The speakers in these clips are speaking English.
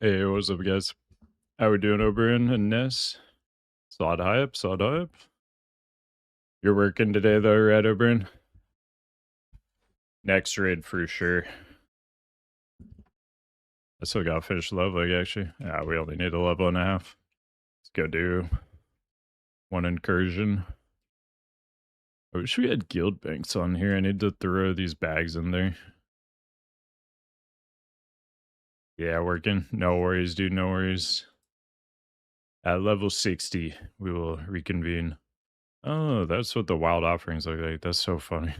Hey, what's up, guys? How we doing over in Ness? SoD hype, SoD hype. You're working today, though, right, Oberon? Next raid for sure. I still got fish leveling, actually. Yeah, we only need a level and a half. Let's go do one incursion. I wish we had guild banks on here. I need to throw these bags in there. Yeah, working. No worries, dude. No worries. At level 60, we will reconvene. Oh, that's what the wild offerings look like. That's so funny.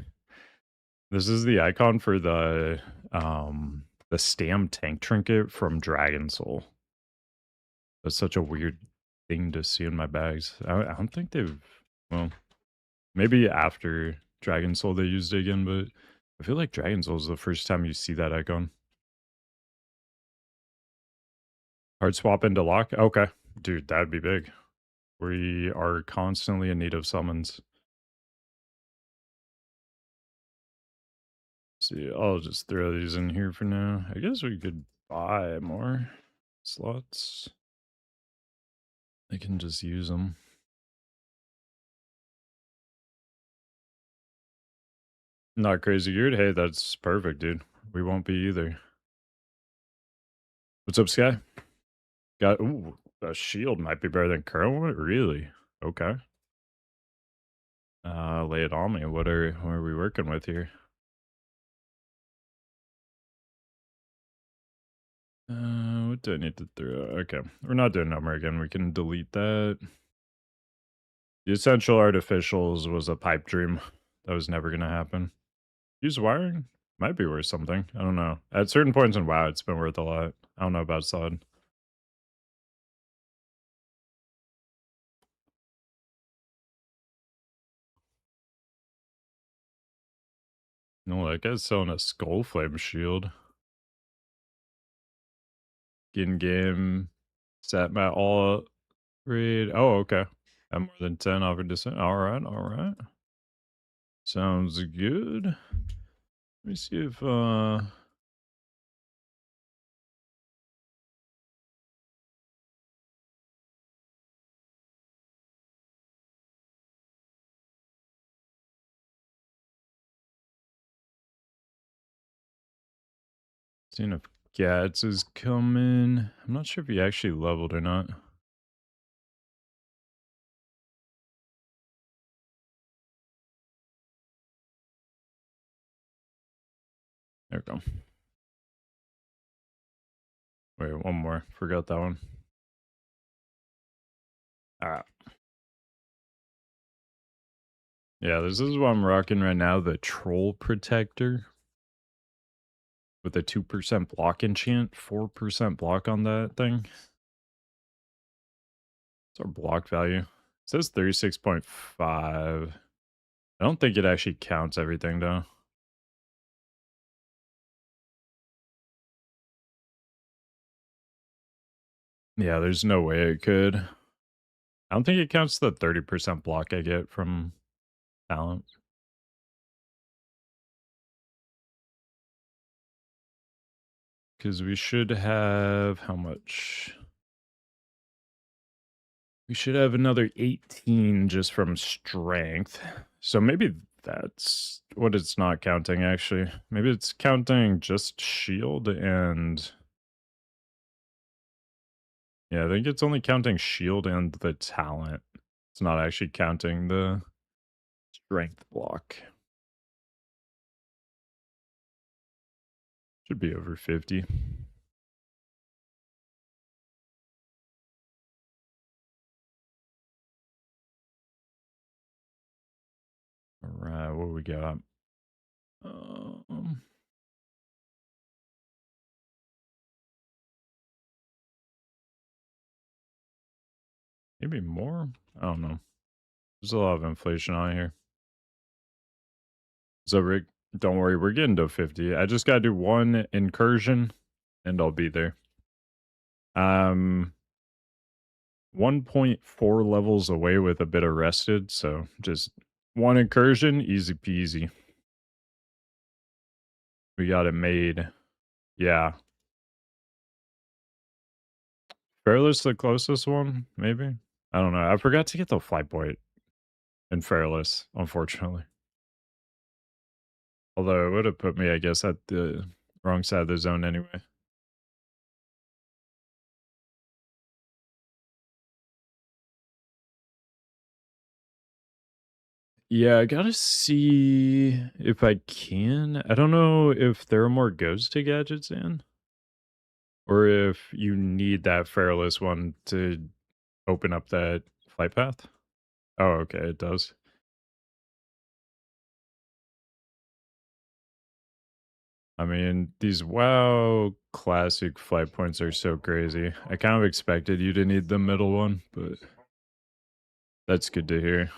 This is the icon for the Stam tank trinket from Dragon Soul. That's such a weird thing to see in my bags. I don't think they've, well, maybe after Dragon Soul they used it again, but I feel like Dragon Soul is the first time you see that icon. Hard swap into lock? Okay. Dude, that'd be big. We are constantly in need of summons. See, I'll just throw these in here for now. I guess we could buy more slots. I can just use them. Not crazy geared? Hey, that's perfect, dude. We won't be either. What's up, Sky? Got, ooh, a shield might be better than current one? Really? Okay. Lay it on me. What are we working with here? What do I need to throw? Okay. We're not doing number again. We can delete that. The essential artificials was a pipe dream. That was never going to happen. Use wiring? Might be worth something. I don't know. At certain points in WoW, it's been worth a lot. I don't know about SoD. No, that guy's selling a skull flame shield. In game, set my all read. Oh, okay. Have more than 10 offered to. All right, all right. Sounds good. Let me see if seeing if Gats is coming. I'm not sure if he actually leveled or not. There we go. Wait, one more. Forgot that one. All right. Yeah, this is what I'm rocking right now, the Troll Protector. With a 2% block enchant, 4% block on that thing. What's our block value? It says 36.5. I don't think it actually counts everything, though. Yeah, there's no way it could. I don't think it counts the 30% block I get from talent. Because we should have how much? We should have another 18 just from strength. So maybe that's what it's not counting, actually. Maybe it's counting just shield and... Yeah, I think it's only counting shield and the talent. It's not actually counting the strength block. Should be over 50. All right, what we got? Maybe more? I don't know. There's a lot of inflation on here. So, Rick, don't worry, we're getting to 50. I just gotta do one incursion and I'll be there. 1.4 levels away with a bit of rested, so just one incursion, easy peasy. We got it made. Yeah. Fairless the closest one, maybe? I don't know. I forgot to get the flight point in Fairless, unfortunately. Although it would have put me, I guess, at the wrong side of the zone anyway. Yeah, I gotta see if I can. I don't know if there are more ghost to gadgets in, or if you need that Fairless one to open up that flight path. Oh, okay, it does. I mean, these WoW classic flight points are so crazy. I kind of expected you to need the middle one, but that's good to hear.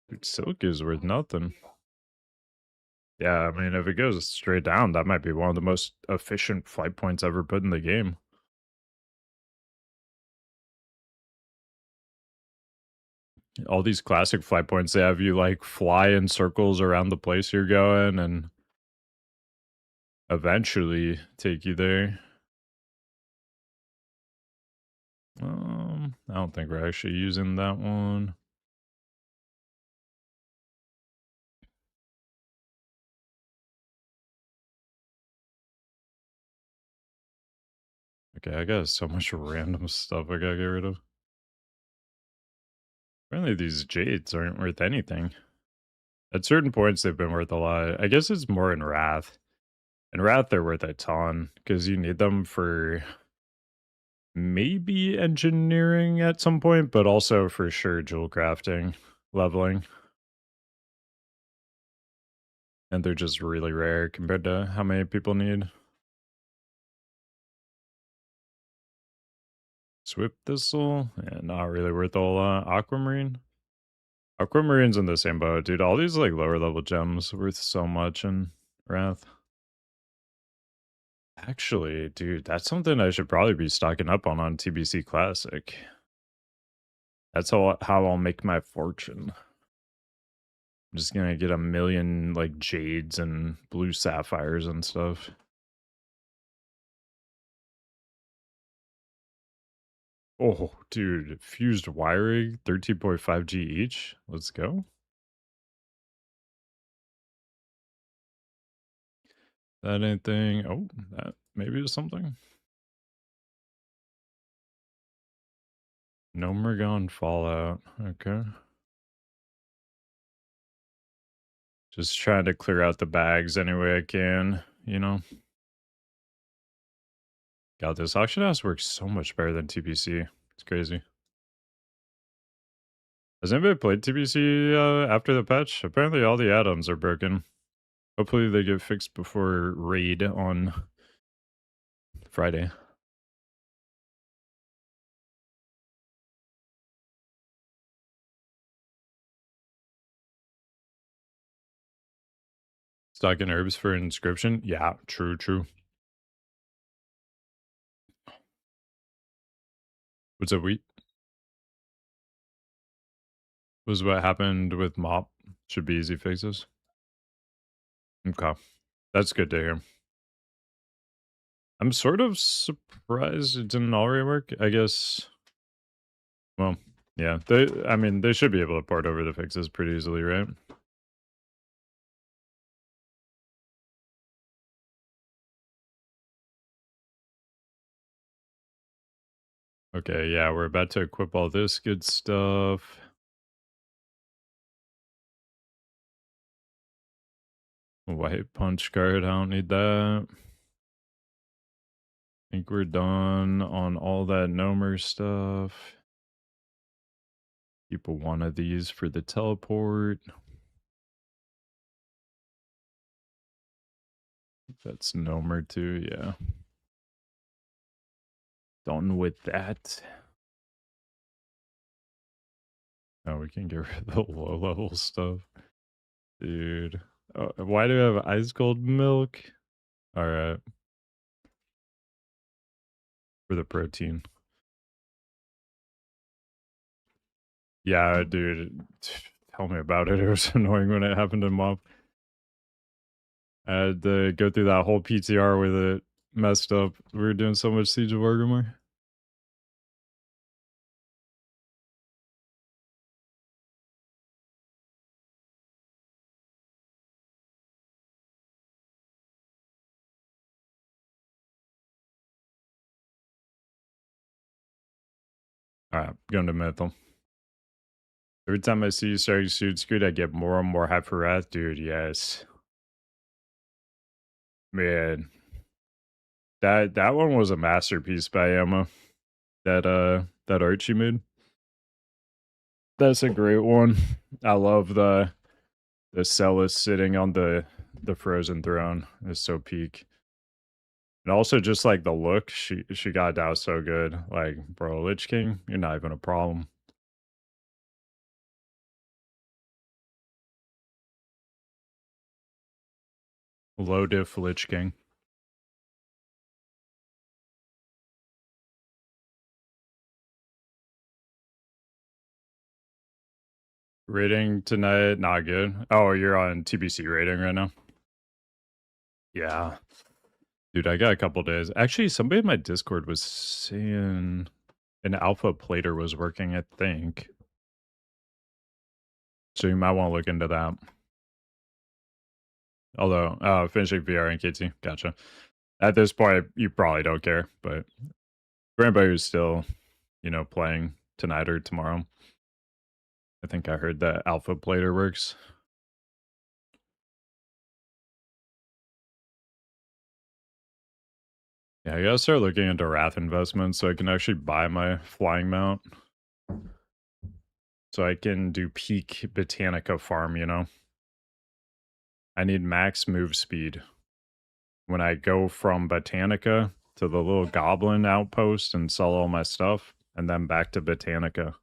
Dude, Silk is worth nothing. Yeah, I mean, if it goes straight down, that might be one of the most efficient flight points ever put in the game. All these classic flight points, they have you like fly in circles around the place you're going and eventually take you there. I don't think we're actually using that one. Okay, I got so much random stuff I gotta get rid of. Apparently these jades aren't worth anything. At certain points, they've been worth a lot. I guess it's more in Wrath. In Wrath, they're worth a ton because you need them for maybe engineering at some point, but also for sure jewel crafting, leveling. And they're just really rare compared to how many people need. Swift Thistle, yeah, not really worth a whole lot. Aquamarine. Aquamarine's in the same boat, dude. All these like lower level gems worth so much in Wrath. Actually, dude, that's something I should probably be stocking up on TBC Classic. That's how I'll make my fortune. I'm just gonna get a million like jades and blue sapphires and stuff. Oh, dude, fused wiring, 13.5G each. Let's go. That anything? Oh, that maybe is something. No Mergon Fallout. Okay. Just trying to clear out the bags any way I can, you know? God, this auction house works so much better than TPC. It's crazy. Has anybody played TBC after the patch? Apparently all the add-ons are broken. Hopefully they get fixed before raid on Friday. Stocking herbs for inscription? Yeah, true, true. What's up, wheat? Was what happened with mop. Should be easy fixes. Okay. That's good to hear. I'm sort of surprised it didn't already work. I guess. Well, yeah. I mean, they should be able to port over the fixes pretty easily, right? Okay, yeah, we're about to equip all this good stuff. White punch card, I don't need that. Think we're done on all that Nomer stuff. Keep one of these for the teleport. That's Nomer too, yeah. Done with that. Oh, we can get rid of the low level stuff. Dude. Oh, why do I have ice cold milk? Alright. For the protein. Yeah, dude. Tell me about it. It was annoying when it happened in Mob. I had to go through that whole PTR with it. messed up. We were doing so much Siege of Orgrimmar. Alright, going to Mythal. Every time I see you starting Suit Scoot, I get more and more hype for Wrath. Dude, yes. Man. That one was a masterpiece by Emma. That art she made. That's a great one. I love the Celis sitting on the frozen throne. Is so peak. And also just like the look, she got down so good. Like, bro, Lich King, you're not even a problem. Low diff Lich King. Rating tonight, not good. Oh, you're on TBC rating right now? Yeah. Dude, I got a couple days. Actually, somebody in my Discord was saying an alpha plater was working, I think. So you might want to look into that. Although, finishing VR and KT. Gotcha. At this point, you probably don't care, but for anybody who's still, playing tonight or tomorrow, I think I heard that alpha plater works. Yeah, I gotta start looking into Wrath investments so I can actually buy my flying mount. So I can do peak Botanica farm, I need max move speed. When I go from Botanica to the little goblin outpost and sell all my stuff, and then back to Botanica.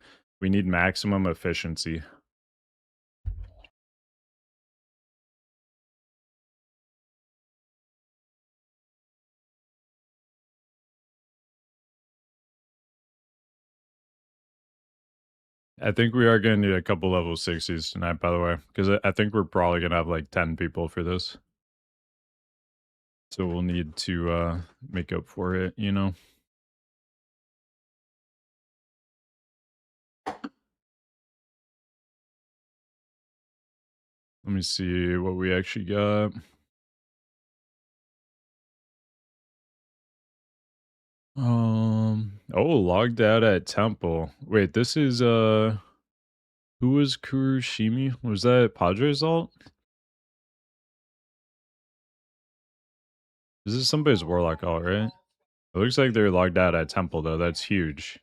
We need maximum efficiency. I think we are going to need a couple level 60s tonight, by the way, because I think we're probably going to have like 10 people for this. So we'll need to make up for it, Let me see what we actually got. Logged out at temple. Wait, this is who was Kuroshimi? Was that Padre's alt? This is somebody's warlock alt, right? It looks like they're logged out at temple though. That's huge.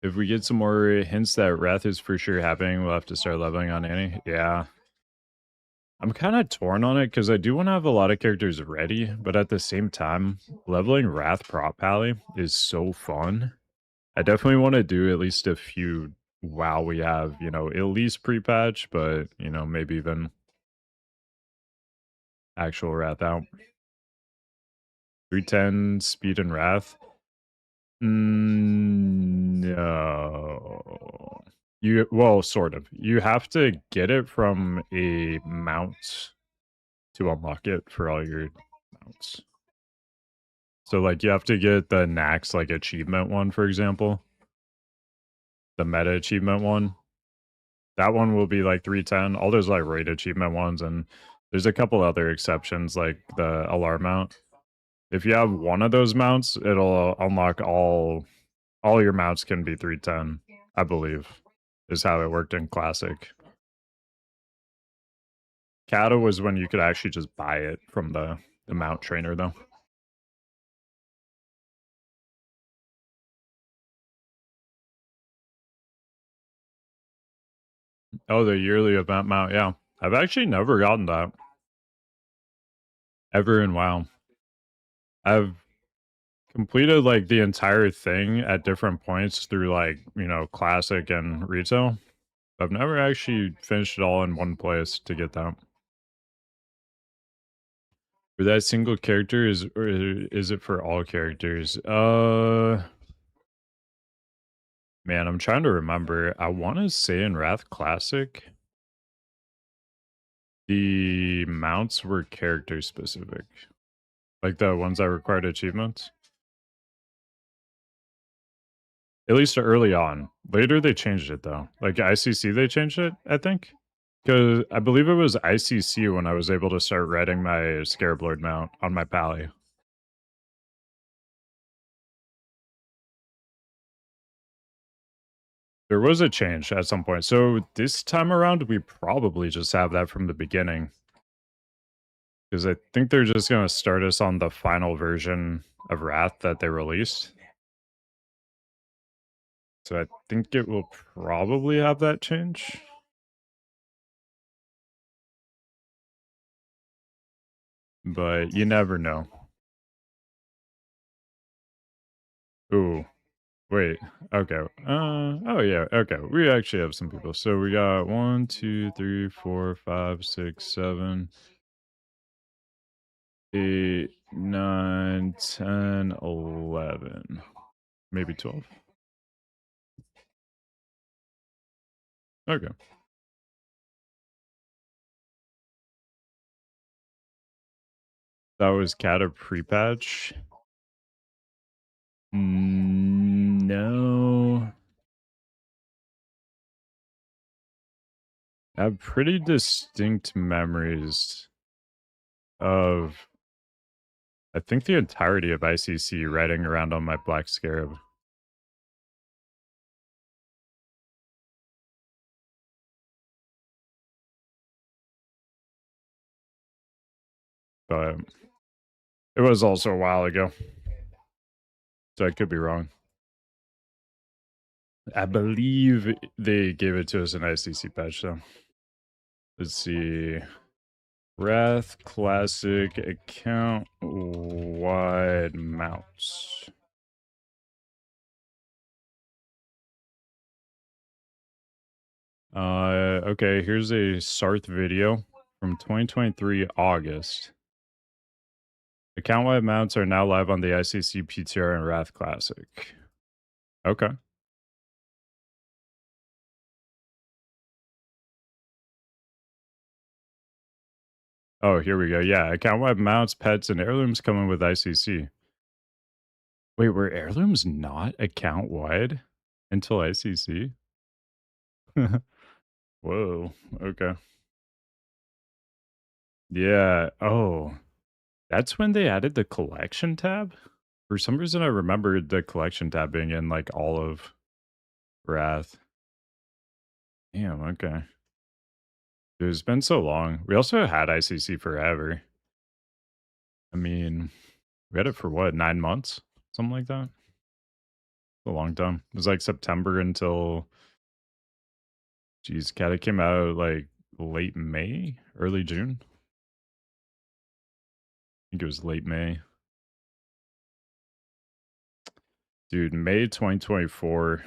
If we get some more hints that Wrath is for sure happening, we'll have to start leveling on Annie. Yeah. I'm kind of torn on it because I do want to have a lot of characters ready, but at the same time, leveling Wrath Prot Pally is so fun. I definitely want to do at least a few while we have, at least pre-patch, but, maybe even actual Wrath out. 310 speed and Wrath. No. Well, sort of. You have to get it from a mount to unlock it for all your mounts. So, like, you have to get the Nax, like, achievement one, for example. The meta achievement one. That one will be, like, 310. All those, like, raid achievement ones, and there's a couple other exceptions, like the alarm mount. If you have one of those mounts, it'll unlock all your mounts can be 310, I believe, is how it worked in Classic. Kata was when you could actually just buy it from the mount trainer, though. Oh, the yearly event mount, yeah. I've actually never gotten that. Ever in WoW. I've completed, like, the entire thing at different points through, like, Classic and Retail. I've never actually finished it all in one place to get that. For that single character, or is it for all characters? Man, I'm trying to remember. I want to say in Wrath Classic. The mounts were character specific. Like the ones that required achievements. At least early on. Later they changed it though. Like ICC they changed it, I think. Because I believe it was ICC when I was able to start riding my Scarab Lord mount on my pally. There was a change at some point. So this time around, we probably just have that from the beginning. Because I think they're just going to start us on the final version of Wrath that they released. So I think it will probably have that change. But you never know. Ooh. Wait. Okay. Oh yeah. Okay. We actually have some people. So we got 1, 2, 3, 4, 5, 6, 7, 8, 9, 10, 11, maybe 12. Okay. That was Cat a pre-patch. No. I have pretty distinct memories of, I think, the entirety of ICC riding around on my Black Scarab. But it was also a while ago. So I could be wrong. I believe they gave it to us in ICC patch, though. Let's see. Wrath Classic account wide mounts. Okay, here's a Sarth video from 2023 August. Account wide mounts are now live on the ICC PTR and Wrath Classic. Okay. Oh, here we go. Yeah, account wide mounts, pets, and heirlooms coming with ICC. Wait, were heirlooms not account wide until ICC? Whoa. Okay. Yeah. Oh, that's when they added the collection tab? For some reason, I remembered the collection tab being in like all of Wrath. Damn, okay. Dude, it's been so long. We also had ICC forever. I mean, we had it for what, 9 months? Something like that? A long time. It was like September until, geez, Cat, it came out like late May, early June. I think it was late May. Dude, May 2024,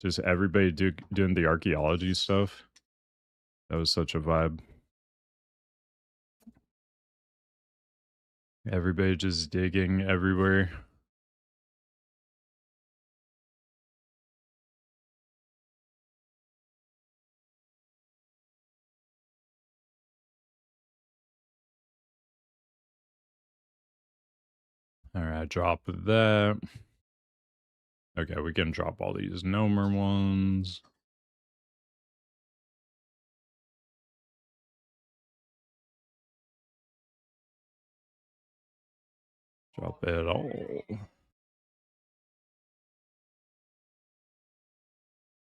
just everybody doing the archaeology stuff. That was such a vibe. Everybody just digging everywhere. All right, drop that. Okay, we can drop all these Nomer ones. Drop it all.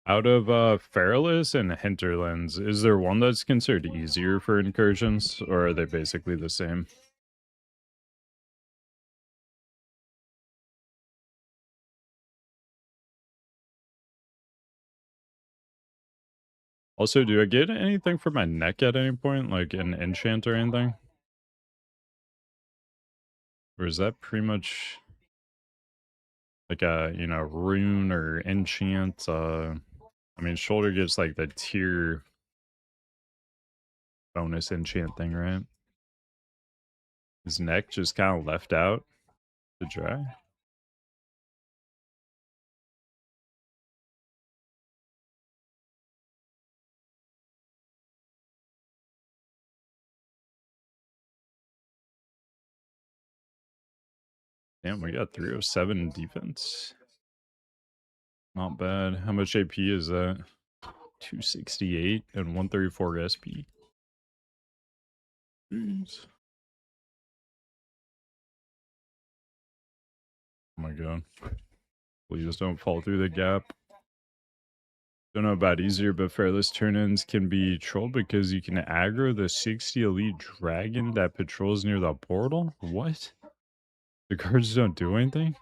Out of Feralus and Hinterlands, is there one that's considered easier for incursions, or are they basically the same? Also, do I get anything for my neck at any point, like an enchant or anything? Or is that pretty much like a, rune or enchant? I mean, shoulder gets like the tier bonus enchant thing, right? His neck just kind of left out to dry. Damn, we got 307 in defense. Not bad. How much AP is that? 268 and 134 SP. Jeez. Oh my god. Please don't fall through the gap. Don't know about easier, but Fairless turn-ins can be trolled because you can aggro the 60 elite dragon that patrols near the portal? What? The cards don't do anything?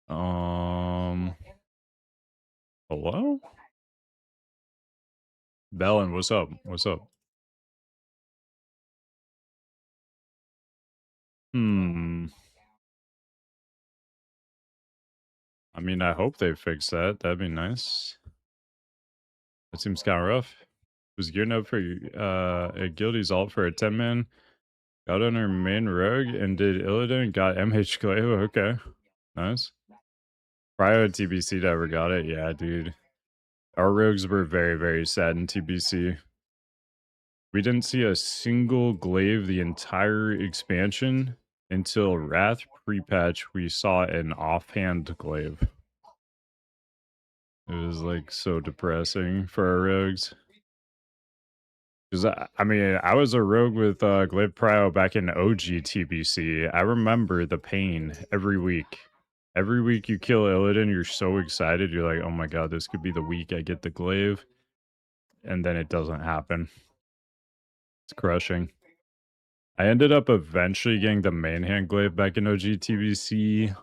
Hello? Bellin, what's up? What's up? Hmm. I mean, I hope they fix that. That'd be nice. That seems kind of rough. Was gearing up for a guildy's alt for a 10-man. Got on her main rogue and did Illidan. Got MH Glaive. Okay. Nice. Prior TBC ever got it. Yeah, dude. Our rogues were very, very sad in TBC. We didn't see a single glaive the entire expansion until Wrath pre-patch. We saw an offhand glaive. It was like so depressing for our rogues. Because I mean, I was a rogue with glaive prio back in OG TBC. I remember the pain every week. Every week you kill Illidan, you're so excited. You're like, oh my god, this could be the week I get the glaive. And then it doesn't happen. It's crushing. I ended up eventually getting the main hand glaive back in OG TBC.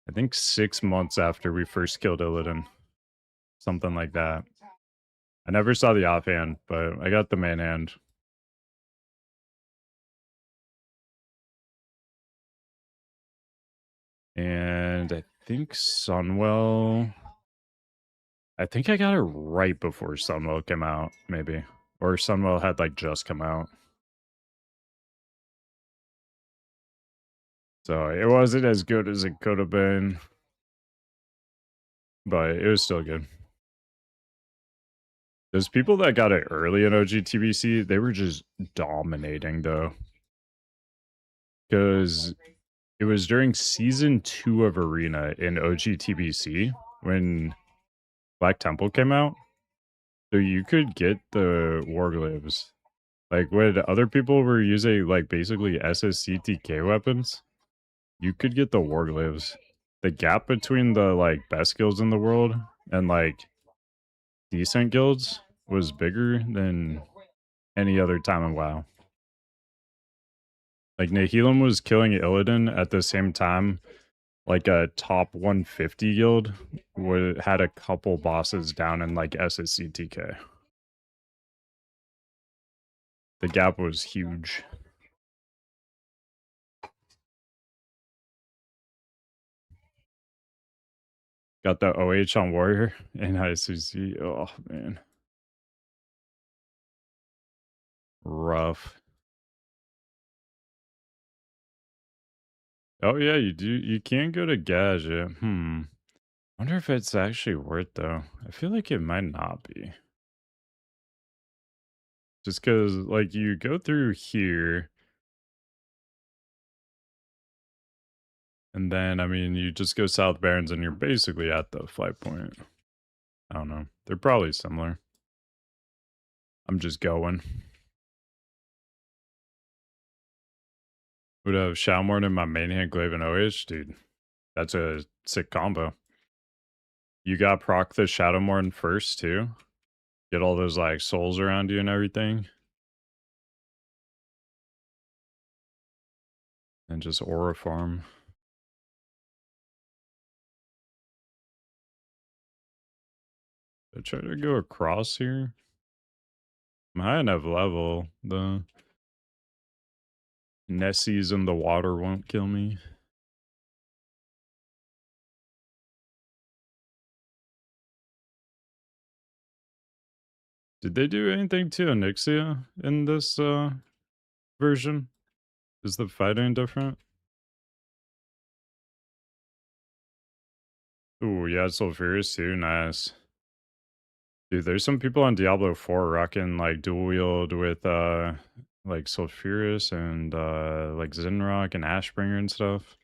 I think 6 months after we first killed Illidan. Something like that. I never saw the offhand, but I got the main hand. And I think Sunwell... I think I got it right before Sunwell came out, maybe. Or Sunwell had, like, just come out. So it wasn't as good as it could have been. But it was still good. Those people that got it early in OGTBC, they were just dominating, though. Because it was during Season 2 of Arena in OGTBC when Black Temple came out. So you could get the Warglaives. Like, when other people were using, like, basically SSCTK weapons, you could get the Warglaives. The gap between the, like, best guilds in the world and, like, decent guilds was bigger than any other time in WoW. Like, Nihilum was killing Illidan at the same time. Like, a top 150 guild had a couple bosses down in, like, SSCTK. The gap was huge. Got the OH on Warrior and ICC. Oh, man. Rough. Oh, yeah, you do. You can go to Gadget. Wonder if it's actually worth, though. I feel like it might not be. Just because, like, you go through here, and then, I mean, you just go South Barrens, and you're basically at the fight point. I don't know. They're probably similar. I'm just going. Would have Shalmorn in my main hand, Glaive and OH? Dude, that's a sick combo. You got proc the Shadowmorn first, too. Get all those, like, souls around you and everything. And just aura farm. I try to go across here. I'm high enough level. The Nessies in the water won't kill me. Did they do anything to Onyxia in this version? Is the fighting different? Ooh, yeah, it's Sulfurious too. Nice. Dude, there's some people on Diablo 4 rocking like dual wield with like Sulfurous and like Zenrock and Ashbringer and stuff.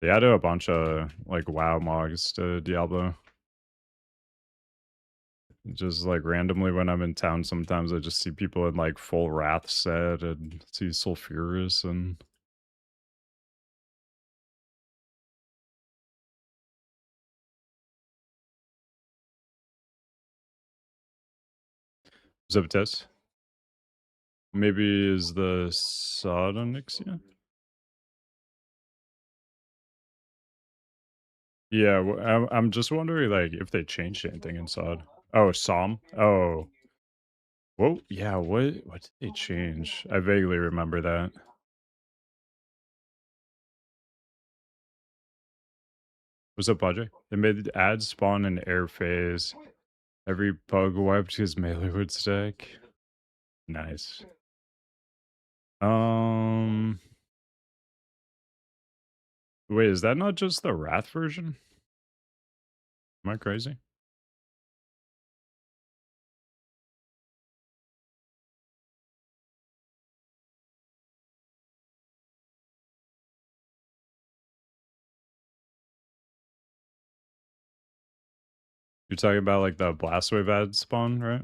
They added a bunch of like WoW mods to Diablo. Just like randomly when I'm in town, sometimes I just see people in like full Wrath set and see Sulfurous and Zeptes. Maybe is the SoD. Yeah, I'm just wondering like if they changed anything in SoD. Oh, Psalm. Oh, whoa. Yeah, what did they change? I vaguely remember that. What's up, project? They made ads spawn in air phase. Every pug wiped his melee wood stack. Nice. Um, wait, is that not just the Wrath version? Am I crazy? You're talking about like the blast wave ad spawn, right?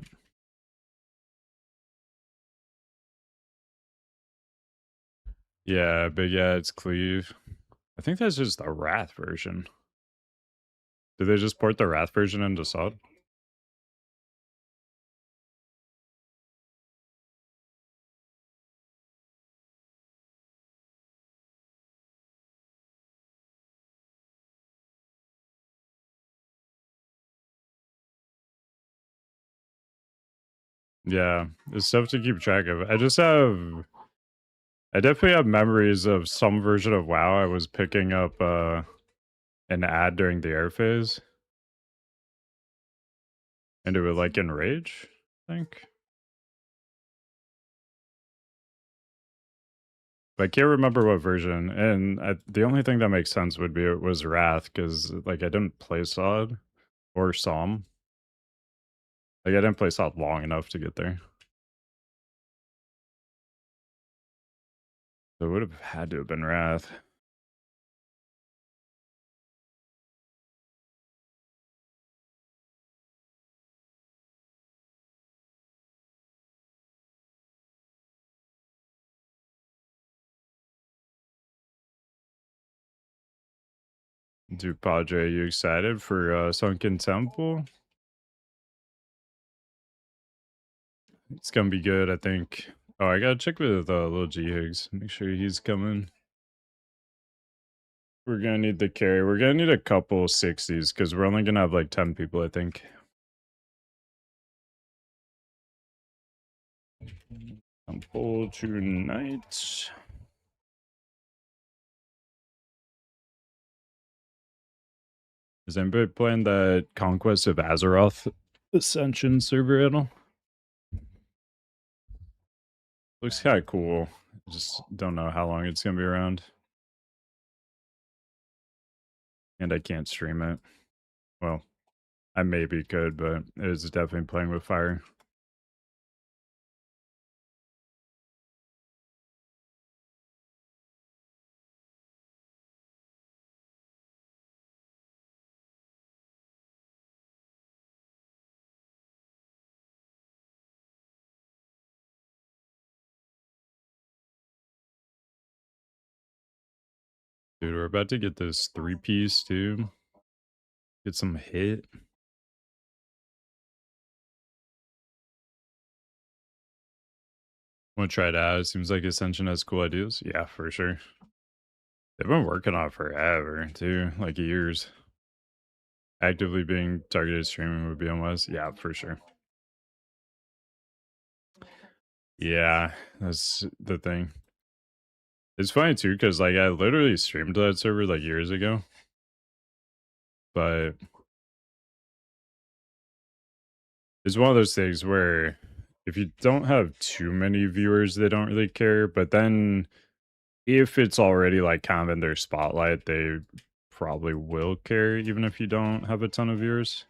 Yeah, big ads cleave. I think that's just the Wrath version. Did they just port the Wrath version into SoD? Yeah, it's stuff to keep track of. I definitely have memories of some version of WoW I was picking up an ad during the air phase. And it would like enrage, I think. But I can't remember what version. And the only thing that makes sense would be it was Wrath, because like I didn't play SoD or Psalm. Like I didn't play SoD long enough to get there. So it would have had to have been Wrath. Dude, Padre, you excited for Sunken Temple? It's gonna be good, I think. Oh, I gotta check with little G Higgs. Make sure he's coming. We're gonna need the carry. We're gonna need a couple 60s because we're only gonna have like 10 people, I think. Temple tonight. Is anybody playing the Conquest of Azeroth Ascension server at all? Looks kind of cool. Just don't know how long it's gonna be around. And I can't stream it. Well, I maybe could, but it is definitely playing with fire. Dude, we're about to get this 3-piece too. Get some hit. Want to try it out? It seems like Ascension has cool ideas. Yeah, for sure. They've been working on it forever too, like years. Actively being targeted streaming would be unwise. Yeah, for sure. Yeah, that's the thing. It's funny too, because like I literally streamed to that server like years ago. But it's one of those things where if you don't have too many viewers, they don't really care. But then if it's already like kind of in their spotlight, they probably will care even if you don't have a ton of viewers.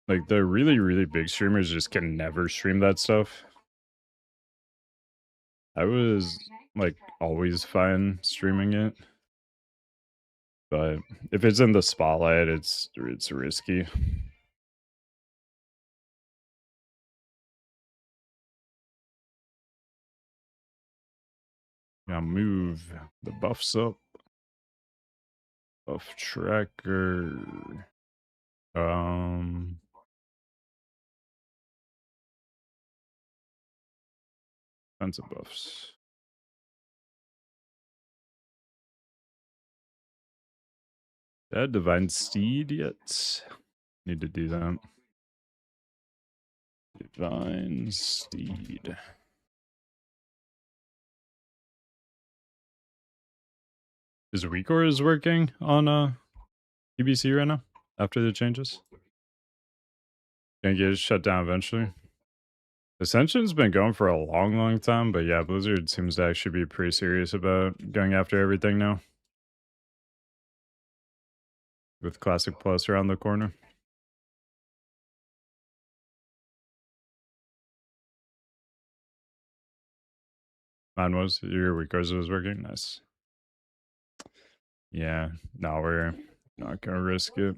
Like, the really, really big streamers just can never stream that stuff. I was, like, always fine streaming it. But if it's in the spotlight, it's risky. Now move the buffs up. Buff tracker. Tons of buffs. Did Divine Steed yet? Need to do that. Divine Steed. Is Recore working on PBC right now after the changes? Gonna get it shut down eventually. Ascension's been going for a long, long time, but yeah, Blizzard seems to actually be pretty serious about going after everything now. With Classic Plus around the corner. Mine was, your Records was working, nice. Yeah, no, we're not gonna risk it.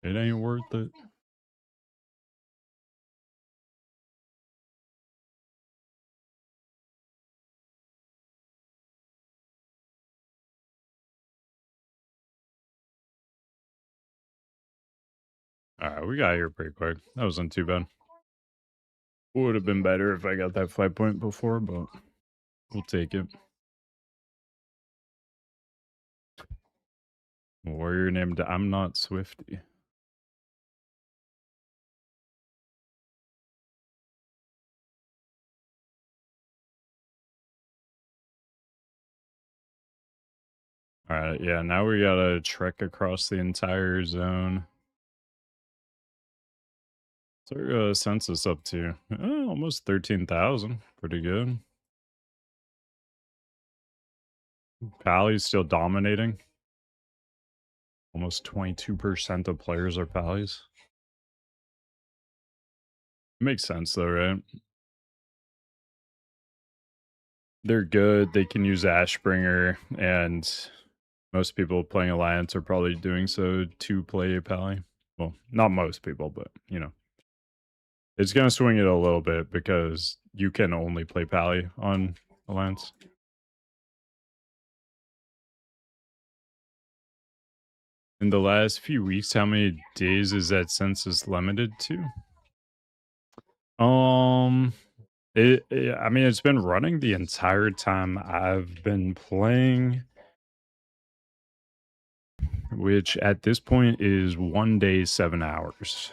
It ain't worth it. Alright, we got here pretty quick. That wasn't too bad. Would have been better if I got that flight point before, but we'll take it. Warrior named I'm Not Swifty. Alright, yeah, now we gotta trek across the entire zone. What's our census up to? Almost 13,000. Pretty good. Pally's still dominating. Almost 22% of players are Pallies. Makes sense though, right? They're good. They can use Ashbringer, and most people playing Alliance are probably doing so to play Pally. Well, not most people, but you know. It's gonna swing it a little bit because you can only play Pally on Alliance. In the last few weeks, how many days is that census limited to? I mean, it's been running the entire time I've been playing, which at this point is 1 day, 7 hours.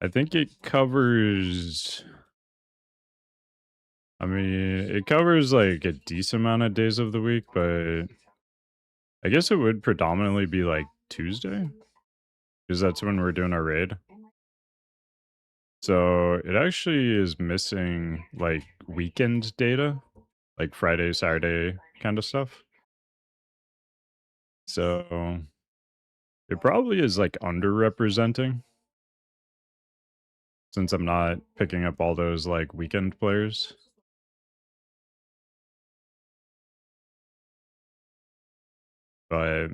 I think it covers. I mean, it covers like a decent amount of days of the week, but I guess it would predominantly be like Tuesday, because that's when we're doing our raid. So it actually is missing like weekend data, like Friday, Saturday kind of stuff. So it probably is like underrepresenting since I'm not picking up all those like weekend players. But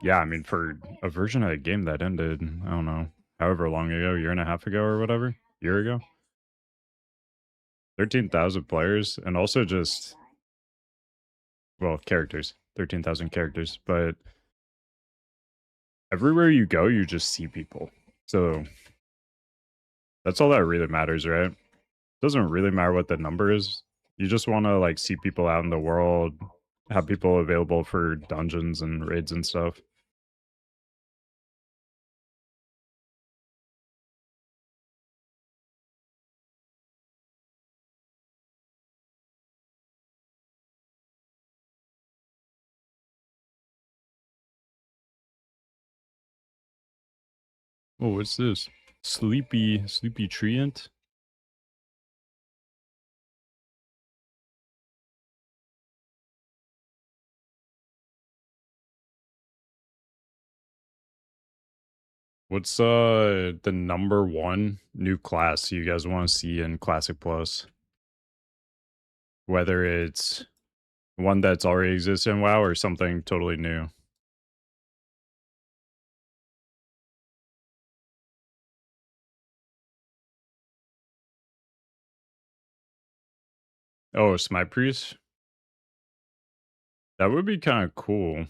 yeah, I mean, for a version of the game that ended, I don't know, however long ago, year and a half ago or whatever, year ago, 13,000 players, and also just, well, characters, 13,000 characters, but everywhere you go, you just see people. So that's all that really matters, right? Doesn't really matter what the number is. You just want to like see people out in the world, have people available for dungeons and raids and stuff. Oh, what's this? Sleepy Treant? What's the number one new class you guys want to see in Classic Plus? Whether it's one that's already exists in WoW or something totally new. Oh, Smite Priest? That would be kind of cool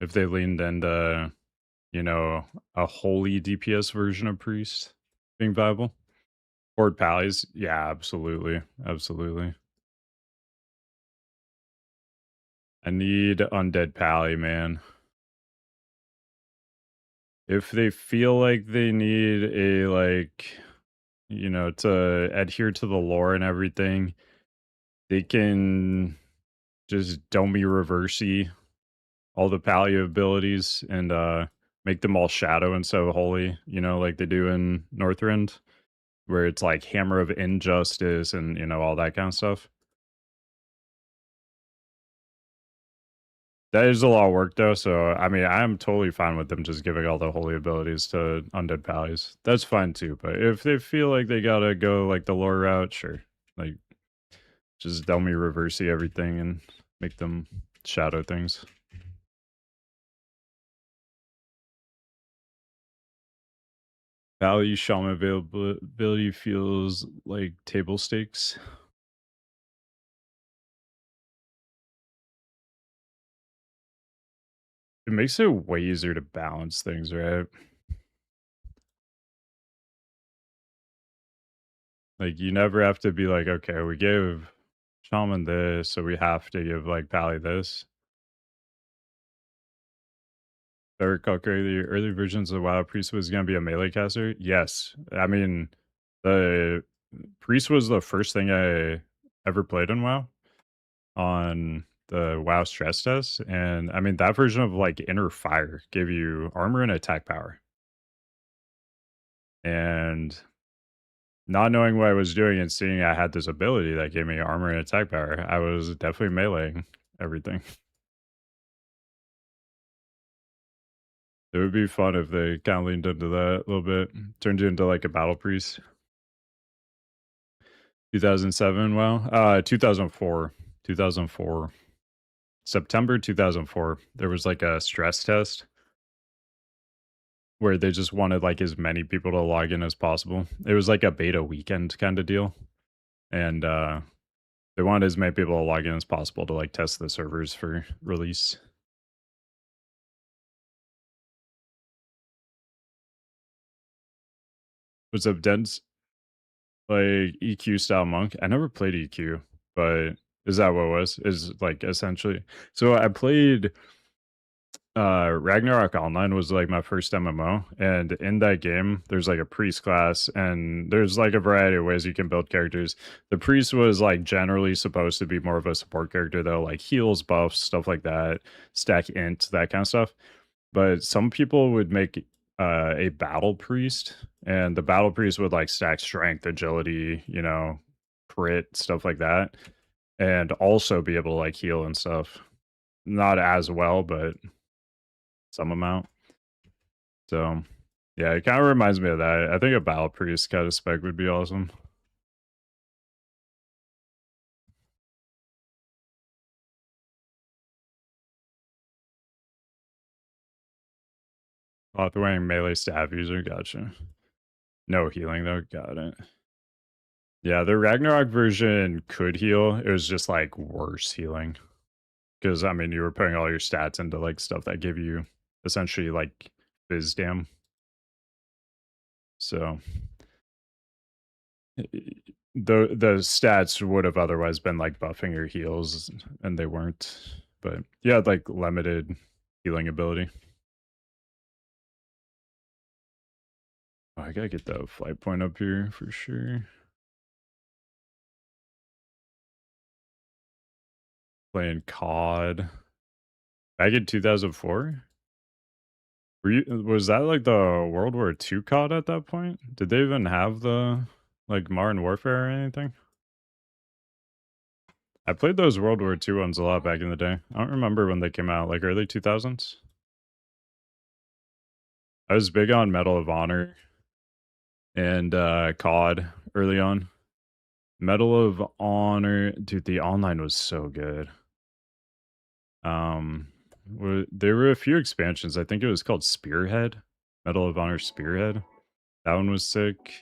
if they leaned into, you know, a holy DPS version of Priest being viable. Horde Pallies, yeah, absolutely. Absolutely. I need Undead Pally, man. If they feel like they need a, like, you know, to adhere to the lore and everything, they can just Domi reversey all the Pally abilities and make them all shadow instead of holy, you know, like they do in Northrend, where it's like Hammer of Injustice and, you know, all that kind of stuff. That is a lot of work though, so I mean, I'm totally fine with them just giving all the holy abilities to undead pallies. That's fine too, but if they feel like they gotta go like the lore route, sure. Like, just dummy reversey everything and make them shadow things. Value shaman availability feels like table stakes. It makes it way easier to balance things, right? Like, you never have to be like, okay, we gave shaman this, so we have to give like pally this. Ever calculated the early versions of WoW Priest was gonna be a melee caster? Yes. I mean, the Priest was the first thing I ever played in WoW on the WoW stress test, and I mean that version of like Inner Fire gave you armor and attack power. And not knowing what I was doing and seeing I had this ability that gave me armor and attack power, I was definitely meleeing everything. It would be fun if they kind of leaned into that a little bit, turned you into like a battle priest. 2007, wow. 2004. 2004. September 2004. There was like a stress test where they just wanted like as many people to log in as possible. It was like a beta weekend kind of deal. And they wanted as many people to log in as possible to like test the servers for release. Was up dense like EQ style monk? I never played EQ, but is that what it was? Is like essentially so I played Ragnarok Online was like my first MMO, and in that game there's like a priest class and there's like a variety of ways you can build characters. The priest was like generally supposed to be more of a support character though, like heals, buffs, stuff like that, stack int, that kind of stuff. But some people would make a battle priest, and the battle priest would like stack strength, agility, you know, crit, stuff like that, and also be able to like heal and stuff. Not as well, but some amount. So, yeah, it kind of reminds me of that. I think a battle priest kind of spec would be awesome. Wearing melee staff user, gotcha. No healing though, got it. Yeah, the Ragnarok version could heal. It was just like worse healing. Because I mean you were putting all your stats into like stuff that give you essentially like fizz dam. So the stats would have otherwise been like buffing your heals and they weren't. But you had like limited healing ability. Oh, I gotta get the flight point up here for sure. Playing COD back in 2004. Was that like the World War II COD at that point? Did they even have the like Modern Warfare or anything? I played those World War II ones a lot back in the day. I don't remember when they came out, like early 2000s. I was big on Medal of Honor and COD early on. Medal of Honor, dude, the online was so good. Um, there were a few expansions. I think it was called Spearhead, Medal of Honor Spearhead. That one was sick.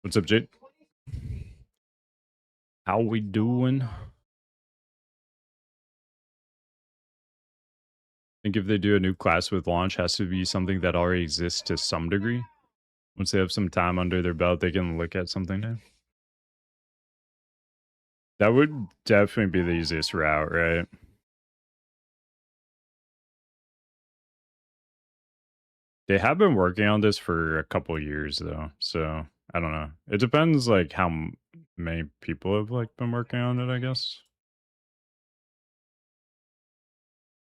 What's up, Jade? How we doing? I think if they do a new class with launch, has to be something that already exists to some degree. Once they have some time under their belt, they can look at something new. That would definitely be the easiest route, right? They have been working on this for a couple years though, so I don't know. It depends like how many people have like been working on it, I guess.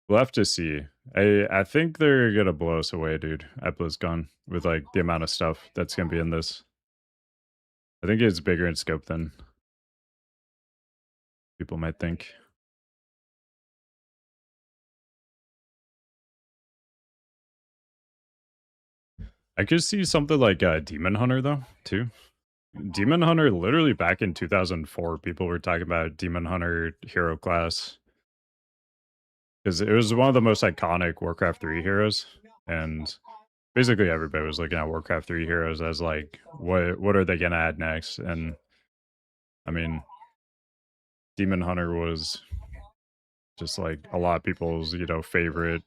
We'll have to see. I think they're gonna blow us away, dude, at BlizzCon with like the amount of stuff that's gonna be in this. I think it's bigger in scope than people might think. I could see something like Demon Hunter though, too. Demon Hunter, literally back in 2004, people were talking about Demon Hunter hero class because it was one of the most iconic Warcraft 3 heroes, and basically everybody was looking at Warcraft 3 heroes as like, what are they gonna add next? And I mean, Demon Hunter was just like a lot of people's, favorite.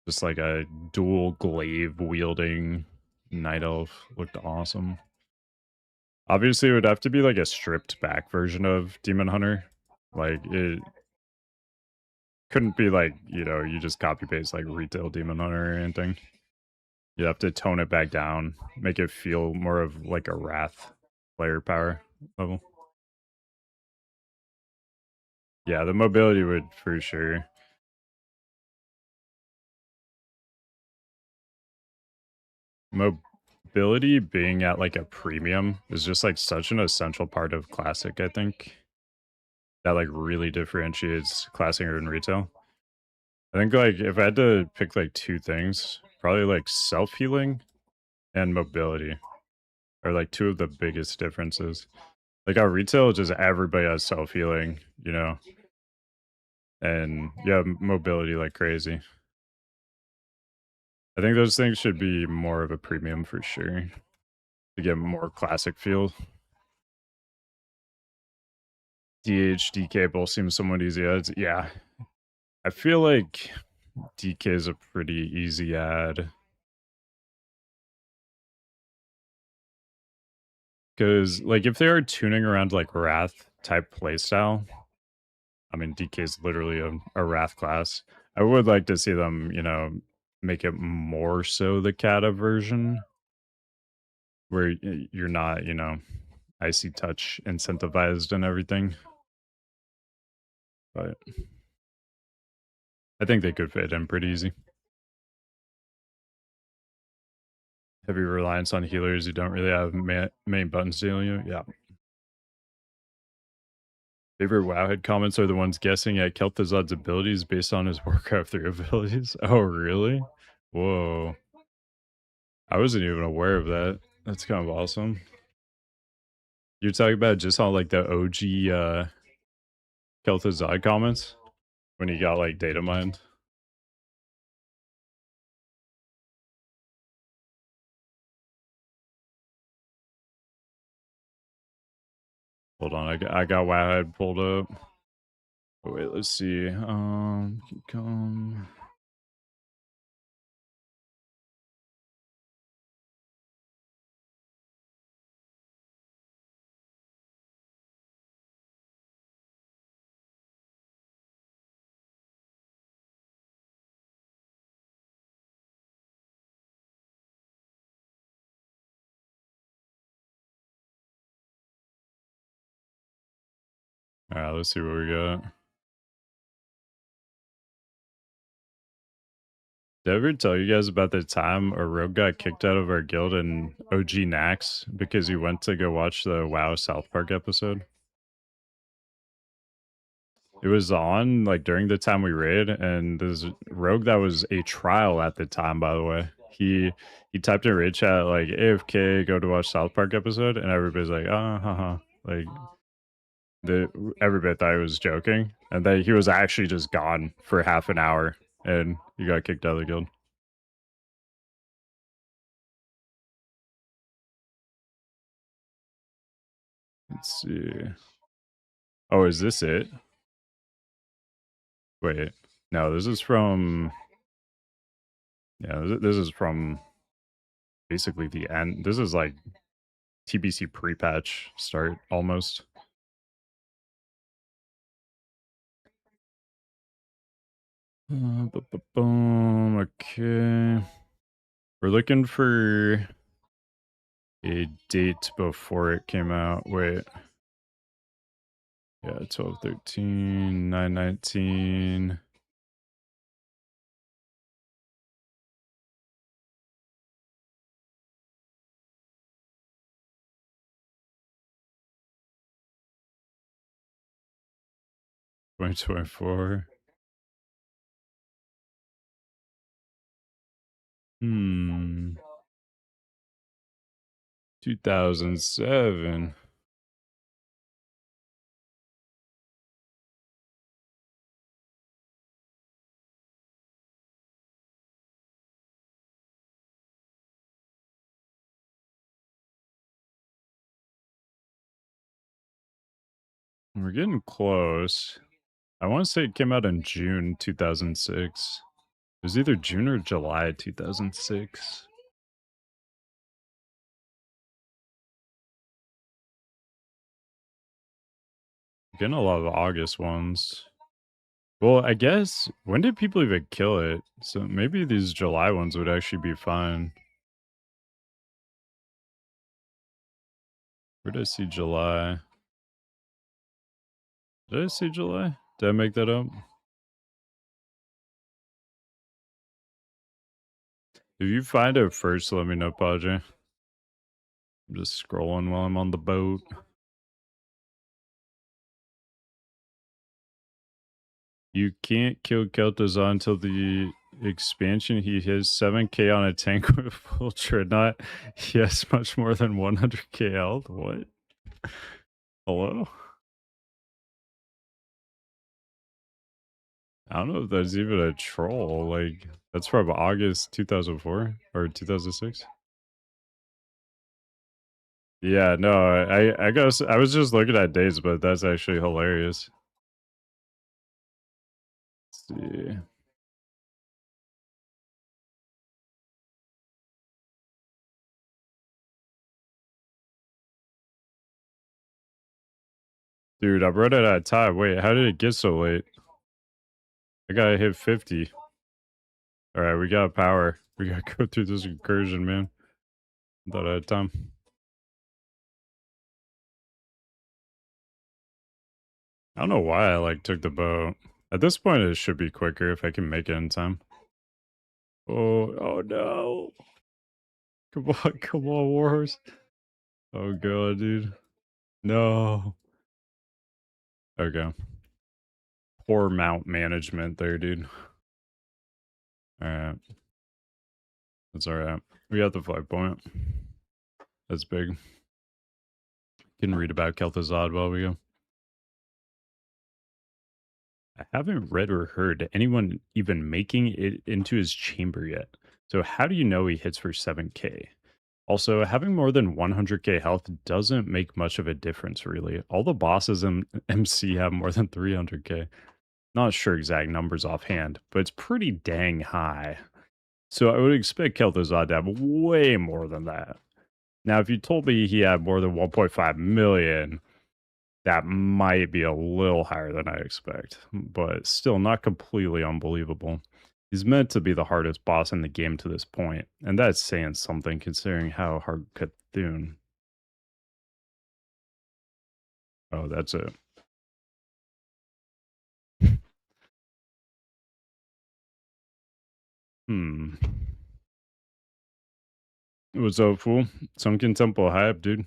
Just like a dual glaive wielding night elf looked awesome. Obviously, it would have to be like a stripped back version of Demon Hunter. Like it couldn't be like, you just copy paste like retail Demon Hunter or anything. You have to tone it back down, make it feel more of like a Wrath player power level. Yeah, the mobility would for sure. Mobility being at like a premium is just like such an essential part of Classic, I think. That like really differentiates Classic and retail. I think like if I had to pick like two things, probably like self-healing and mobility are like two of the biggest differences. Like our retail, just everybody has self-healing, and yeah, mobility like crazy. I think those things should be more of a premium for sure to get more classic feel. DK both seem somewhat easy. Yeah, I feel like DK is a pretty easy ad. Because, like, if they are tuning around, like, Wrath type playstyle, I mean, DK is literally a Wrath class. I would like to see them, make it more so the Kata version, where you're not, icy touch incentivized and everything. But I think they could fit in pretty easy. Heavy reliance on healers who don't really have main buttons to heal you. Yeah. Favorite Wowhead comments are the ones guessing at Kel'Thuzad's abilities based on his Warcraft 3 abilities. Oh, really? Whoa. I wasn't even aware of that. That's kind of awesome. You're talking about just on like the OG Kel'Thuzad comments when he got like data mined. Hold on, I got Wowhead pulled up. Oh, wait, let's see. Come. All right, let's see what we got. Did I ever tell you guys about the time a rogue got kicked out of our guild in OG Nax because he went to go watch the WoW South Park episode? It was on, like, during the time we raid, and this rogue that was a trial at the time, by the way. He typed in raid chat, like, "AFK, go to watch South Park episode," and everybody's like, "Ah, haha." Like, everybody thought he was joking, and then he was actually just gone for half an hour, and he got kicked out of the guild. Let's see. Oh, is this it? Wait. No, this is from yeah, this is from basically the end. This is like TBC pre-patch start almost. Boom. Okay. We're looking for a date before it came out. Wait. Yeah, 12/13, 9/19. Twenty 2024. Hmm. 2007. We're getting close. I want to say it came out in June 2006. It was either June or July 2006. Getting a lot of August ones. Well, I guess when did people even kill it? So maybe these July ones would actually be fine. Where did I see July? Did I see July? Did I make that up? If you find it first, let me know, Padre. I'm just scrolling while I'm on the boat. You can't kill Kel'Thuzad until the expansion. He has 7k on a tank with full Dreadnought. He has much more than 100k health. What? Hello? I don't know if that's even a troll. Like, that's from August 2004 or 2006. Yeah, no, I guess I was just looking at dates, but that's actually hilarious. Let's see. Dude, I'm running out of time. Wait, how did it get so late? I gotta hit 50. Alright, we got power. We gotta go through this incursion, man. Thought I had time. I don't know why I like took the boat. At this point, it should be quicker if I can make it in time. Oh no. Come on, Warhorse. Oh god, dude. No. Okay. Poor mount management there, dude. Alright. That's alright. We got the flag point. That's big. Can read about Kel'Thuzad while we go. I haven't read or heard anyone even making it into his chamber yet. So how do you know he hits for 7k? Also, having more than 100k health doesn't make much of a difference, really. All the bosses in MC have more than 300k. Not sure exact numbers offhand, but it's pretty dang high. So I would expect Kel'Thuzad to have way more than that. Now, if you told me he had more than 1.5 million, that might be a little higher than I expect, but still not completely unbelievable. He's meant to be the hardest boss in the game to this point, and that's saying something considering how hard Cthulhu. Oh, that's it. Hmm. What's up, fool? Sunken Temple hype, dude.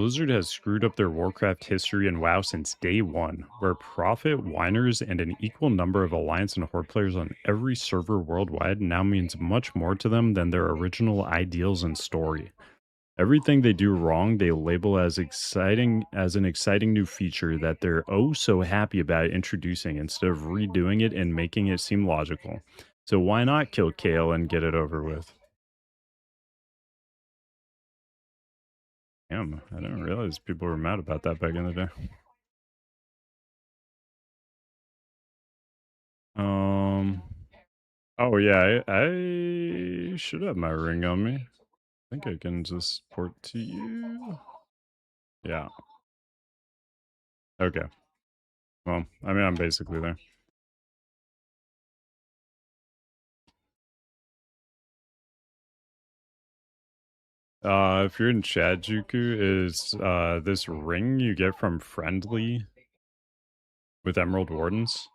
Blizzard has screwed up their Warcraft history in WoW since day one, where profit, whiners, and an equal number of Alliance and Horde players on every server worldwide now means much more to them than their original ideals and story. Everything they do wrong, they label as an exciting new feature that they're oh so happy about introducing instead of redoing it and making it seem logical. So why not kill Kale and get it over with? Damn, I didn't realize people were mad about that back in the day. Um. Oh yeah, I should have my ring on me. I think I can just port to you. Yeah. Okay. Well, I mean, I'm basically there. If you're in Shajuku, is this ring you get from friendly with Emerald Wardens?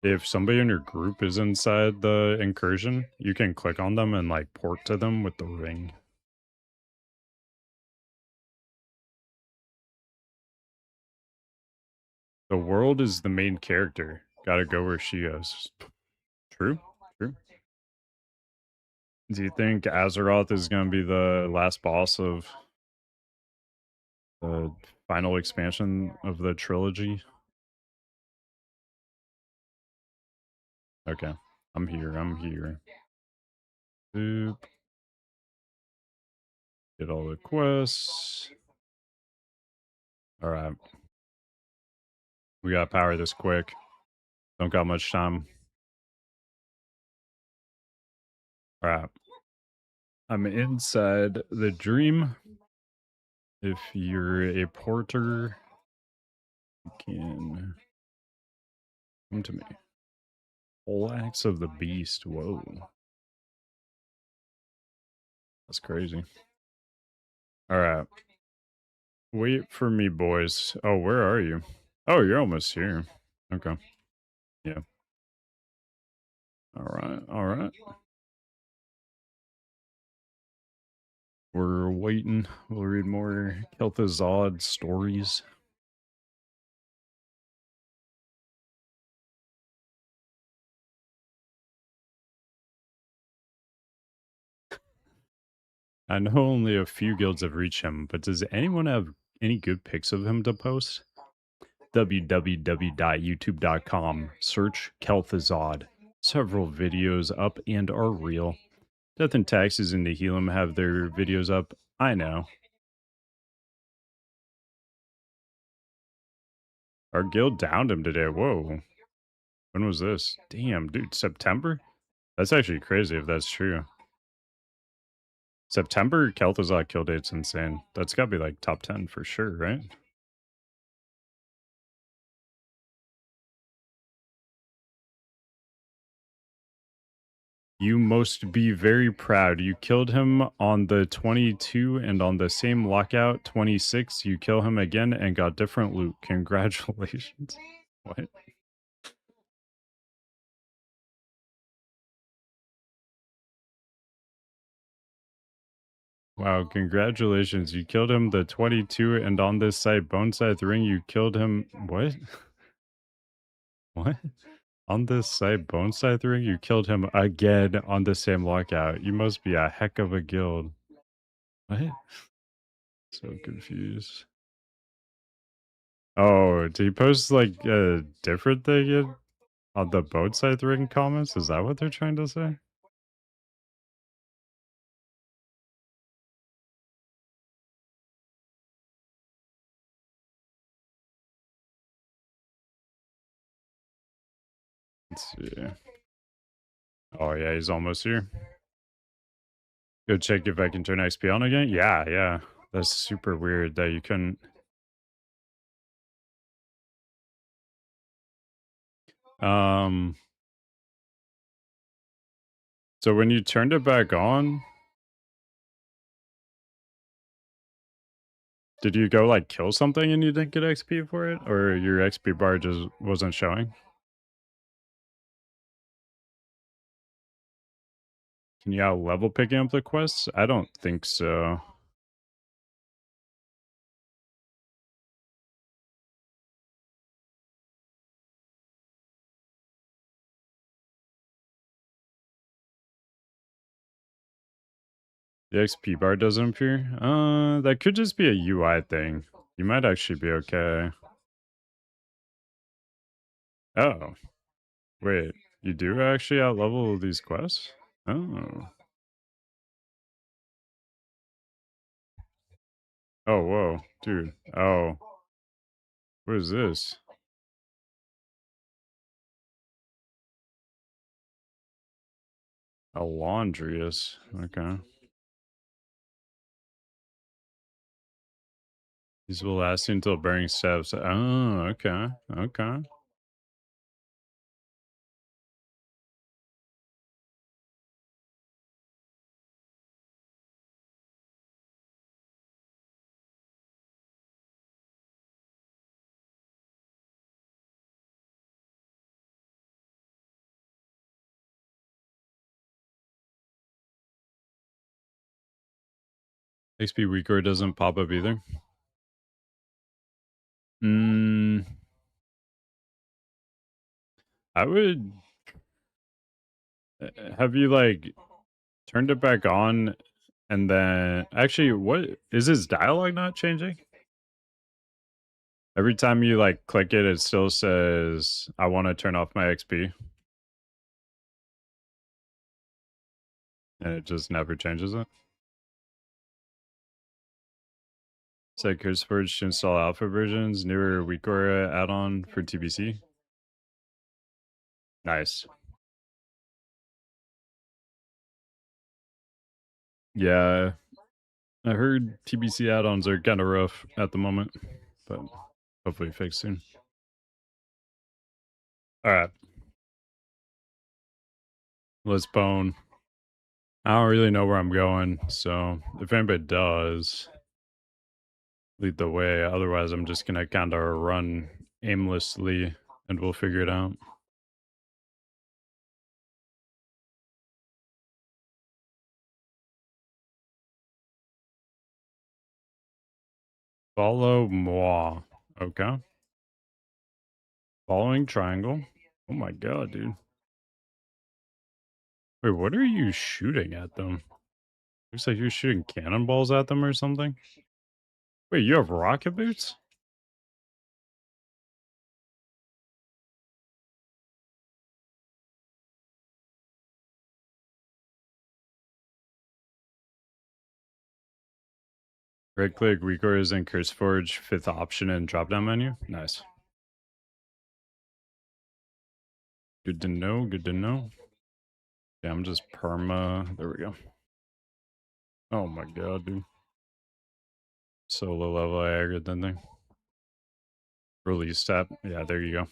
If somebody in your group is inside the incursion, you can click on them and like port to them with the ring. The world is the main character. Gotta go where she goes. True. True. Do you think Azeroth is gonna be the last boss of the final expansion of the trilogy? Okay. I'm here. I'm here. Boop. Get all the quests. All right. We got power this quick. Don't got much time. All right. I'm inside the dream. If you're a porter, you can come to me. Whole axe of the beast. Whoa. That's crazy. All right. Wait for me, boys. Oh, where are you? Oh, you're almost here. Okay. Yeah. All right. All right. We're waiting. We'll read more Kel'Thuzad stories. I know only a few guilds have reached him, but does anyone have any good pics of him to post? www.youtube.com. Search Kel'Thuzad. Several videos up and are real. Death and Taxes and Nihilum have their videos up. I know. Our guild downed him today. Whoa. When was this? Damn, dude. September? That's actually crazy if that's true. September Kel'Thuzad kill date's insane. That's got to be like top 10 for sure, right? You must be very proud. You killed him on the 22 and on the same lockout 26. You kill him again and got different loot. Congratulations. What? Wow, congratulations. You killed him the 22 and on this site, Boneside Ring, you killed him. What? What? On this site, Boneside Ring, you killed him again on the same lockout. You must be a heck of a guild. What? So confused. Oh, did he post like a different thing on the Boneside Ring comments? Is that what they're trying to say? Let's see. Oh yeah, he's almost here. Go check if I can turn XP on again. Yeah, yeah. That's super weird that you couldn't. Um. So when you turned it back on, did you go like kill something and you didn't get XP for it, or your XP bar just wasn't showing? Can you out level picking up the quests? I don't think so. The XP bar doesn't appear? That could just be a UI thing. You might actually be okay. Oh, wait. You do actually outlevel these quests? Oh. Oh, whoa. Dude. Oh. What is this? A laundryist. Okay. These will last you until burning steps. Oh, okay. Okay. XP weaker doesn't pop up either. Hmm. I would have you like turned it back on and then actually what is his dialogue not changing? Every time you like click it, it still says I want to turn off my XP and it just never changes it. It's like CurseForge to install alpha versions, newer weaker add-on for TBC. Nice. Yeah, I heard TBC add-ons are kind of rough at the moment, but hopefully fixed soon. All right, let's bone. I don't really know where I'm going, so if anybody does, lead the way. Otherwise, I'm just gonna kind of run aimlessly, and we'll figure it out. Follow moi. Okay. Following triangle. Oh my god, dude. Wait, what are you shooting at them? Looks like you're shooting cannonballs at them or something. Wait, you have rocket boots? Right click, Recore is in CurseForge, fifth option in drop down menu. Nice. Good to know, good to know. Yeah, I'm just perma. There we go. Oh my god, dude. So low level, I aggroed that thing. Release step. Yeah, there you go.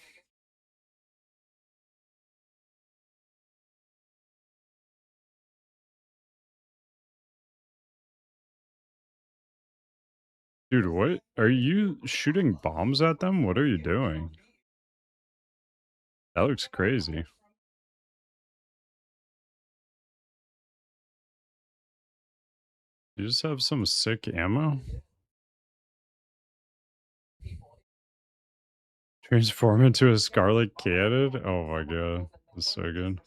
Dude, what? Are you shooting bombs at them? What are you doing? That looks crazy. You just have some sick ammo? Transform into a scarlet cannon? Oh my god. That's so good.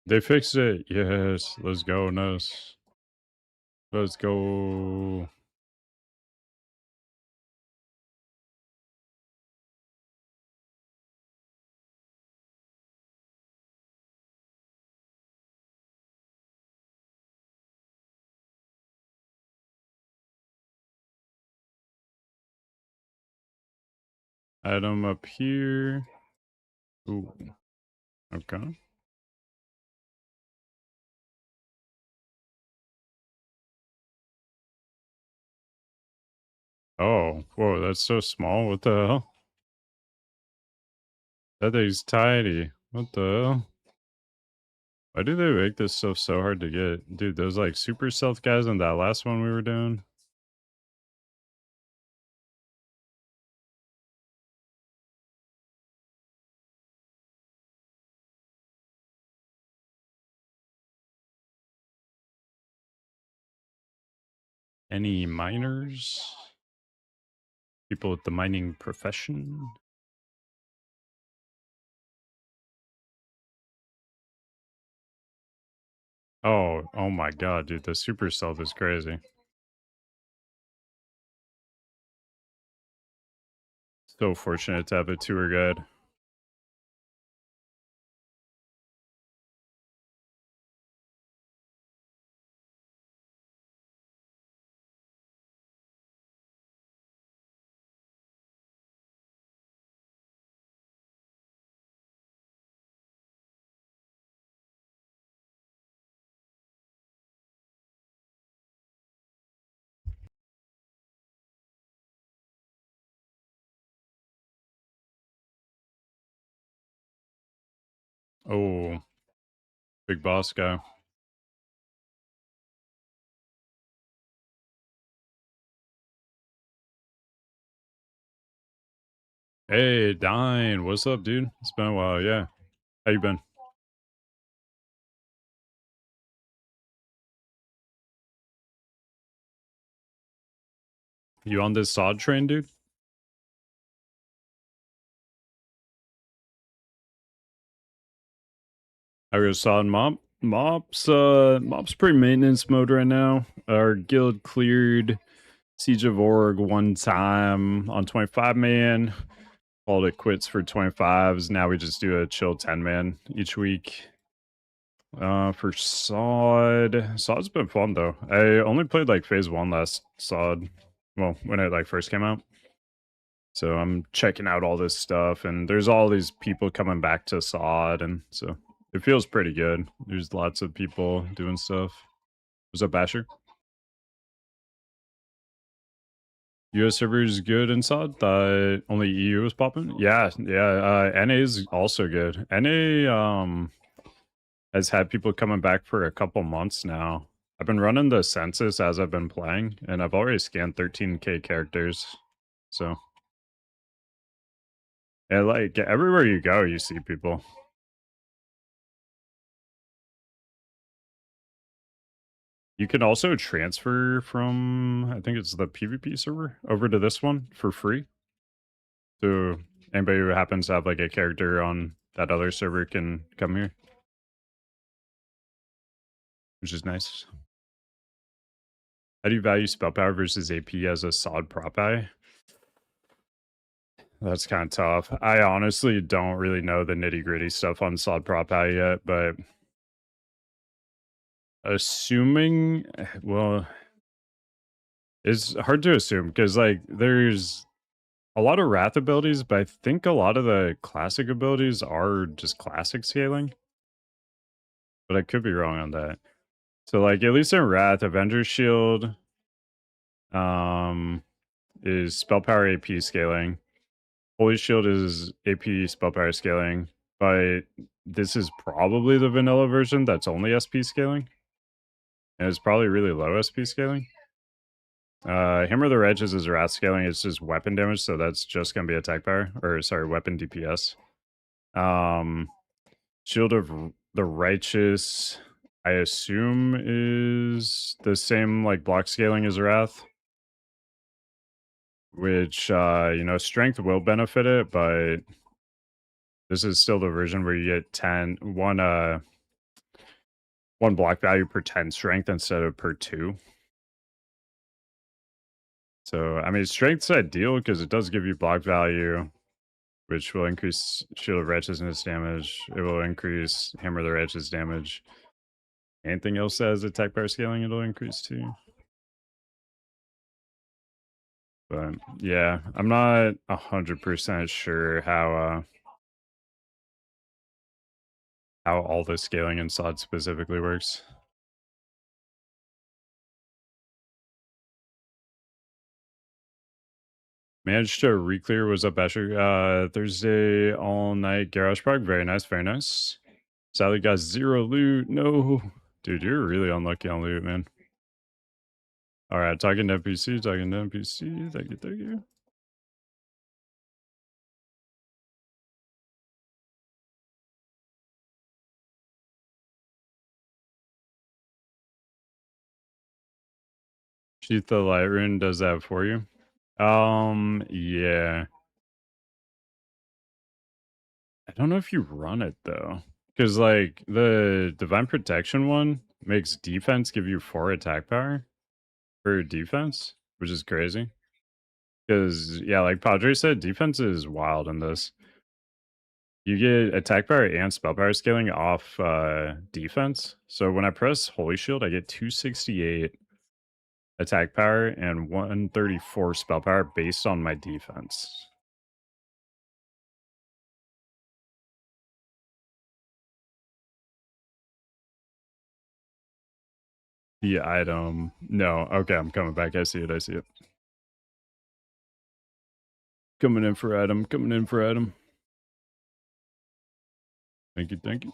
They fixed it. Yes. Let's go, Ness. Let's go. Item up here. Ooh. Okay. Oh, whoa, that's so small. What the hell? That thing's tiny. What the hell? Why do they make this stuff so hard to get? Dude, those like super stealth guys in that last one we were doing. Any miners? People with the mining profession? Oh my god, dude, the super stealth is crazy. So fortunate to have a tour guide. Oh, big boss guy. Hey, Dine, what's up, dude? It's been a while, yeah. How you been? You on this SoD train, dude? I go SoD mop. Mop's pretty maintenance mode right now. Our guild cleared Siege of Org one time on 25 man. Called it quits for 25s. Now we just do a chill 10 man each week. For SoD's been fun though. I only played like phase 1 last SoD. Well, when it like first came out. So I'm checking out all this stuff, and there's all these people coming back to SoD, and so it feels pretty good. There's lots of people doing stuff. What's up, Basher? US servers good in SoD? Thought only EU was popping? Yeah. NA is also good. NA has had people coming back for a couple months now. I've been running the census as I've been playing, and I've already scanned 13k characters. So yeah, like everywhere you go, you see people. You can also transfer from, I think it's the PvP server, over to this one for free. So anybody who happens to have like a character on that other server can come here, which is nice. How do you value spell power versus AP as a SoD prop eye? That's kind of tough. I honestly don't really know the nitty gritty stuff on SoD prop eye yet, but assuming, well, it's hard to assume because like there's a lot of wrath abilities, but I think a lot of the classic abilities are just classic scaling. But I could be wrong on that. So like at least in Wrath, Avengers Shield um is spell power AP scaling. Holy Shield is AP spell power scaling, but this is probably the vanilla version that's only SP scaling. And it's probably really low SP scaling. Hammer of the Wretches is Wrath scaling, it's just weapon damage, so that's just gonna be attack power, or sorry, weapon DPS. Shield of the Righteous, I assume, is the same like block scaling as Wrath, which strength will benefit it, but this is still the version where you get 1 block value per 10 strength instead of per 2. So I mean, strength's ideal because it does give you block value, which will increase Shield of Righteousness damage. It will increase Hammer of the Righteous damage. Anything else that has attack power scaling, it'll increase too. But yeah, I'm not 100% sure how all the scaling in SOD specifically works. Managed to reclear. Was up, Asher? Thursday all night garage park. Very nice, very nice. Sadly got 0 loot. No, dude, you're really unlucky on loot, man. All right, talking to NPC. Thank you, thank you. Sheath the Light Rune does that for you. Yeah. I don't know if you run it though. Because like the Divine Protection one makes defense give you 4 attack power for defense, which is crazy. Because yeah, like Padre said, defense is wild in this. You get attack power and spell power scaling off defense. So when I press Holy Shield, I get 268 attack power and 134 spell power based on my defense. The item. No. Okay, I'm coming back. I see it. I see it. Coming in for item. Coming in for item. Thank you. Thank you.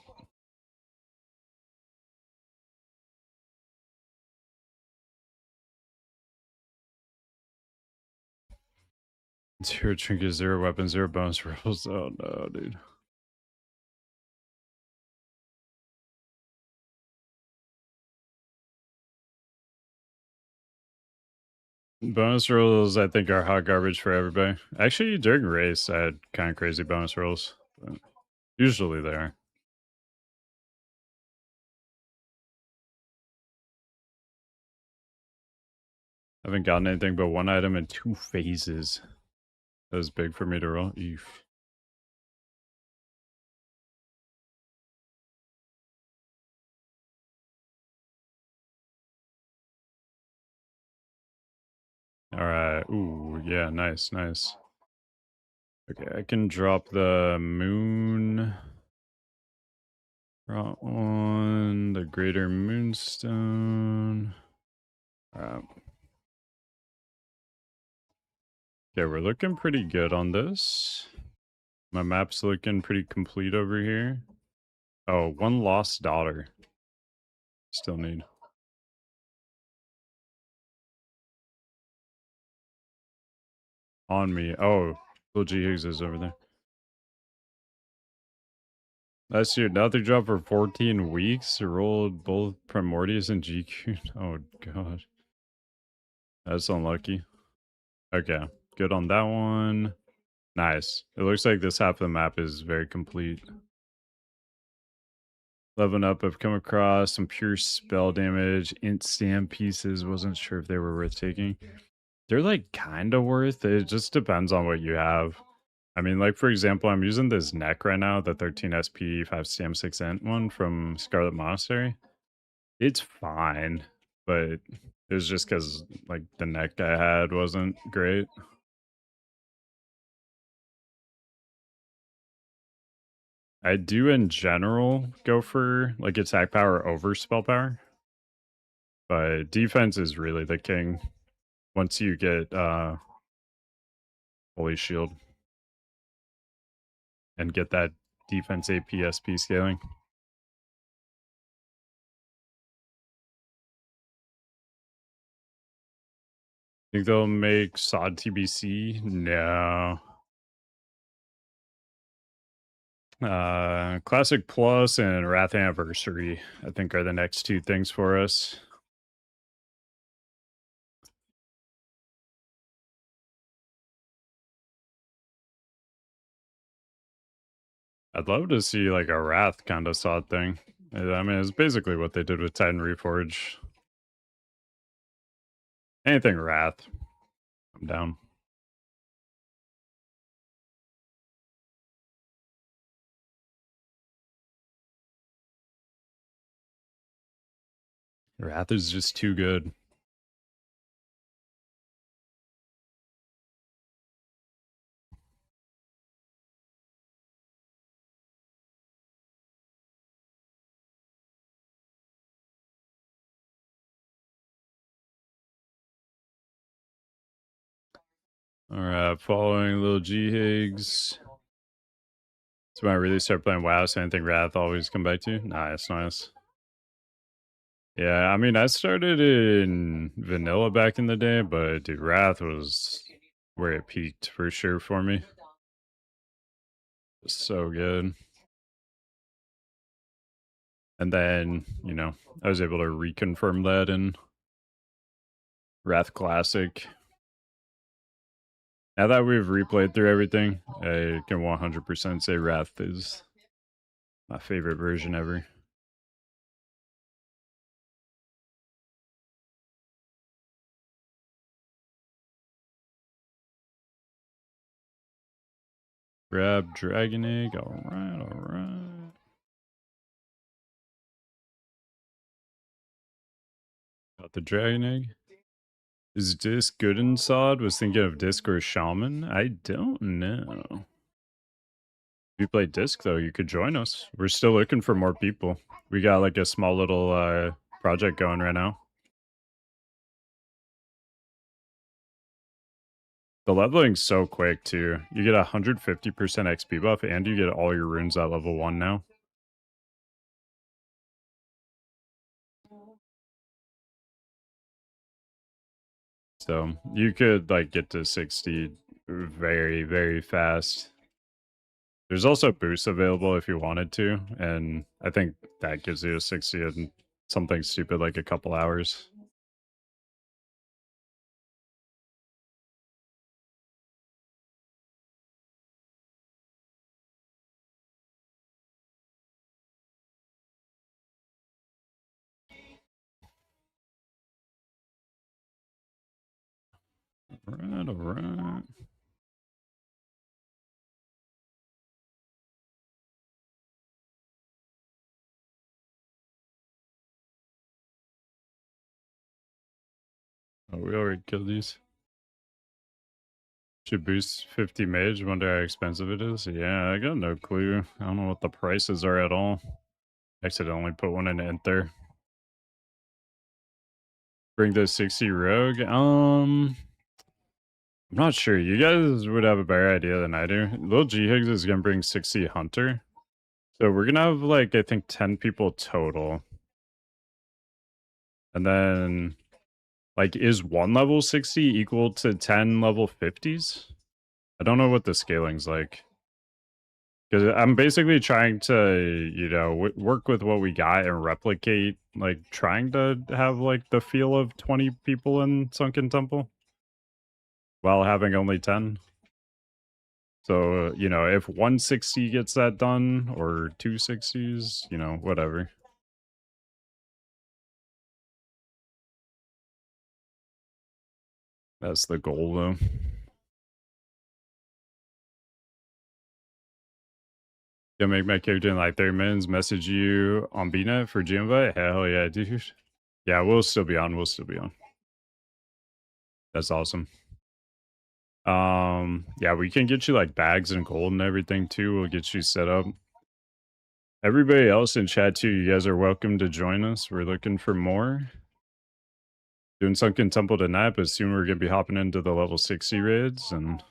Zero trinket, 0 weapon, 0 bonus rolls. Oh no, dude. Bonus rolls, I think, are hot garbage for everybody. Actually, during race, I had kind of crazy bonus rolls. But usually they are. I haven't gotten anything but 1 item in 2 phases. That was big for me to roll. Eef. Alright. Ooh, yeah, nice, nice. Okay, I can drop the moon. Prot one, the greater moonstone. Alright. Okay, we're looking pretty good on this. My map's looking pretty complete over here. Oh, 1 lost daughter. Still need. On me. Oh, little G Higgs is over there. Last year, nothing dropped for 14 weeks. Rolled both Primordius and GQ. Oh, God. That's unlucky. Okay, good on that one. Nice. It looks like this half of the map is very complete. Leveling up, I've come across some pure spell damage, int stamp pieces. Wasn't sure if they were worth taking. They're like kind of worth it. It just depends on what you have. I mean, like for example, I'm using this neck right now, the 13 SP 5 stam 6 int one from Scarlet Monastery. It's fine, but it was just because like the neck I had wasn't great. I do in general go for like attack power over spell power, but defense is really the king once you get Holy Shield and get that defense APSP scaling. Think they'll make SoD TBC? No. Classic Plus and Wrath Anniversary, I think, are the next 2 things for us. I'd love to see like a Wrath kind of SoD thing. I mean, it's basically what they did with Titan Reforge. Anything Wrath, I'm down. Wrath is just too good. Alright, following little G Higgs. So when I really start playing WoW, so anything Wrath always come back to? Nice, nice. Yeah, I mean, I started in vanilla back in the day, but dude, Wrath was where it peaked for sure for me. So good. And then, you know, I was able to reconfirm that in Wrath Classic. Now that we've replayed through everything, I can 100% say Wrath is my favorite version ever. Grab Dragon Egg. Alright, alright. Got the Dragon Egg. Is Disc good in SoD? Was thinking of Disc or Shaman. I don't know. If you play Disc, though, you could join us. We're still looking for more people. We got like a small little project going right now. The leveling's so quick, too. You get 150% XP buff, and you get all your runes at level 1 now. So you could like get to 60 very, very fast. There's also boosts available if you wanted to, and I think that gives you a 60 in something stupid like a couple hours. Alright, alright. Oh, we already killed these. Should boost 50 mage. Wonder how expensive it is. Yeah, I got no clue. I don't know what the prices are at all. Accidentally put one in enter. Bring the 60 rogue. I'm not sure. You guys would have a better idea than I do. Lil G Higgs is gonna bring 60 hunter. So we're gonna have like I think 10 people total. And then like is one level 60 equal to 10 level 50s? I don't know what the scaling's like. Because I'm basically trying to, you know, work with what we got and replicate, like, trying to have, like, the feel of 20 people in Sunken Temple while having only 10. So, you know, if 160 gets that done, or 260s, you know, whatever. That's the goal, though. Gonna make my character in like 30 minutes, message you on BNet for G-Invite? Hell yeah, dude. Yeah, we'll still be on. We'll still be on. That's awesome. Yeah, we can get you like bags and gold and everything too. We'll get you set up. Everybody else in chat too, you guys are welcome to join us. We're looking for more. Doing Sunken Temple tonight, but soon we're gonna be hopping into the level 60 raids and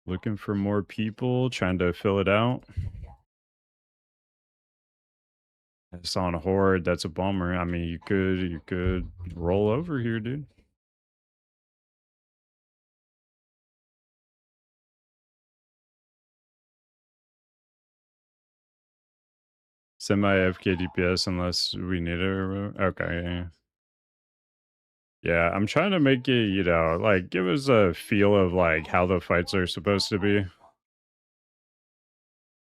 looking for more people, trying to fill it out. It's on Horde, that's a bummer. I mean, you could roll over here, dude. Semi FK DPS unless we need it. Okay. Yeah. Yeah, I'm trying to make it, you know, like give us a feel of like how the fights are supposed to be,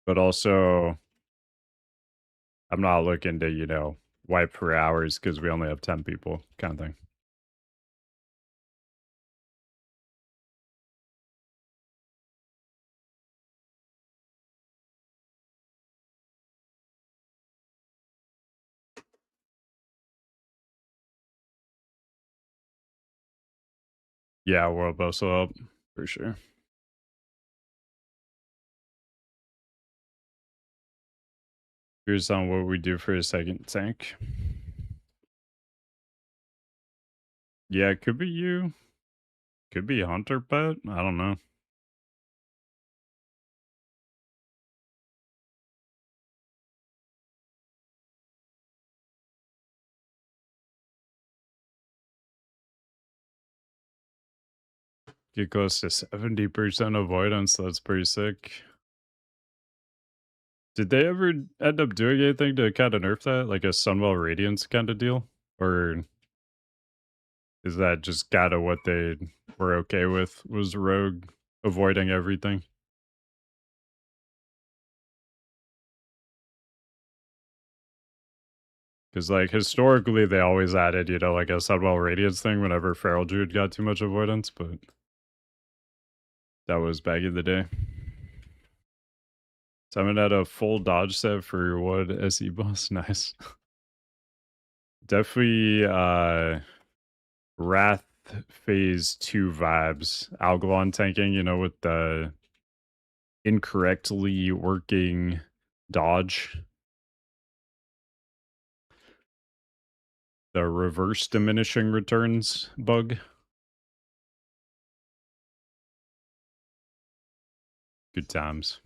but also I'm not looking to, you know, wipe for hours because we only have 10 people kind of thing. Yeah, World Bustle up for sure. Here's on what we do for a second tank. Yeah, it could be you. Could be Hunter Pet. I don't know. Get close to 70% avoidance. That's pretty sick. Did they ever end up doing anything to kind of nerf that? Like a Sunwell Radiance kind of deal? Or Is that just kinda what they were okay with, was Rogue avoiding everything? Because like, historically, they always added, you know, like a Sudwell Radiance thing whenever Feral Druid got too much avoidance, but that was back in the day. Someone had a full dodge set for what SE boss? Nice. Definitely, Wrath Phase 2 vibes. Algalon tanking, you know, with the incorrectly working dodge. The reverse diminishing returns bug. Good times.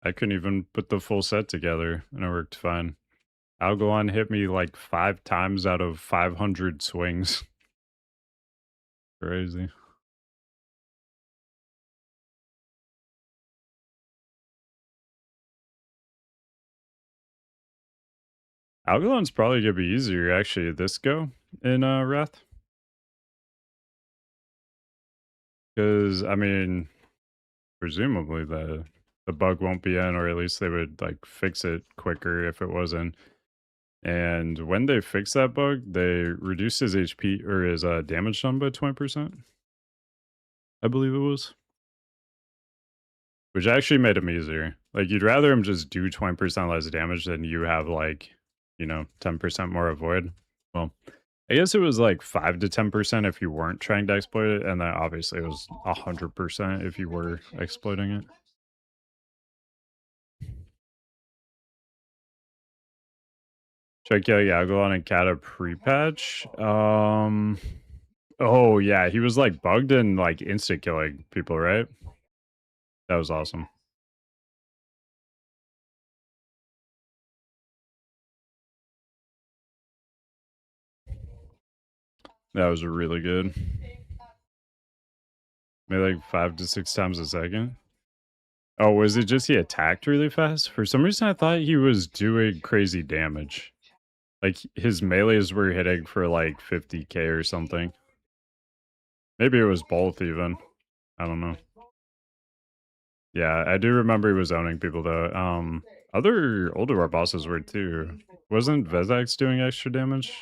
I couldn't even put the full set together, and it worked fine. Algalon hit me like 5 times out of 500 swings. Crazy. Algalon's probably gonna be easier actually this go in Wrath. Because I mean, presumably the bug won't be in, or at least they would like fix it quicker if it wasn't. And when they fix that bug, they reduce his HP or his damage done by 20%. I believe it was. Which actually made him easier. Like you'd rather him just do 20% less damage than you have like, you know, 10% more avoid. Well, I guess it was like 5 to 10% if you weren't trying to exploit it, and then obviously it was 100% if you were exploiting it. Check out Yagalon and Kata pre-patch. Oh yeah, he was like bugged and like insta killing people, right? That was awesome. That was really good. Maybe like 5 to 6 times a second. Oh, was it just he attacked really fast? For some reason, I thought he was doing crazy damage. Like his melees were hitting for like 50k or something. Maybe it was both even. I don't know. Yeah, I do remember he was owning people though. Other older war bosses were too. Wasn't Vezax doing extra damage?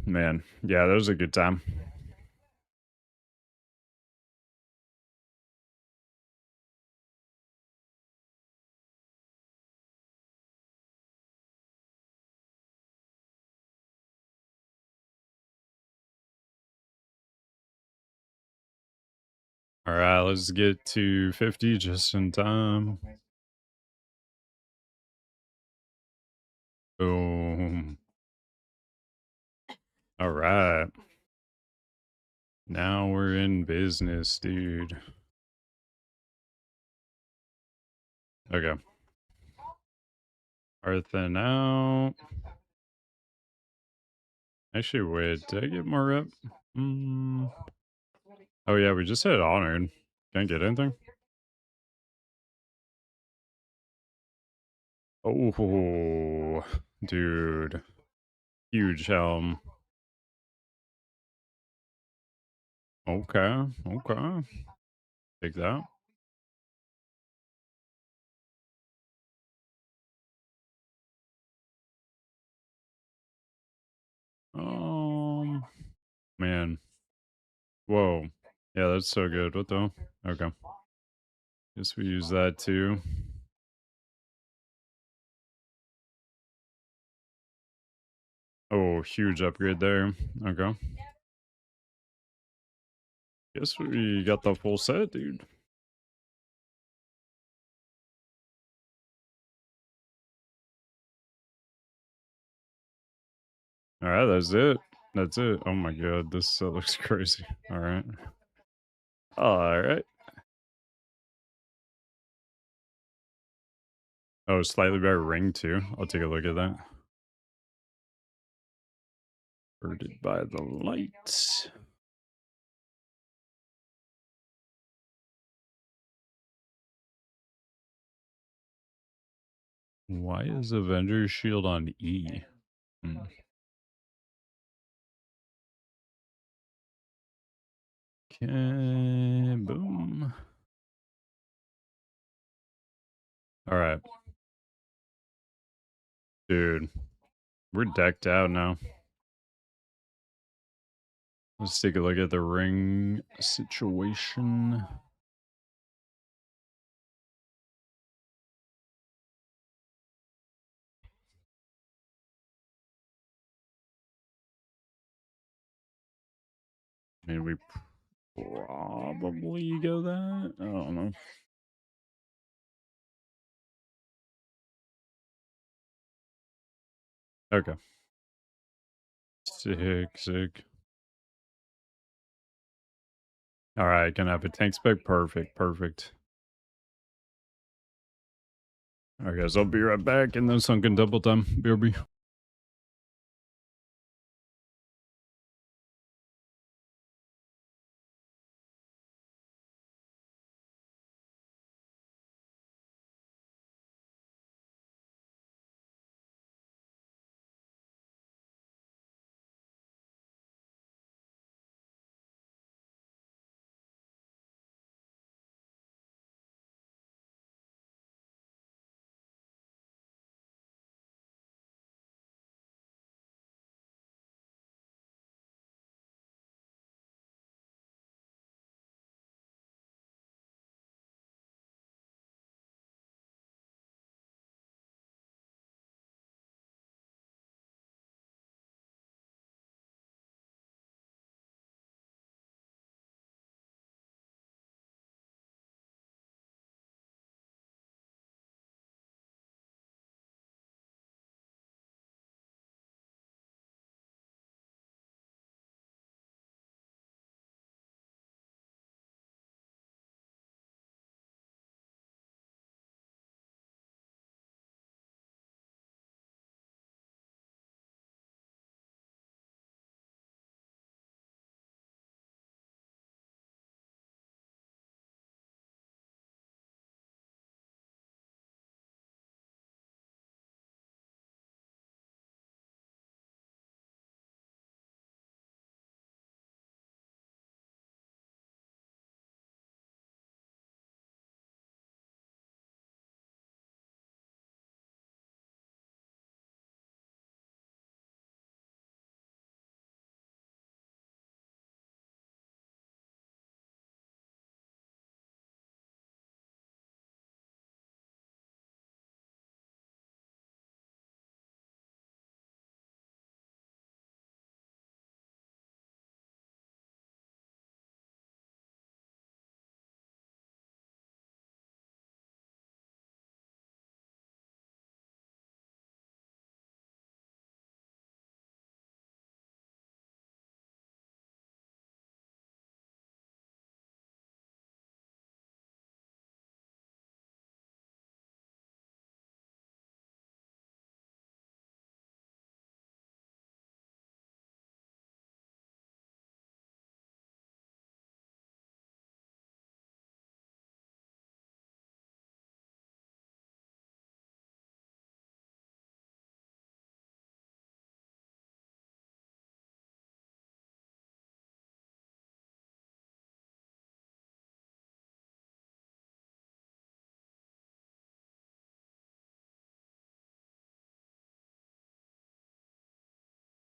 Man, yeah, that was a good time. All right, let's get to 50 just in time. Boom. All right. Now we're in business, dude. Okay. Earthen out. Actually, wait, did I get more rep? Mm. Oh yeah, we just had honored. Can't get anything? Oh, dude. Huge helm. Okay, okay. Take that. Um, man. Whoa. Yeah, that's so good. What the? Okay. Guess we use that too. Oh, huge upgrade there. Okay. Guess we got the full set, dude. All right, that's it. That's it. Oh my god, this set looks crazy. All right. All right. Oh, slightly better ring too. I'll take a look at that. Birded by the lights. Why is Avengers Shield on E? Hmm. Okay, boom. All right, dude, we're decked out now. Let's take a look at the ring situation. I mean, we probably go that. I don't know. Okay. Sick. All right, can I have a tank spec? Perfect. All right, guys, I'll be right back, and then Sunken double time. BRB.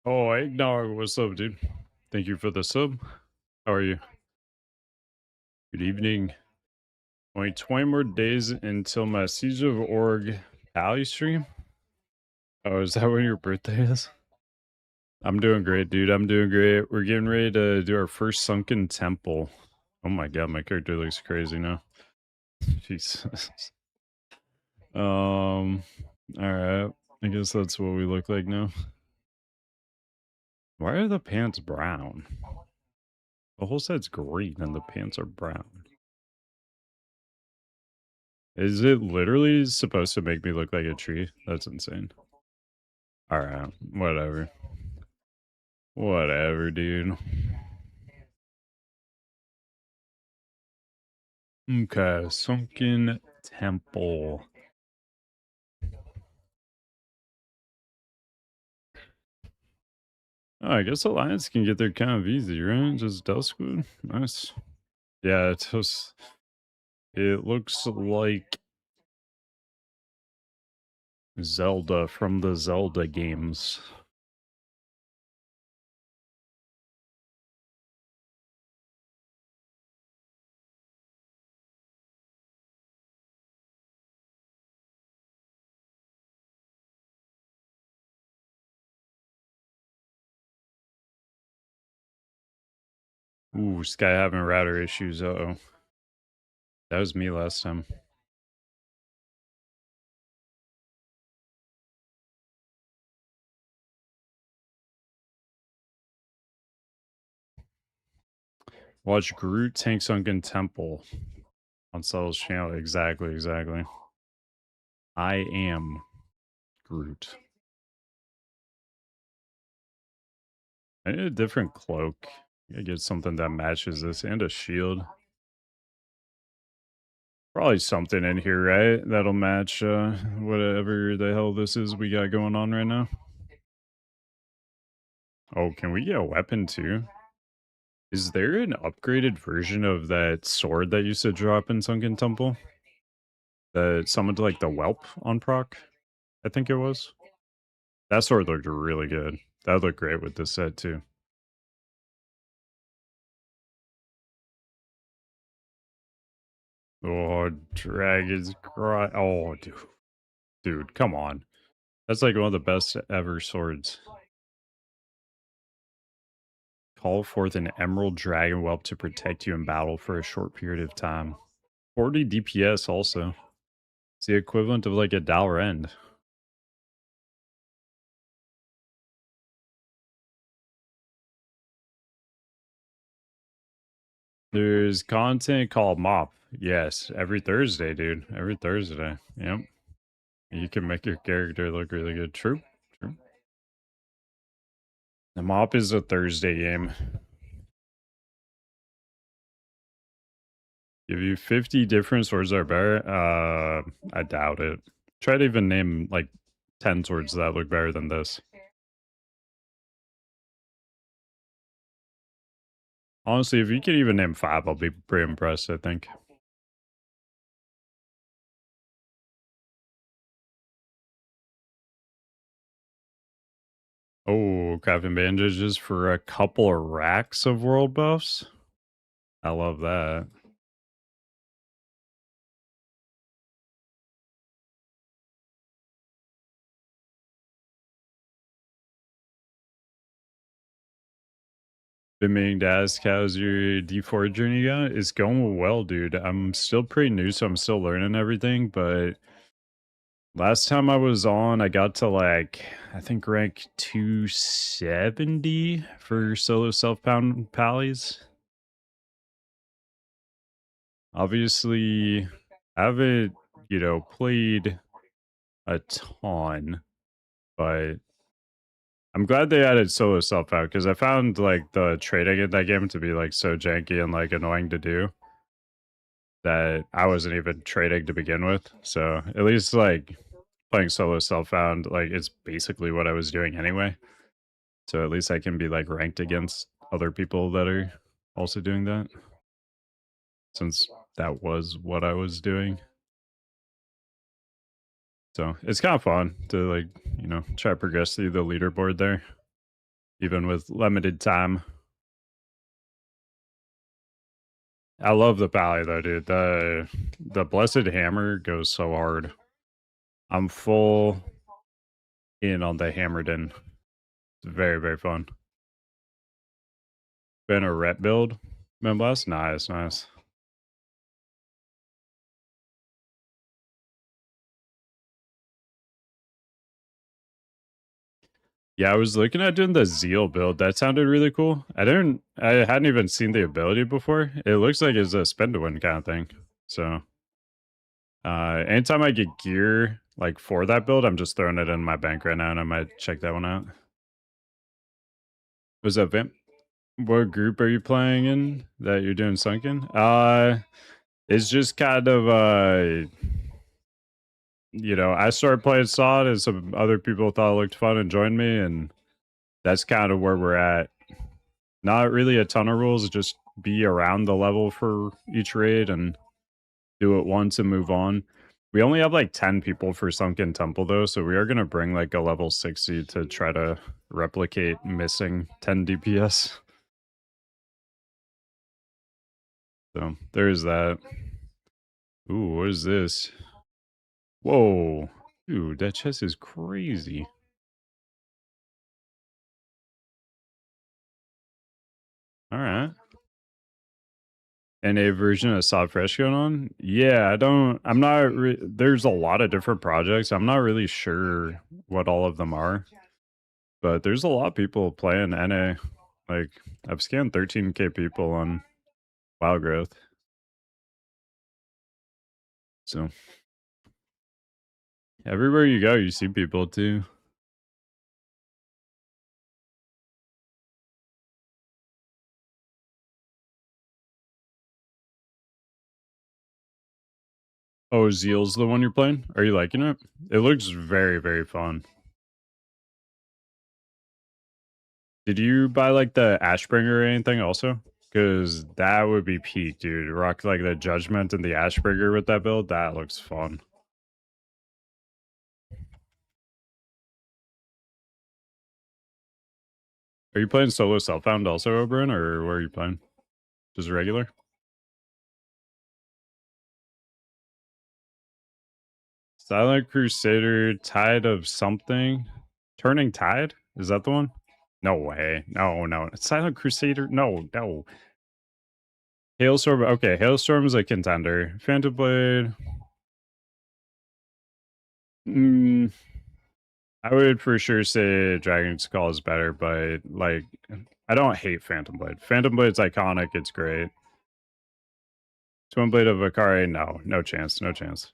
Oh, Eggnog, what's up, dude? Thank you for the sub. How are you? Good evening. Only 20 more days until my Siege of Org Pally stream. Oh, is that when your birthday is? I'm doing great, dude. I'm doing great. We're getting ready to do our first Sunken Temple. Oh my god, my character looks crazy now. Jesus. Alright. I guess that's what we look like now. Why are the pants brown? The whole set's green and the pants are brown. Is it literally supposed to make me look like a tree? That's insane. Alright, whatever. Whatever, dude. Okay, Sunken Temple. Oh, I guess Alliance can get there kind of easy, right? Just Duskwood. Nice. Yeah, it just it looks like Zelda from the Zelda games. Ooh, Sky having router issues. Uh-oh. That was me last time. Watch Groot tank Sunken Temple on Cell's channel. Exactly, exactly. I am Groot. I need a different cloak. I get something that matches this and a shield. Probably something in here, right? That'll match whatever the hell this is we got going on right now. Oh, can we get a weapon too? Is there an upgraded version of that sword that used to drop in Sunken Temple? That summoned like the whelp on proc? I think it was. That sword looked really good. That would look great with this set too. Oh, Dragon's Cry. Oh, dude. Dude, come on. That's like one of the best ever swords. Call forth an emerald dragon whelp to protect you in battle for a short period of time. 40 DPS also. It's the equivalent of like a Dower End. There's content called Mop. Yes, every Thursday, dude. Every Thursday. Yep. You can make your character look really good. True. True. The Mop is a Thursday game. Give you 50 different swords that are better? I doubt it. Try to even name like 10 swords that look better than this. Honestly, if you could even name 5, I'll be pretty impressed, I think. Oh, crafting bandages for a couple of racks of world buffs? I love that. Been meaning to ask how's your D4 journey going? It's going well, dude. I'm still pretty new, so I'm still learning everything, but last time I was on, I got to like, I think rank 270 for solo self-pound pallies. Obviously, I haven't, played a ton, but I'm glad they added solo self-pound because I found like the trading in that game to be like so janky and like annoying to do that I wasn't even trading to begin with. So at least like playing solo self-found, like it's basically what I was doing anyway. So at least I can be like ranked against other people that are also doing that, since that was what I was doing. So it's kind of fun to like, try to progress through the leaderboard there, even with limited time. I love the Pally though, dude. The Blessed Hammer goes so hard. I'm full in on the Hammerden. It's very, very fun. Been a rep build. Man, blast. Nice, nice. Yeah, I was looking at doing the Zeal build. That sounded really cool. I hadn't even seen the ability before. It looks like it's a spend to win kind of thing. So anytime I get gear like for that build, I'm just throwing it in my bank right now and I might check that one out. Was that Vamp? What group are you playing in that you're doing Sunken? It's just kind of I started playing SoD and some other people thought it looked fun and joined me, and That's kind of where we're at. Not really a ton of rules, just be around the level for each raid and do it once and move on. We only have like 10 people for Sunken Temple though, so we are going to bring like a level 60 to try to replicate missing 10 DPS. So there's that. Ooh, what is this? Whoa. Dude, that chest is crazy. Alright. And a version of SoD Fresh going on? Yeah, I'm not, there's a lot of different projects. I'm not really sure what all of them are, but there's a lot of people playing NA. Like, I've scanned 13k people on Wild Growth. So, everywhere you go, you see people too. Oh, Zeal's the one you're playing? Are you liking it? It looks very, very fun. Did you buy like the Ashbringer or anything also? Because that would be peak, dude. Rock like the Judgment and the Ashbringer with that build. That looks fun. Are you playing solo Self-Found also, Oberon, or where are you playing? Just regular? Silent Crusader, Tide of something? Turning Tide? Is that the one? No way. No, no. Silent Crusader? No, no. Hailstorm. Okay, Hailstorm is a contender. Phantom Blade. Mm, I would for sure say Dragon's Call is better, but like, I don't hate Phantom Blade. Phantom Blade's iconic. It's great. Twin Blade of Akari, no, no chance, no chance.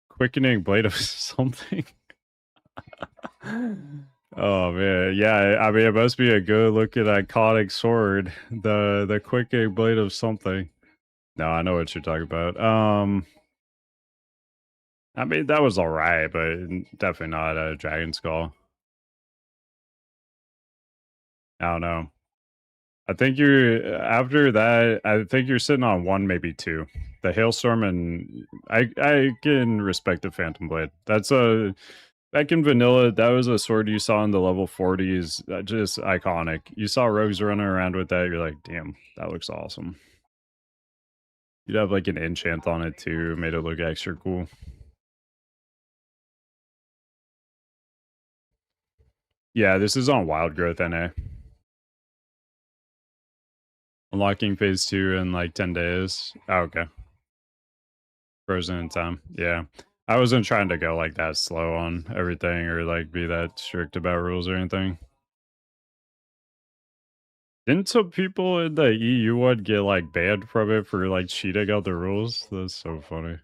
Quickening Blade of something. Oh man, yeah. I mean, it must be a good looking iconic sword. The quickening blade of something. No, I know what you're talking about. I mean that was all right, but definitely not a Dragon Skull. I don't know. I think you're after that. I think you're sitting on one, maybe two. The Hailstorm and I can respect the Phantom Blade. That's a back in vanilla. That was a sword you saw in the level 40s. Just iconic. You saw rogues running around with that. You're like, damn, that looks awesome. You'd have like an enchant on it too, made it look extra cool. Yeah, this is on Wild Growth NA. Unlocking phase 2 in like 10 days. Oh, okay. Frozen in time. Yeah. I wasn't trying to go like that slow on everything or like be that strict about rules or anything. Didn't some people in the EU one get like banned from it for like cheating out the rules? That's so funny.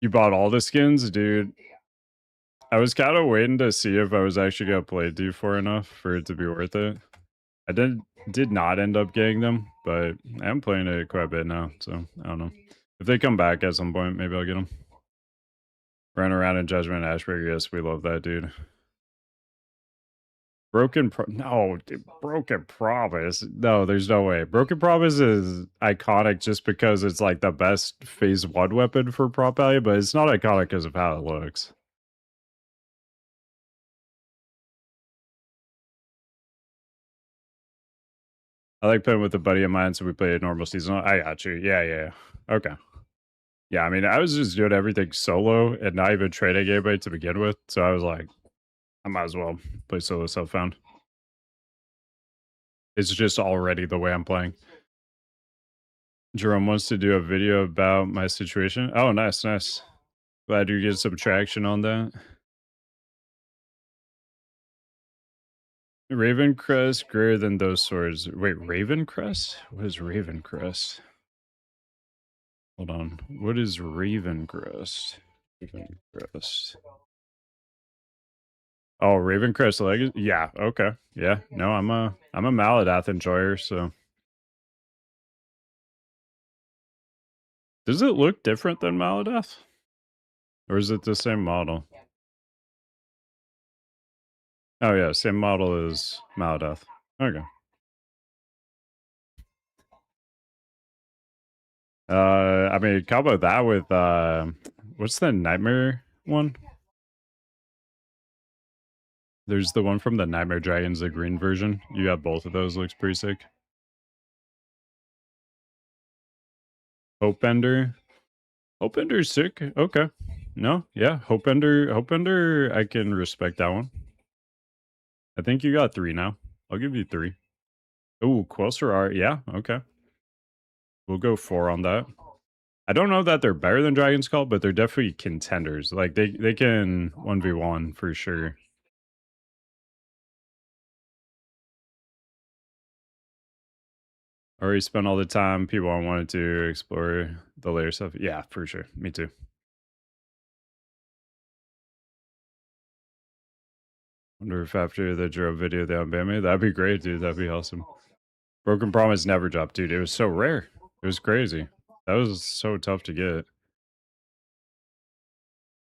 You bought all the skins, dude. I was kind of waiting to see if I was actually gonna play D4 enough for it to be worth it. I did not end up getting them, but I'm playing it quite a bit now, so I don't know. If they come back at some point, maybe I'll get them. Run around in Judgment Ashburg, yes, we love that, dude. No, dude, Broken Promise. No, there's no way. Broken Promise is iconic just because it's like the best phase 1 weapon for prop value, but it's not iconic because of how it looks. I like playing with a buddy of mine, so we play a normal season. I got you. Yeah, yeah. Okay. Yeah, I mean, I was just doing everything solo and not even trading anybody to begin with. So I was like, I might as well play solo self-found. It's just already the way I'm playing. Jerome wants to do a video about my situation. Oh, nice, nice. Glad you get some traction on that. Ravencrest greater than those swords. Wait, Ravencrest? What is Ravencrest? Hold on. What is Ravencrest? Ravencrest. Oh, Ravencrest Legacy. Yeah. Okay. Yeah. No, I'm a Maladath enjoyer. So, does it look different than Maladath, or is it the same model? Oh yeah, same model as Maladeath. Okay. I mean, combo that with what's the Nightmare one? There's the one from the Nightmare Dragons, the green version. You have both of those. Looks pretty sick. Hopebender. Hopebender's sick. Okay. No, yeah. Hopebender, I can respect that one. I think you got 3 now. I'll give you 3. Ooh, Quelser art. Yeah, okay. We'll go 4 on that. I don't know that they're better than Dragon's Call, but they're definitely contenders. Like they can 1v1 for sure. Already spent all the time people I wanted to explore the later stuff. Yeah, for sure. Me too. Wonder if after the drove video they unban me. That'd be great, dude. That'd be awesome. Broken Promise never dropped, dude. It was so rare. It was crazy. That was so tough to get.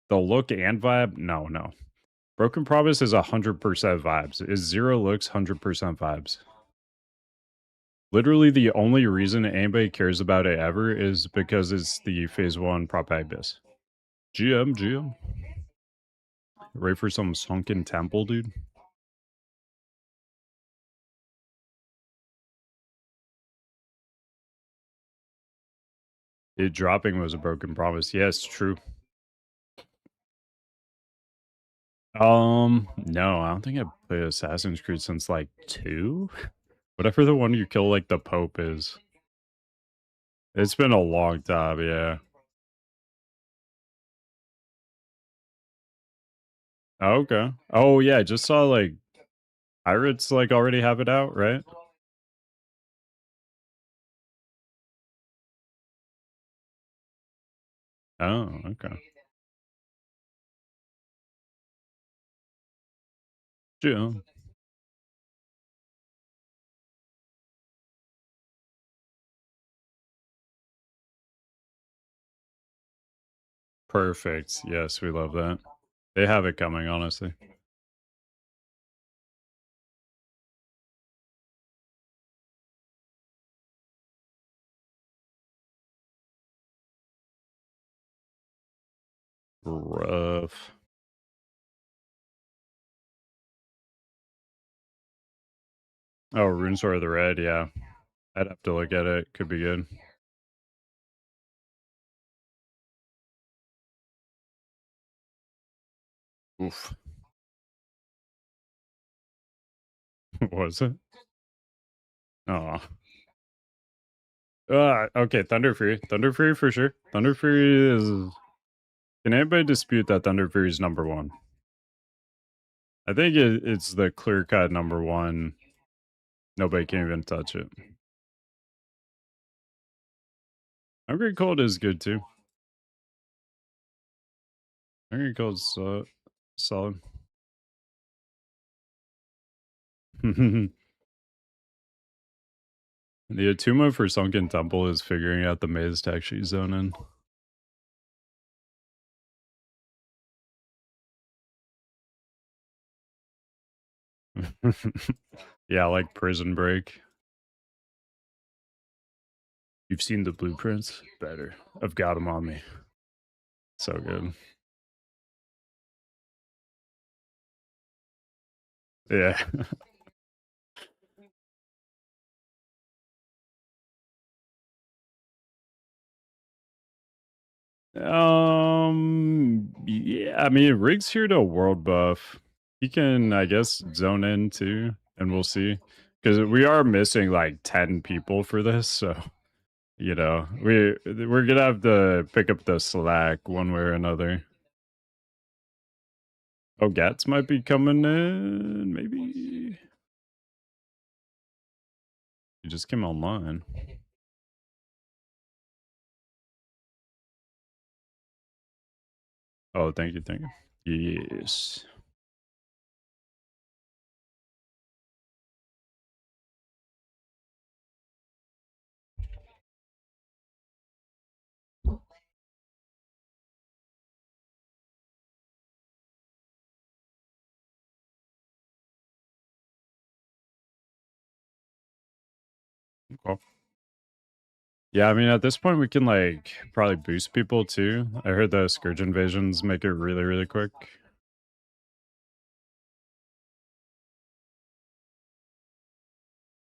The look and vibe? No, no. Broken Promise is 100% vibes. Is 0 looks 100% vibes. Literally the only reason anybody cares about it ever is because it's the phase 1 prop Abyss. GM. Ready for some Sunken Temple, dude? It dropping was a broken promise. Yes, true. No, I don't think I've played Assassin's Creed since like 2. Whatever the one you kill like the Pope is. It's been a long time, yeah. Oh, okay. Oh yeah, I just saw like Pirates like already have it out, right? Oh, okay. Yeah. Perfect. Yes, we love that. They have it coming, honestly. Rough. Oh, Runesword of the Red, yeah. I'd have to look at it. Could be good. Oof. What was it? Oh. Okay, Thunder Fury. Thunder Fury for sure. Thunder Fury is... Can anybody dispute that Thunder Fury is number 1? I think it's the clear-cut number 1. Nobody can even touch it. Hungry Cold is good too. Hungry Cold's solid. The Atuma for Sunken Temple is figuring out the maze to actually zone in. Yeah, like Prison Break. You've seen the blueprints? Better. I've got them on me. So good. Yeah. Yeah, I mean, Rig's here to world buff. He can, I guess, zone in too, and we'll see. Because we are missing like 10 people for this, so you know, we're gonna have to pick up the slack one way or another. Oh, Gats might be coming in, maybe. He just came online. Oh, thank you, thank you. Yes. Cool. Yeah, I mean, at this point, we can like probably boost people too. I heard the Scourge invasions make it really, really quick.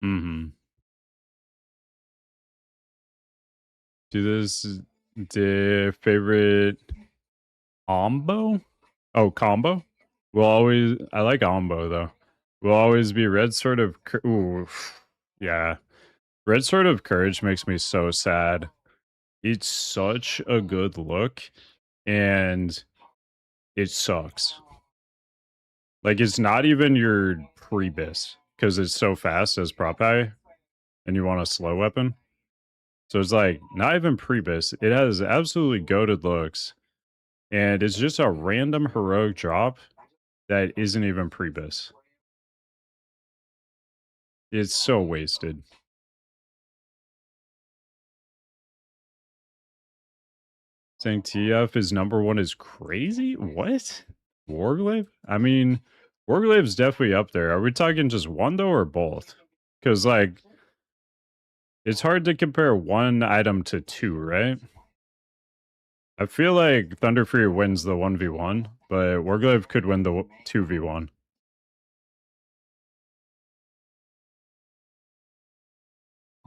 Mm-hmm. Do this. The favorite combo? Oh, combo? Will always. I like combo though. Will always be red sword of. Ooh, yeah. Red sword of courage makes me so sad. It's such a good look, and it sucks. Like it's not even your prebis because it's so fast as prop high, and you want a slow weapon. So it's like not even prebis. It has absolutely goated looks, and it's just a random heroic drop that isn't even prebis. It's so wasted. Saying TF is number one is crazy? What? Warglaive? I mean, Warglaive's definitely up there. Are we talking just one though or both? Because like it's hard to compare one item to two, right? I feel like Thunderfury wins the 1v1, but Warglaive could win the 2v1.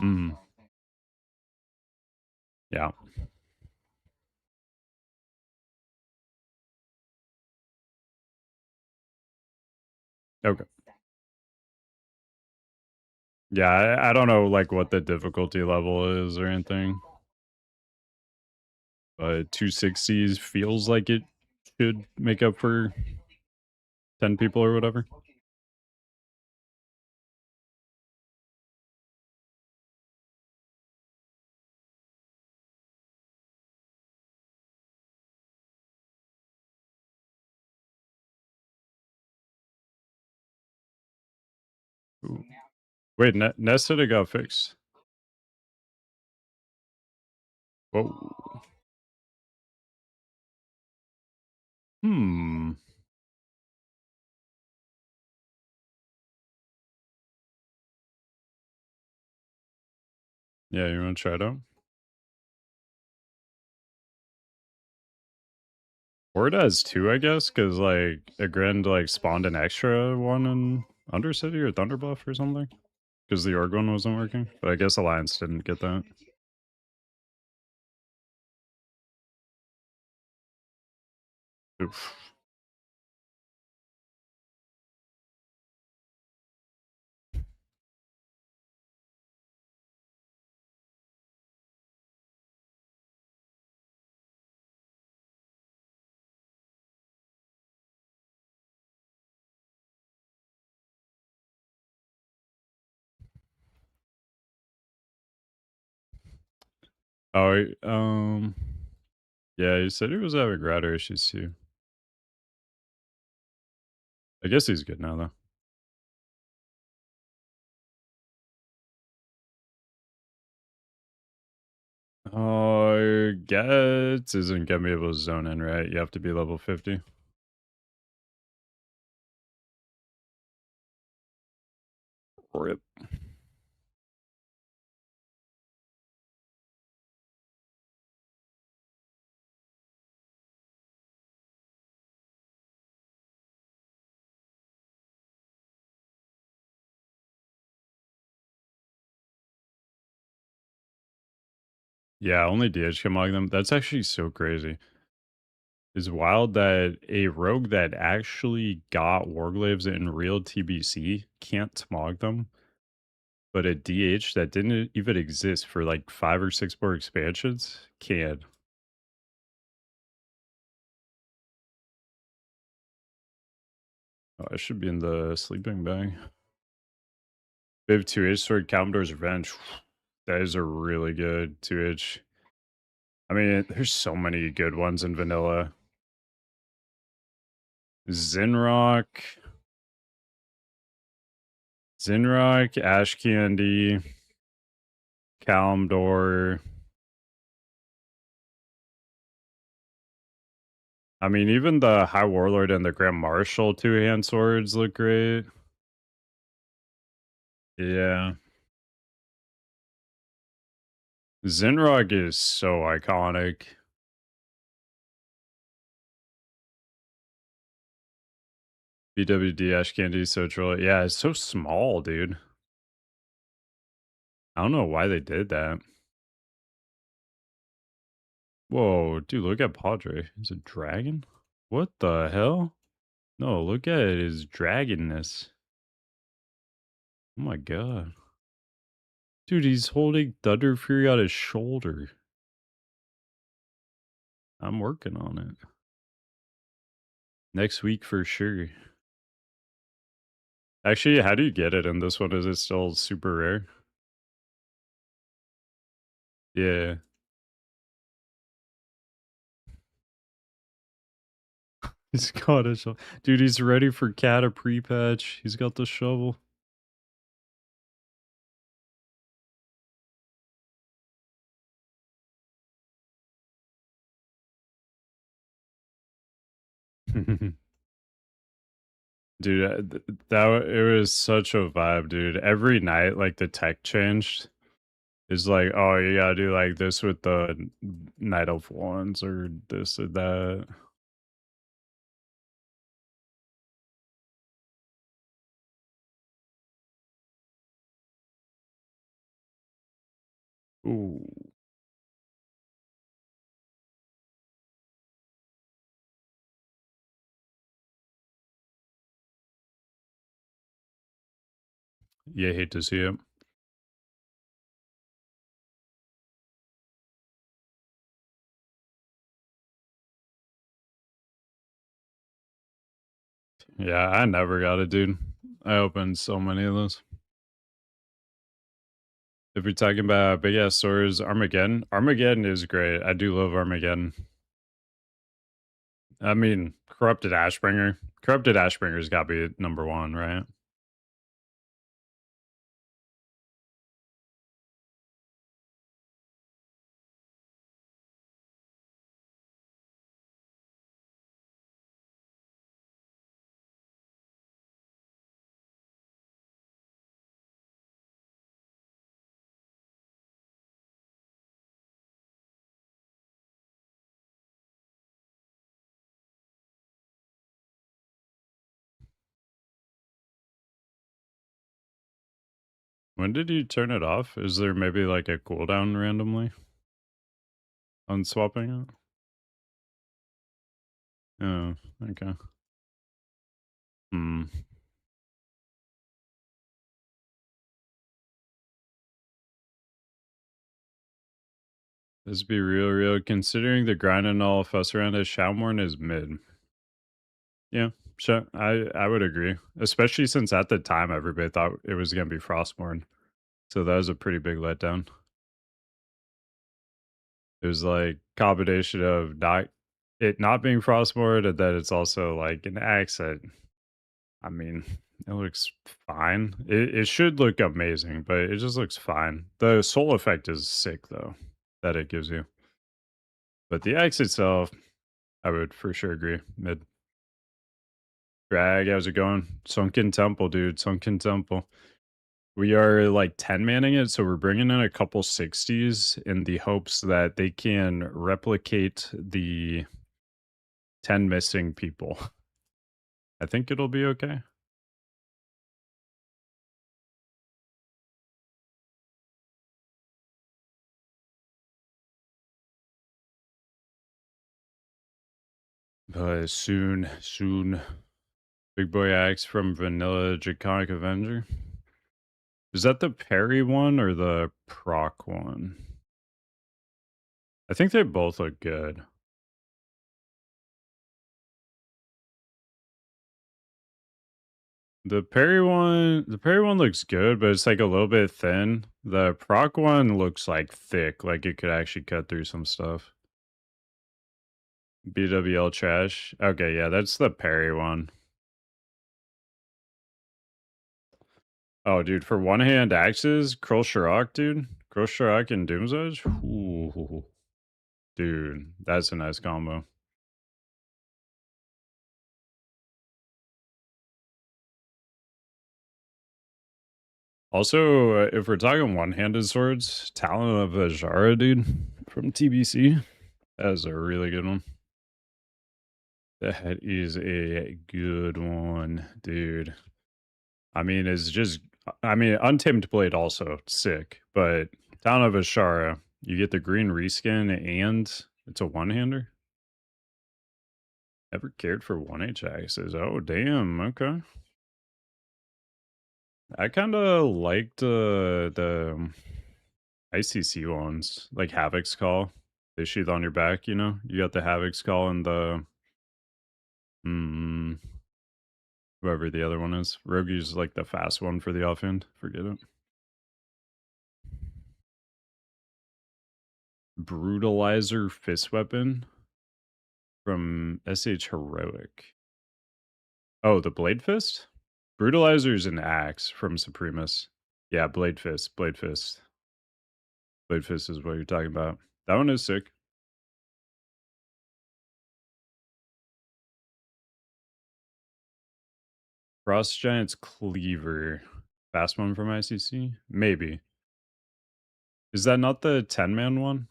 Mm, yeah. Okay. Yeah, I don't know like what the difficulty level is or anything, but 260s feels like it should make up for 10 people or whatever. Ooh. Wait, Nested got fixed. Whoa. Hmm. Yeah, you want to try it out? Or it has two, I guess, because like a Grand like spawned an extra one in Undercity or Thunderbuff or something. Because the org one wasn't working. But I guess Alliance didn't get that. Oof. Oh, yeah, he said he was having router issues too. I guess he's good now though. Oh, Gets isn't gonna be able to zone in, right? You have to be level 50. Rip. Yeah, only DH can log them. That's actually so crazy. It's wild that a rogue that actually got Warglaives in real TBC can't smog them, but a DH that didn't even exist for like 5 or 6 more expansions can. Oh, I should be in the sleeping bag. Viv 2H Sword Commodores Revenge. That is a really good 2H. I mean, there's so many good ones in vanilla. Zinrock, Ash Candy, Kalimdor. I mean, even the High Warlord and the Grand Marshal two-hand swords look great. Yeah. Zenrock is so iconic. BWD Ash Candy Social. Yeah, it's so small, dude. I don't know why they did that. Whoa, dude, look at Padre. Is a dragon? What the hell? No, look at his dragonness. Oh my god. Dude, he's holding Thunder Fury on his shoulder. I'm working on it. Next week for sure. Actually, how do you get it in this one? Is it still super rare? Yeah. He's got a shovel. Dude, he's ready for Cata pre-patch. He's got the shovel. Dude, it was such a vibe, dude. Every night, like the tech changed. It's like, oh, you gotta do like this with the Night of Wands or this or that. Ooh, you hate to see it. Yeah, I never got it, dude. I opened so many of those. If you're talking about big ass swords, Armageddon. Armageddon is great. I do love Armageddon. I mean, Corrupted Ashbringer. Corrupted Ashbringer's got to be number one, right? When did you turn it off? Is there maybe like a cooldown randomly on swapping it? Oh, okay. Hmm. Let's be real. Considering the grind and all fuss around it, Shalmorn is mid. Yeah, sure. I would agree. Especially since at the time everybody thought it was gonna be Frostborn. So that was a pretty big letdown. It was like combination of not being Frostborn and then it's also like an accent. I mean, it looks fine. It should look amazing, but it just looks fine. The soul effect is sick though, that it gives you. But the axe itself, I would for sure agree. Mid. Drag, how's it going? Sunken Temple, dude. Sunken Temple. We are like 10 manning it, so we're bringing in a couple 60s in the hopes that they can replicate the 10 missing people. I think it'll be okay. But soon. Big Boy Axe from Vanilla Draconic Avenger. Is that the Perry one or the Proc one? I think they both look good. The Perry one looks good, but it's like a little bit thin. The Proc one looks like thick, like it could actually cut through some stuff. BWL trash. Okay, yeah, that's the Perry one. Oh, dude, for one hand axes, Kroll Shirak, dude. Kroll Shirak and Doom's Edge. Ooh, dude, that's a nice combo. Also, if we're talking one-handed swords, Talon of Ajara, dude, from TBC, that is a really good one. That is a good one, dude. I mean, it's just, I mean, Untamed Blade also sick, but Talon of Ashara, you get the green reskin and it's a one-hander. Ever cared for 1H axes? Oh, damn. Okay. I kind of liked the ICC ones, like Havoc's Call. They sheath on your back, you know? You got the Havoc's Call and the, mm, whoever the other one is. Rogue's like the fast one for the offhand. Forget it. Brutalizer Fist Weapon from SH Heroic. Oh, the Blade Fist? Brutalizer's an axe from Supremus. Yeah, Blade Fist. Blade Fist. Blade Fist is what you're talking about. That one is sick. Frost Giant's Cleaver. Fast one from ICC? Maybe. Is that not the 10-man one?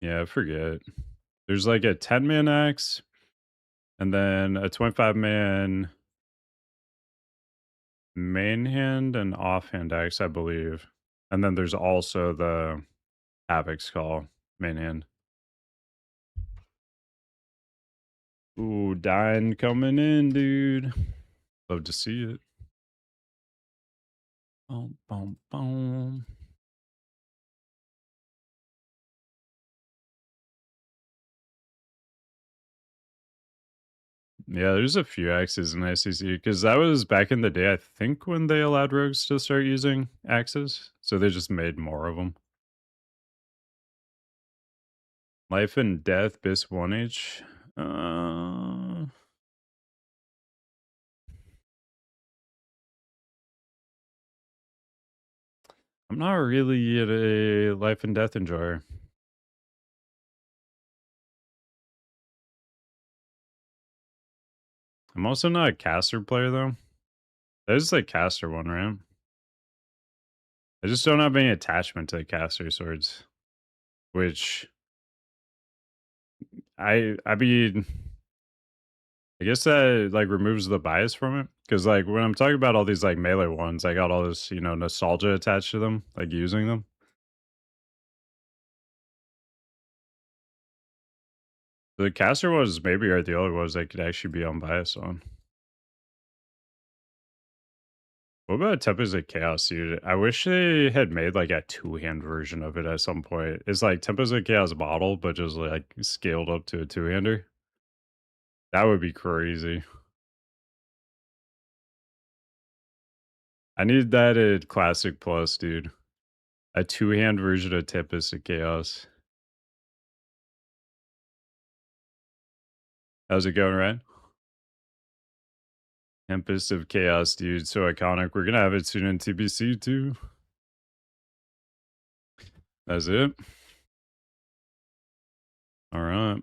Yeah, I forget. There's like a 10-man axe, and then a 25-man main hand and offhand axe, I believe. And then there's also the Havoc's Call main hand. Ooh, Dine coming in, dude. Love to see it. Boom, boom, boom. Yeah, there's a few axes in ICC because that was back in the day, I think, when they allowed rogues to start using axes. So they just made more of them. Life and Death, BIS 1H. I'm not really a Life and Death enjoyer. I'm also not a caster player, though. There's a caster one, right? I just don't have any attachment to caster swords, which I mean, I guess that like removes the bias from it. Cause like when I'm talking about all these like melee ones, I got all this, you know, nostalgia attached to them, like using them. The caster ones maybe are the only ones I could actually be unbiased on. What about Tempest of Chaos, dude? I wish they had made like a two-hand version of it at some point. It's like Tempest of Chaos bottle, but just like scaled up to a two-hander. That would be crazy. I need that at Classic Plus, dude. A two-hand version of Tempest of Chaos. How's it going, Ryan? Tempest of Chaos, dude. So iconic. We're gonna have it soon in TBC too. That's it. All right.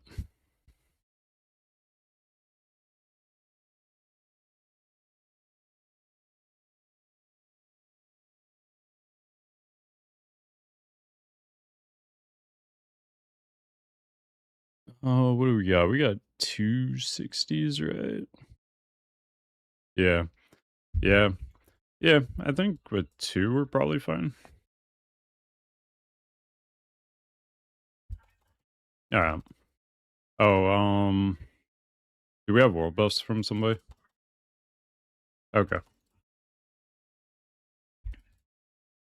Oh, what do we got? We got 260s, right? Yeah. Yeah. Yeah. I think with two, we're probably fine. All right. Oh, do we have world buffs from somebody? Okay.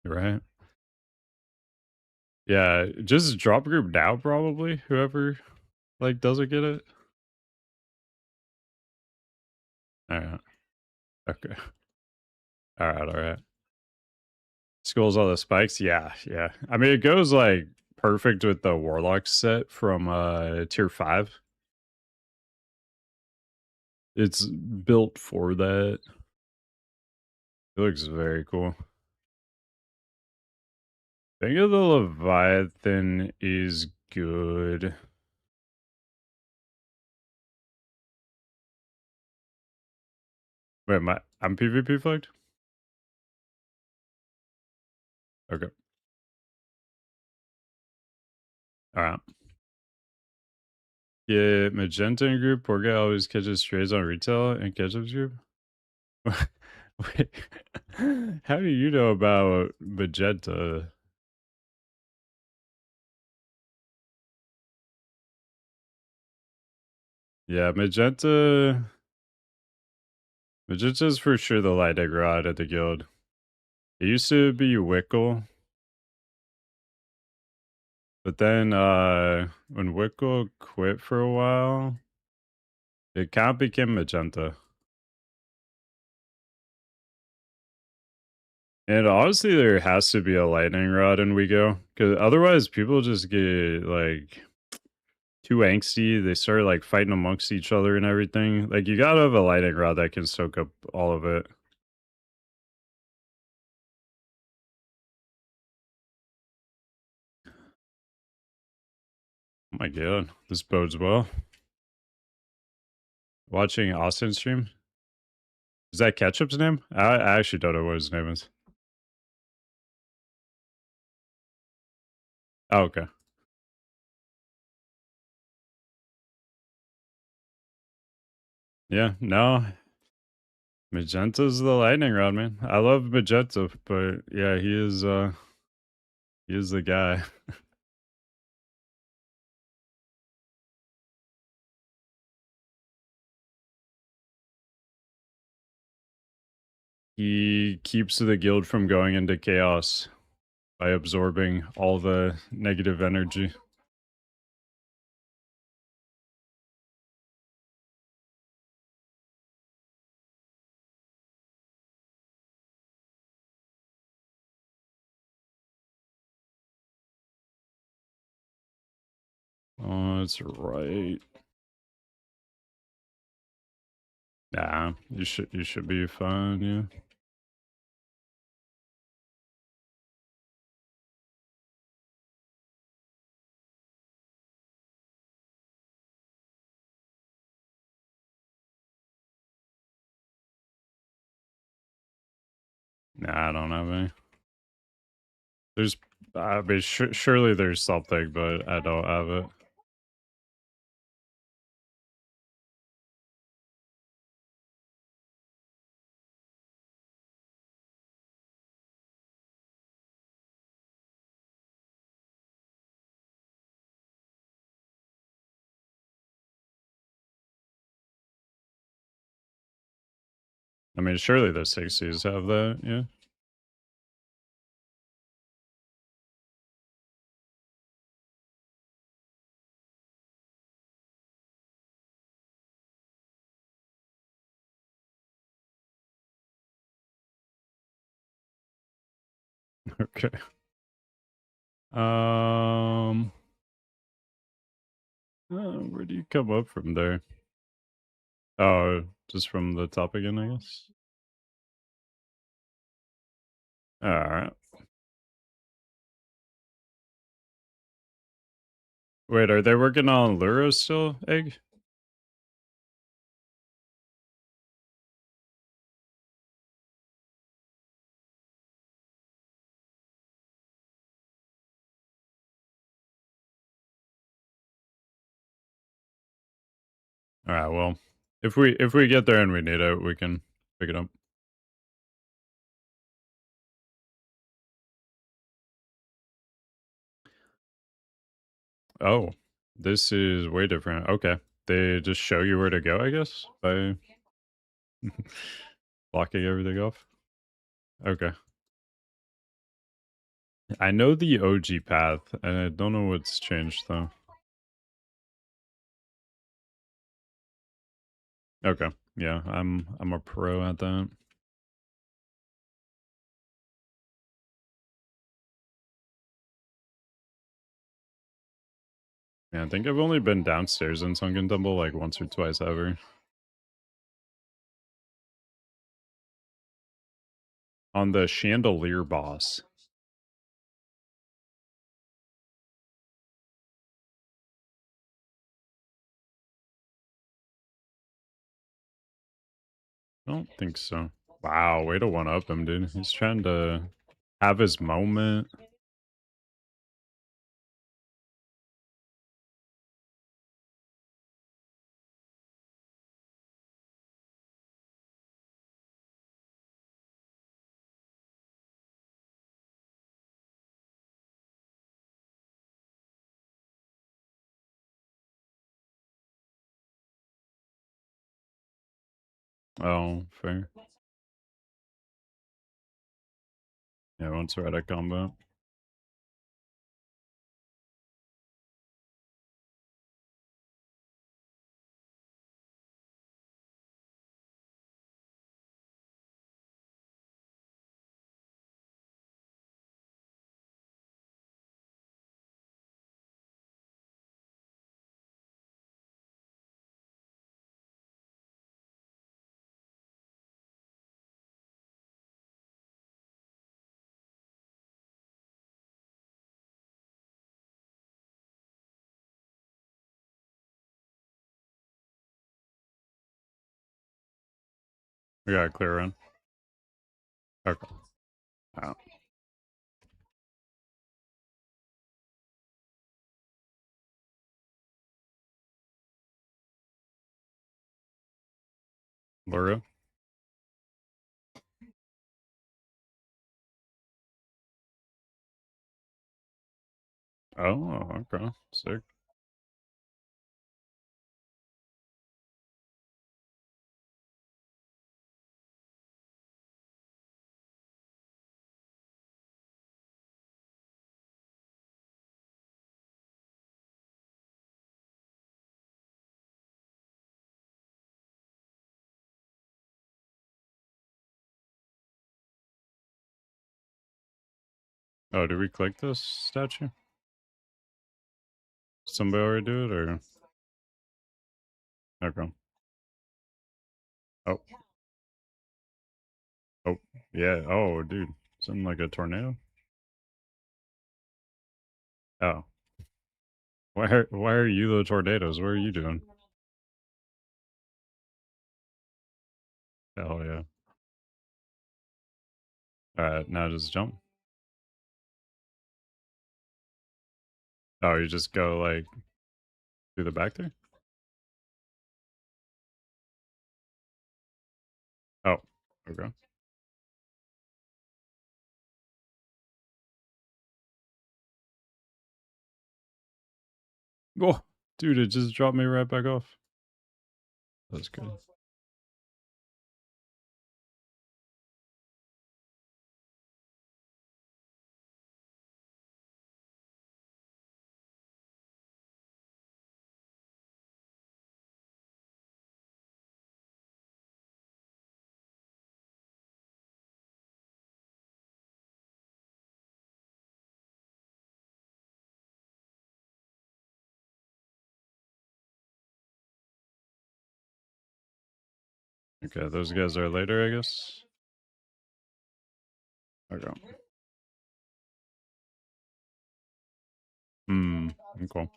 Right. Yeah. Just drop group now, probably. Whoever like doesn't get it. All right. Okay. All right. All right. Schools all the spikes. Yeah. Yeah. I mean, it goes like perfect with the warlock set from tier 5. It's built for that. It looks very cool. I think of the Leviathan is good. Wait, I'm PvP flagged? Okay. Alright. Yeah, Magenta in group. Poor guy always catches strays on retail and ketchup's group. Wait, how do you know about Magenta? Yeah, Magenta's for sure the lightning rod at the guild. It used to be Wickle, but then when Wickle quit for a while, it kind of became Magenta. And honestly, there has to be a lightning rod in WeGo, because otherwise people just get like too angsty. They start like fighting amongst each other and everything. Like you gotta have a lightning rod that can soak up all of it. Oh my god, this bodes well. Watching Austin stream. Is that Ketchup's name? I actually don't know what his name is. Oh, okay. Yeah, no. Magenta's the lightning rod, man. I love Magenta, but yeah, he is the guy. He keeps the guild from going into chaos by absorbing all the negative energy. Oh, that's right. Nah, you should be fine, yeah. Nah, I don't have any. There's I mean surely there's something, but I don't have it. I mean surely the 60s have that, yeah. Okay. Um where do you come up from there? Oh, just from the top again, I guess. Alright. Wait, are they working on Luro still, Egg? Alright, well. If we get there and we need it, we can pick it up. Oh, this is way different. Okay. They just show you where to go, I guess, by blocking everything off. Okay. I know the OG path, and I don't know what's changed though. Okay. Yeah, I'm a pro at that. Yeah, I think I've only been downstairs in Sunken Temple like once or twice ever. On the chandelier boss. I don't think so. Wow, way to one up him, dude. He's trying to have his moment. Oh, fair. Yeah, once we're at a combo. We got a clear run. Okay. Oh, Laura. Oh, okay. Sick. Oh, did we click this statue? Somebody already do it, or? Okay. Oh, oh, yeah. Oh, dude. Something like a tornado? Oh. Why are you the tornadoes? What are you doing? Hell yeah. Alright, now just jump. Oh, you just go like through the back there? Oh, okay. Oh, dude, it just dropped me right back off. That's good. Okay, those guys are later, I guess. Okay. Hmm. Okay.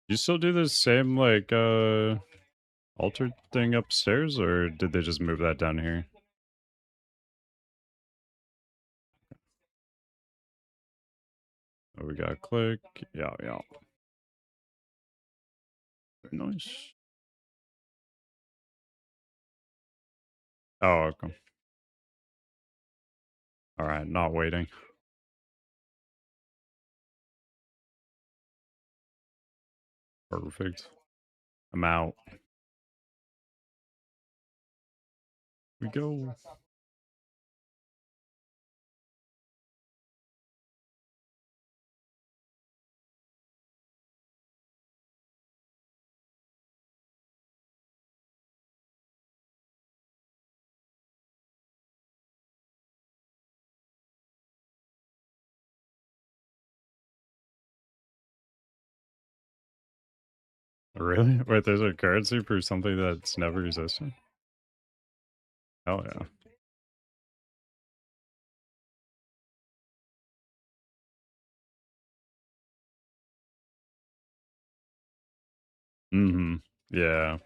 You still do the same like altar thing upstairs, or did they just move that down here? Oh, we got a click. Yeah, yeah. Nice. Oh, okay. All right, not waiting. Perfect. I'm out. We go. Really? Wait, there's a currency for something that's never existed? Oh yeah. Mm-hmm. Yeah.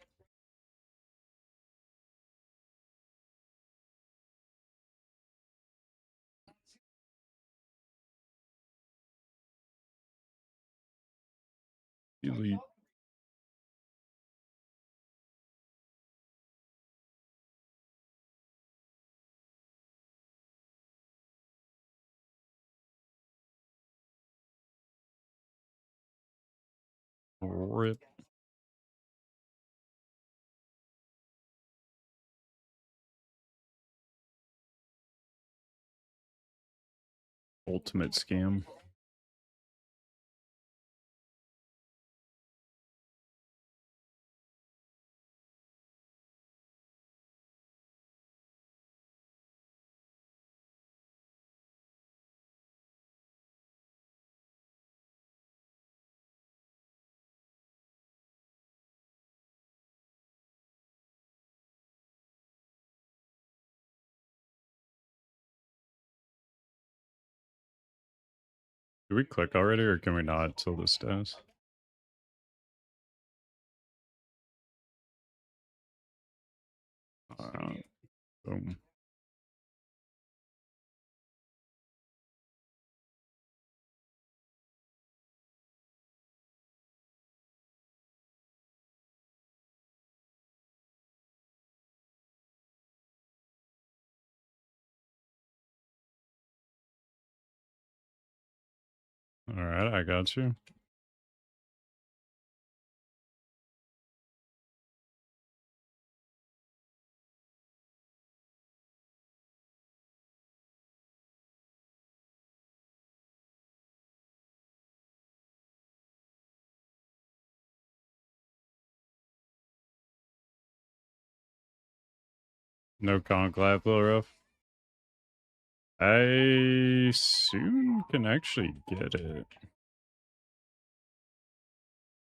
Elite. Rip. Ultimate scam. Do we click already, or can we not till this does? Boom. All right, I got you. No conclave, little rough. I soon can actually get it.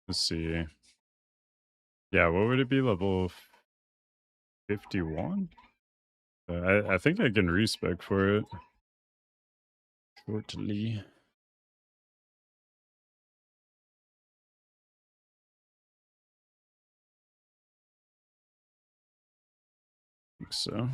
Let's see. Yeah, what would it be? Level 51? I think I can respec for it. Shortly. Think so.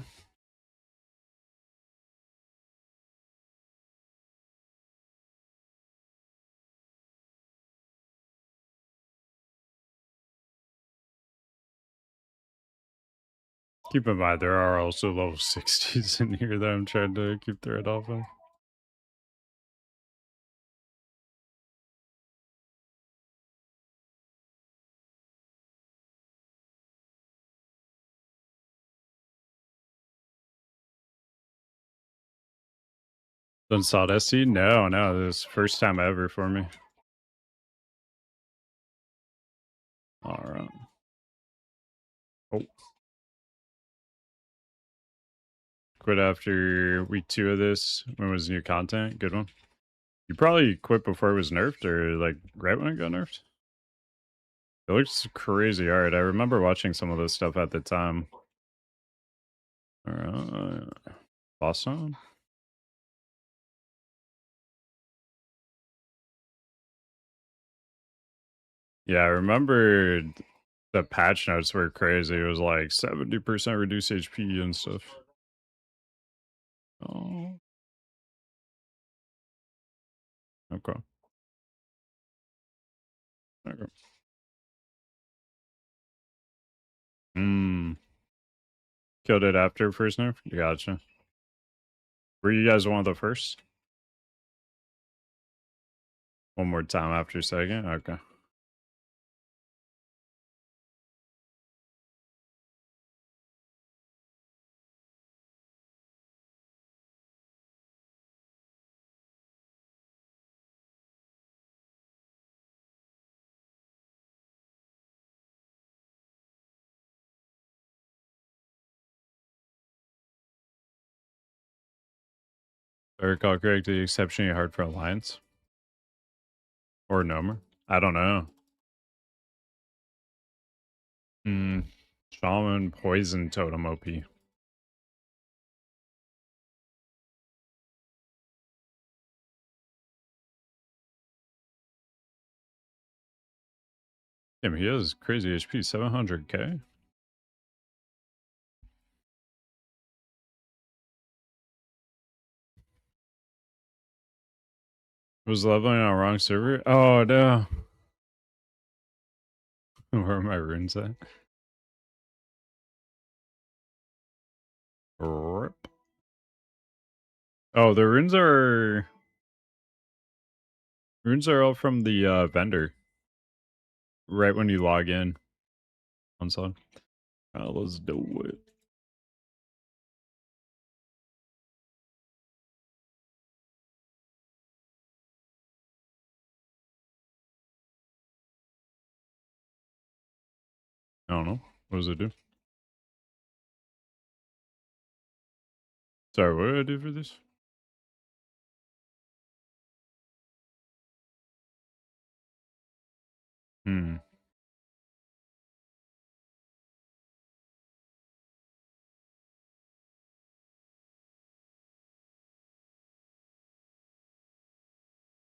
Keep in mind, there are also level 60s in here that I'm trying to keep the red off of. Done sawdust seed? No, this is first time ever for me. Alright. Oh. Quit after week 2 of this. When was new content? Good one. You probably quit before it was nerfed, or like right when it got nerfed? It looks crazy art. I remember watching some of this stuff at the time. Alright. Awesome. Yeah, I remember the patch notes were crazy. It was like 70% reduced HP and stuff. Oh, okay. Okay. Hmm. Killed it after first nerf? Gotcha. Were you guys one of the first? One more time after second? Okay. If I recall correctly, exceptionally hard for Alliance. Or Nomer. I don't know. Hmm. Shaman Poison Totem OP. Damn, he has crazy HP, 700k. Was leveling on a wrong server? Oh no. Where are my runes at? Rip. Oh, the runes are all from the vendor. Right when you log in on SoD. Let's do it. I don't know. What does it do? Sorry, what did I do for this? Hmm.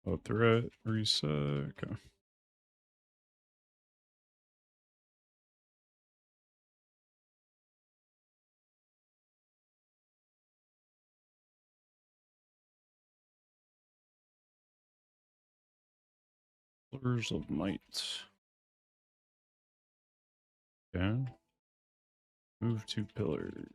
Oh, threat, reset. Okay. Pillars of Might. Okay. Move to pillar.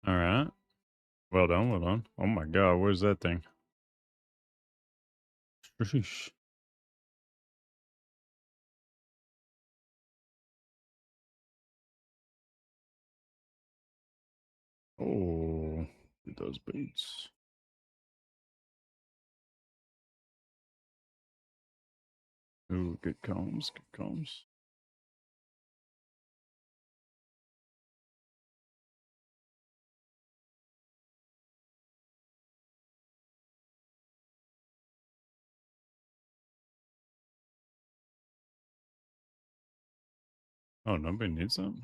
All right. Well done. Well done. Oh my god, where's that thing? Sheesh. Oh, those boots. Ooh, good combs. Good combs. Oh, nobody needs them.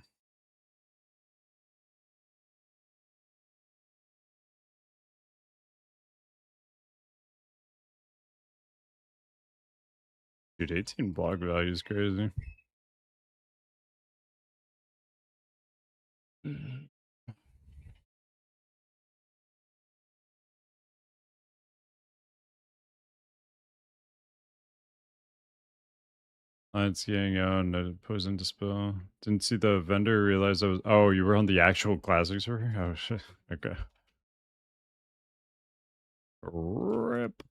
Dude, 18 block value is crazy. Let's getting out and poison dispel. Didn't see the vendor realize I was. Oh, you were on the actual classic server? Oh shit. Okay. Rip.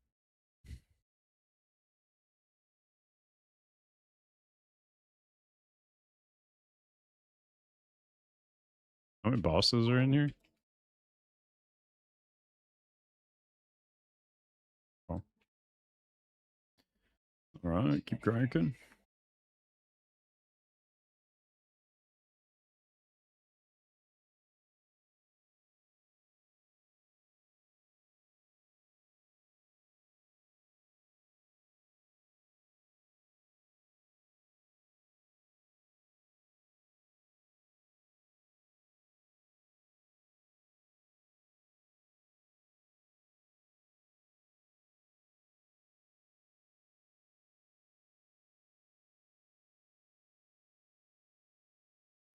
How many bosses are in here? Oh. Alright, keep cranking.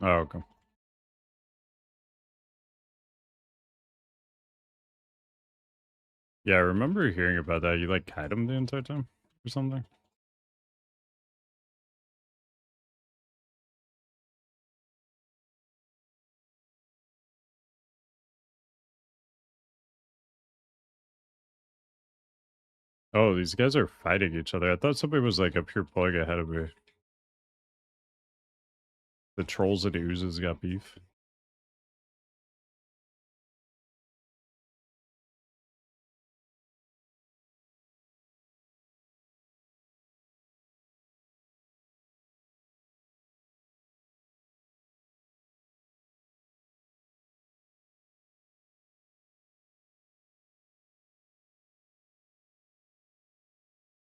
Oh, okay. Yeah, I remember hearing about that. You like kite him the entire time or something? Oh, these guys are fighting each other. I thought somebody was like up here pulling ahead of me. The trolls and oozes got beef.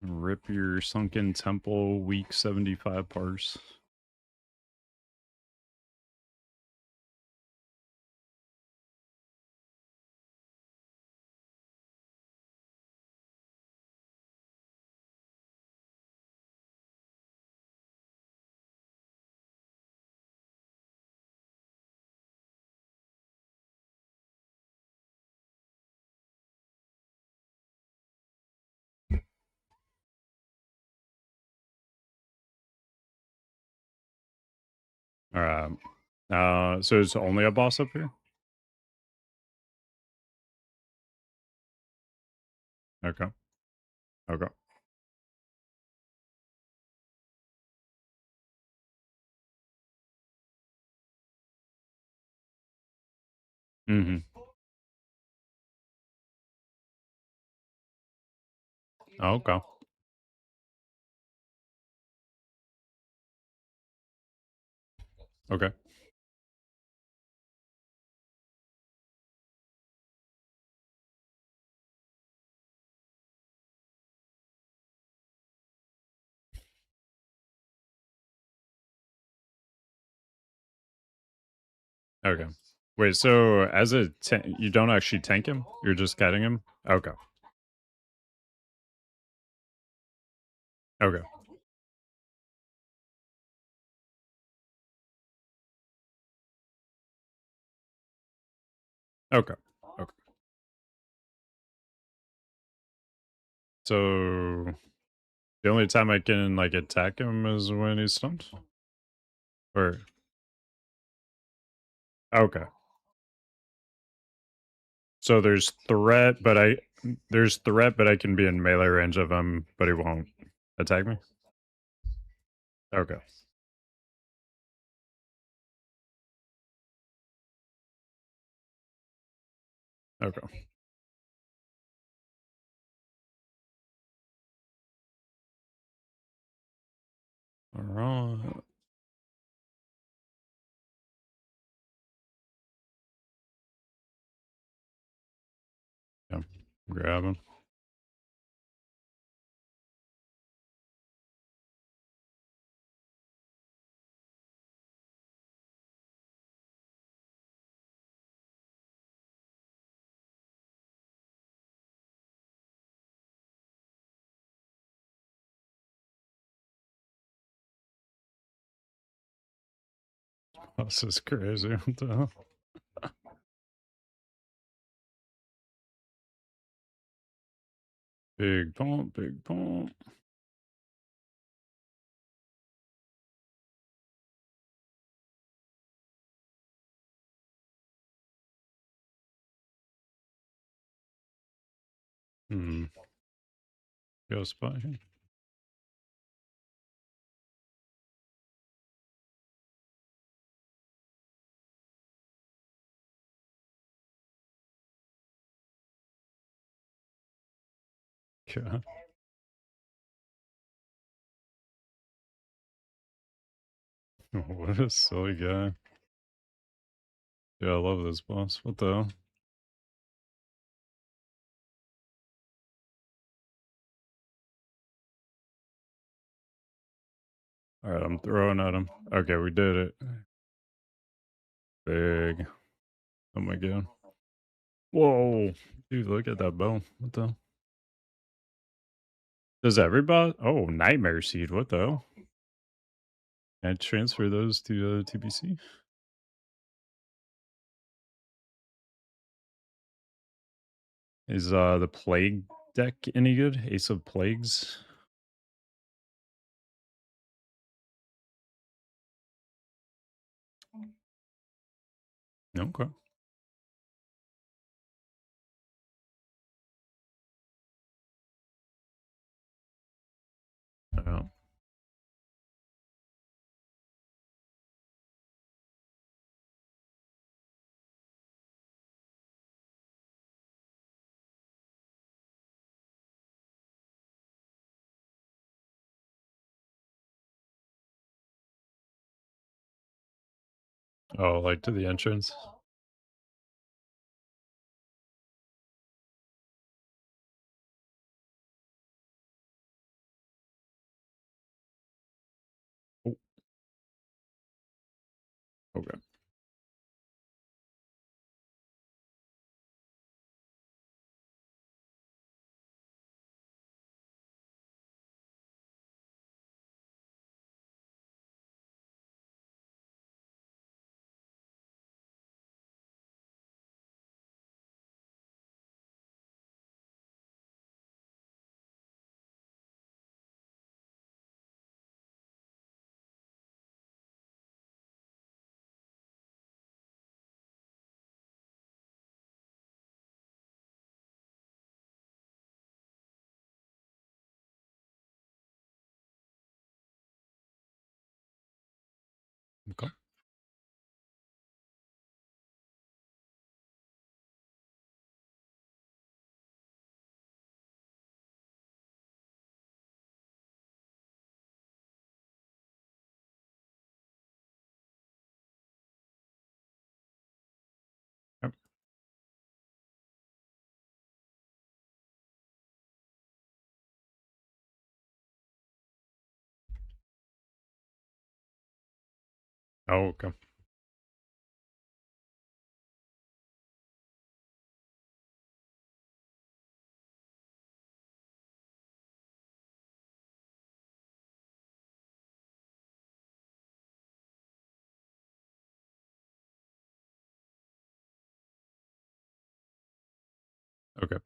Rip your sunken temple, weak 75 parse. All right. So it's only a boss up here? Okay. Okay. Mm-hmm. Okay. Okay. Okay. Wait, so as a you don't actually tank him? You're just getting him? Okay. Okay. Okay. Okay. So the only time I can like attack him is when he's stunned? Or okay. So there's threat, but I can be in melee range of him, but he won't attack me? Okay. Okay. Alright. Yeah. Grab him. This is crazy. What the hell? Big pump, big pump. Hmm. Go spot here. Okay. What a silly guy. Yeah, I love this boss. What the hell? Alright, I'm throwing at him. Okay, we did it. Big. Oh my god. Whoa. Dude, look at that bow. What the hell? Does everybody? Oh, Nightmare Seed. What the hell? Can I transfer those to TBC? Is the Plague deck any good? Ace of Plagues? Okay. Yeah. Oh, like to the entrance? Oh, okay. Oh, okay. Okay.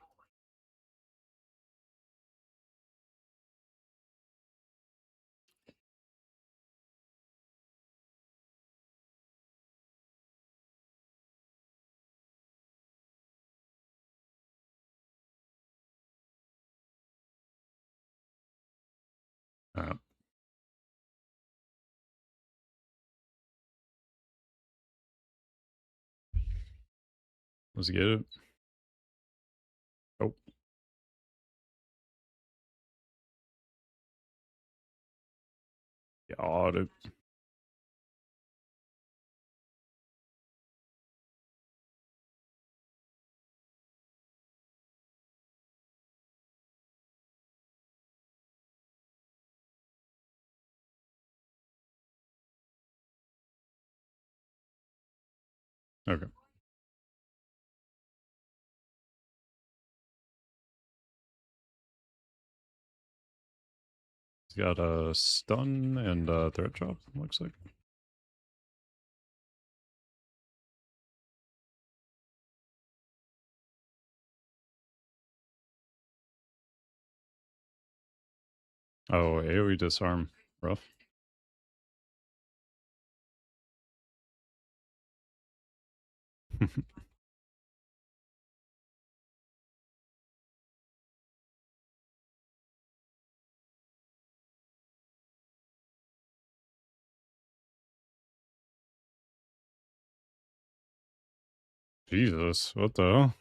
Uh, let's get it. Oh, got it. Okay. He's got a stun and a threat drop, looks like. Oh, AoE disarm. Rough. Jesus, what the hell?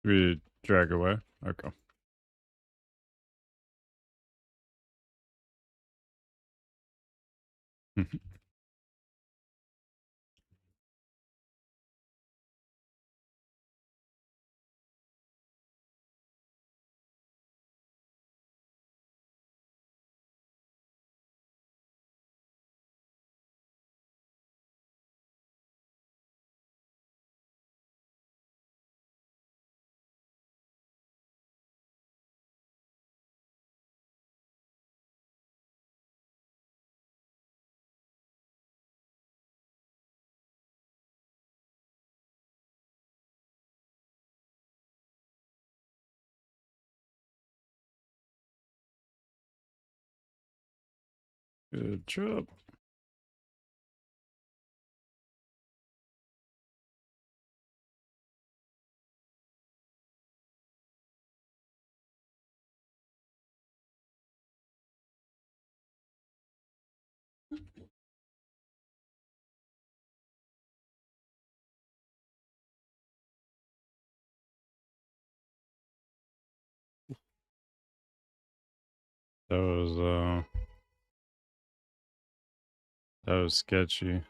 We drag away. Okay. Good job. That was sketchy.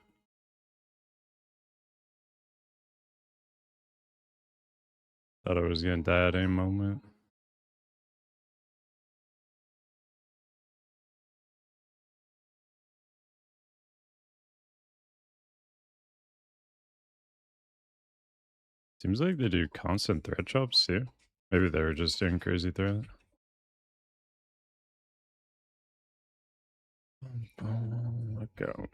Thought I was gonna die at any moment. Seems like they do constant threat drops too. Maybe they were just doing crazy threat. Look out.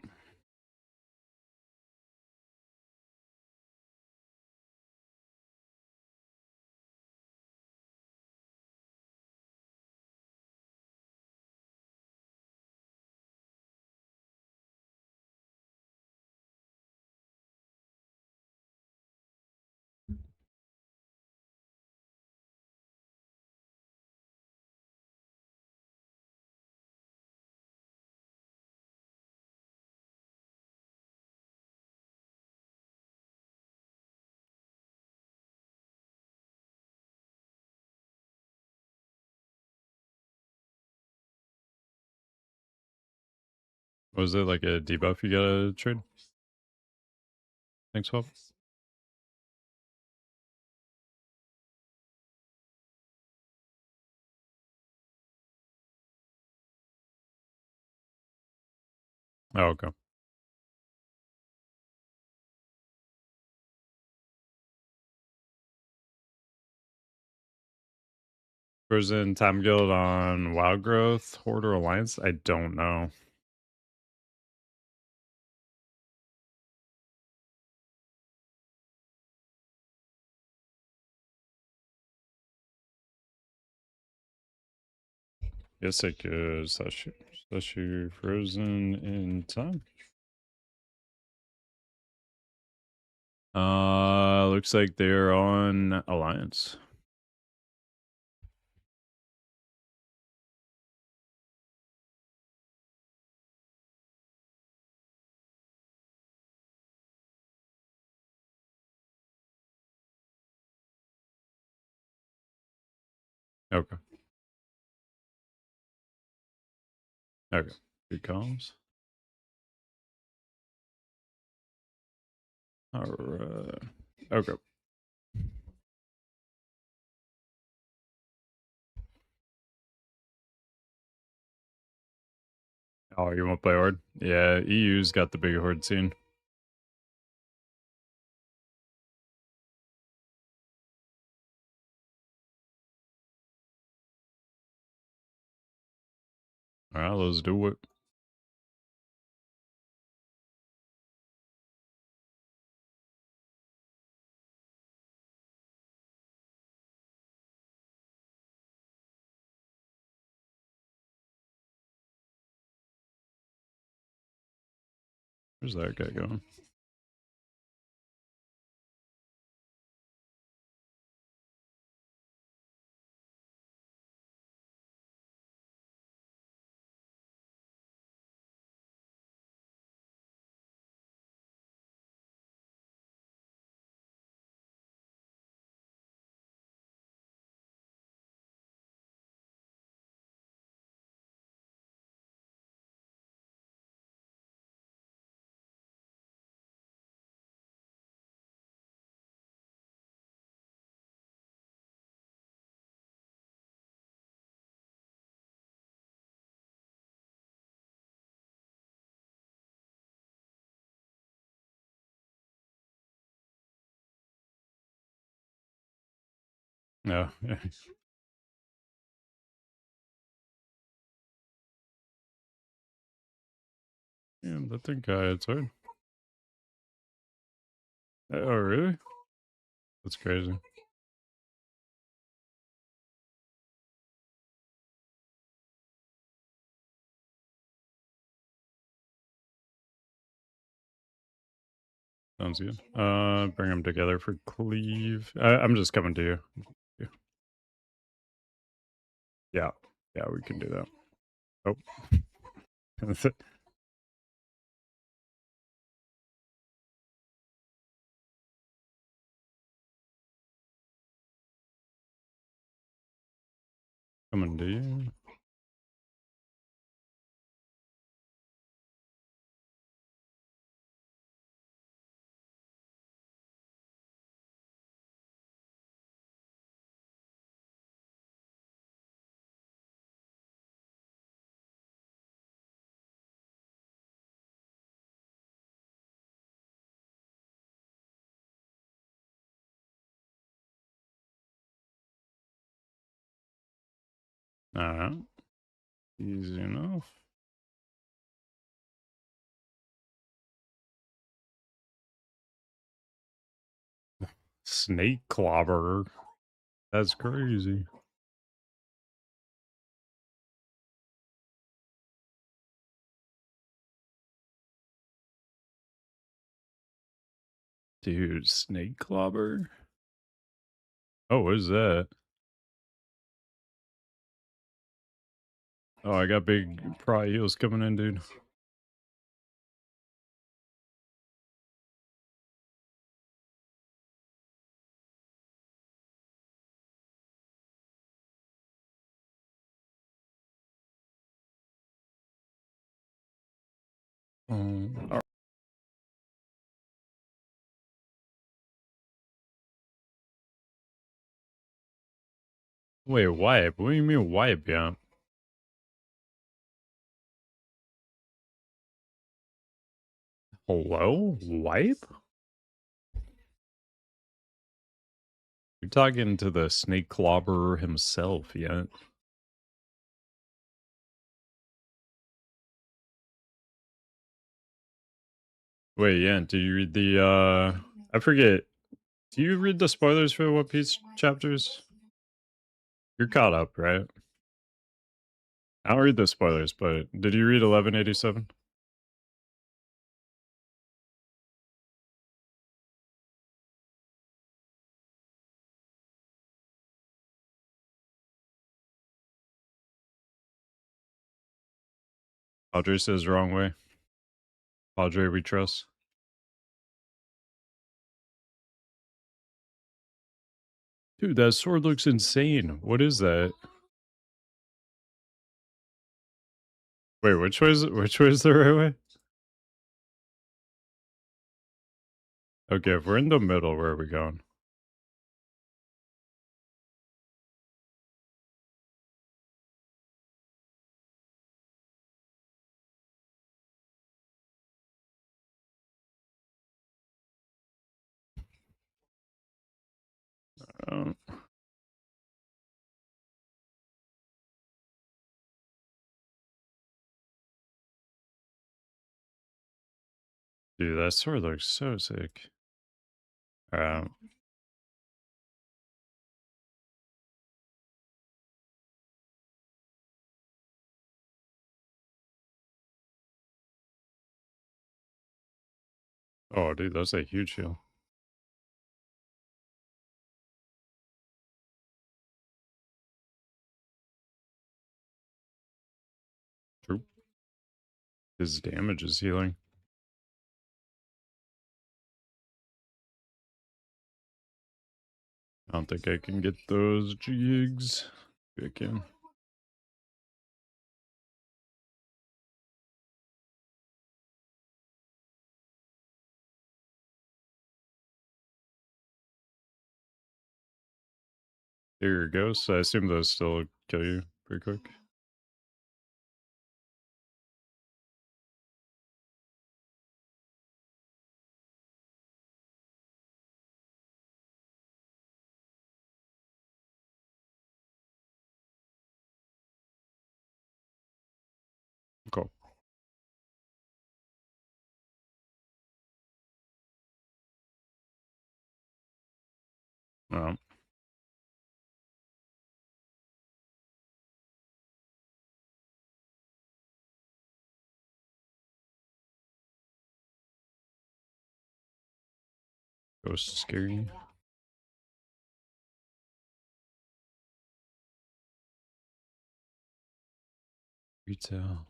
Was it like a debuff you gotta trade? Thanks, Swap. Oh, okay. Frozen Time Guild on Wild Growth, Horde or Alliance? I don't know. Yes, I could. Slash you Frozen in Time. Looks like they're on Alliance. Okay. Okay. Good comms. Alright. Okay. Oh, you won't play Horde? Yeah, EU's got the big Horde scene. Alright, let's do it. Where's that guy going? No. Yeah, that thing guy outside. Oh, really? That's crazy. Sounds good. Bring them together for cleave. I'm just coming to you. Yeah. Yeah, we can do that. Oh. Coming to you. Alright. Easy enough. Snake clobber. That's crazy. Dude, snake clobber? Oh, what is that? Oh, I got big Prot heals coming in, dude. all wait, wipe? What do you mean wipe, yeah? Hello? Wipe? You're talking to the snake clobberer himself, yeah? Wait, yeah, do you read the, I forget. Do you read the spoilers for the One Piece chapters? You're caught up, right? I don't read the spoilers, but did you read 1187? Padre says wrong way. Padre we trust. Dude, that sword looks insane. What is that? Wait, which way is the right way? Okay, if we're in the middle, where are we going? Um, dude, that sword looks so sick. Um, oh, dude, that's a huge shield. True. His damage is healing. I don't think I can get those jigs. Maybe I can. Here you go. So I assume those still kill you pretty quick. Cool. Um, ghost is scary. Retail.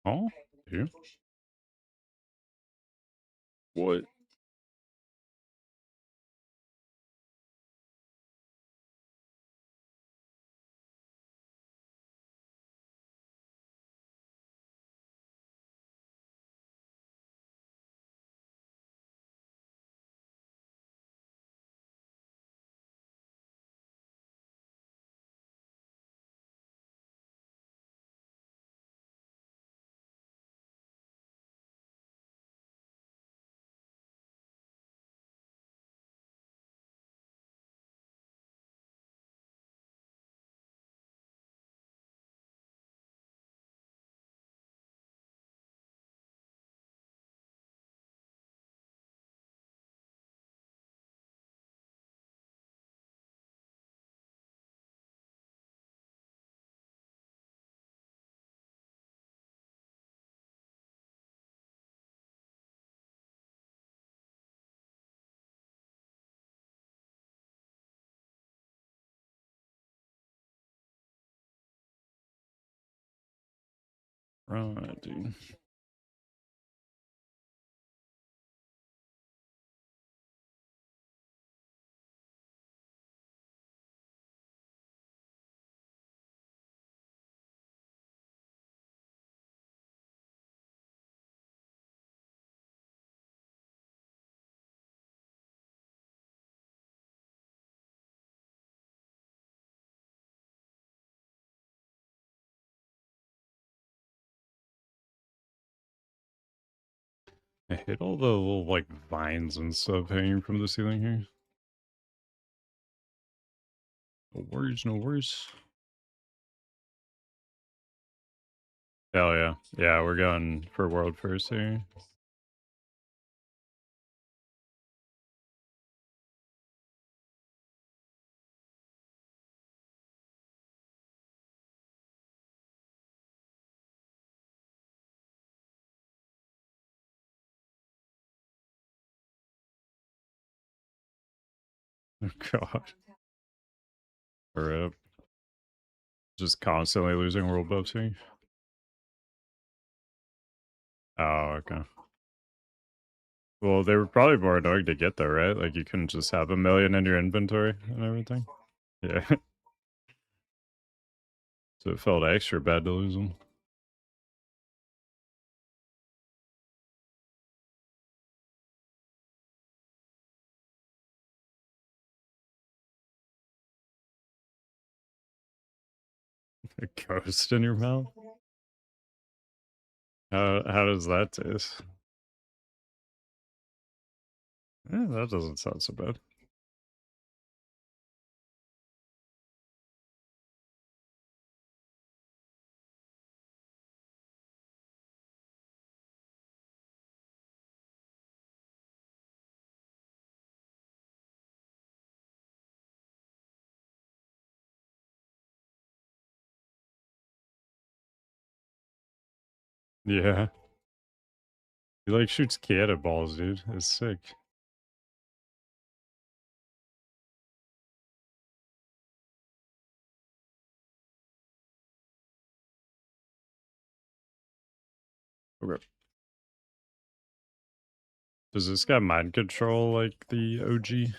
Oh, dude. What? Right, dude. I hate all the little, like, vines and stuff hanging from the ceiling here. No worries, no worries. Hell yeah. Yeah, we're going for world first here. Oh, God. Rip. Just constantly losing world buffs here. Oh, okay. Well, they were probably more annoying to get though, right? Like you couldn't just have a million in your inventory and everything. Yeah. So it felt extra bad to lose them. A ghost in your mouth? How does that taste? That doesn't sound so bad. Yeah. He like shoots cannonballs, dude. It's sick. Okay. Does this guy mind control like the OG?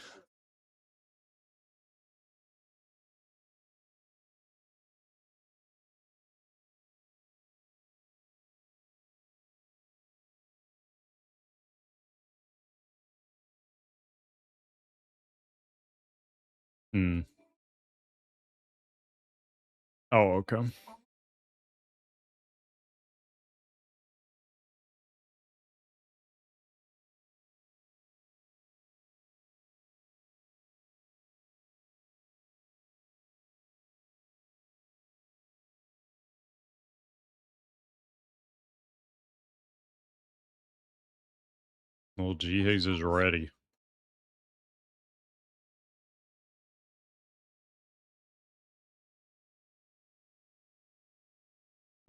Hmm. Oh, okay. Well, G Higgs is ready.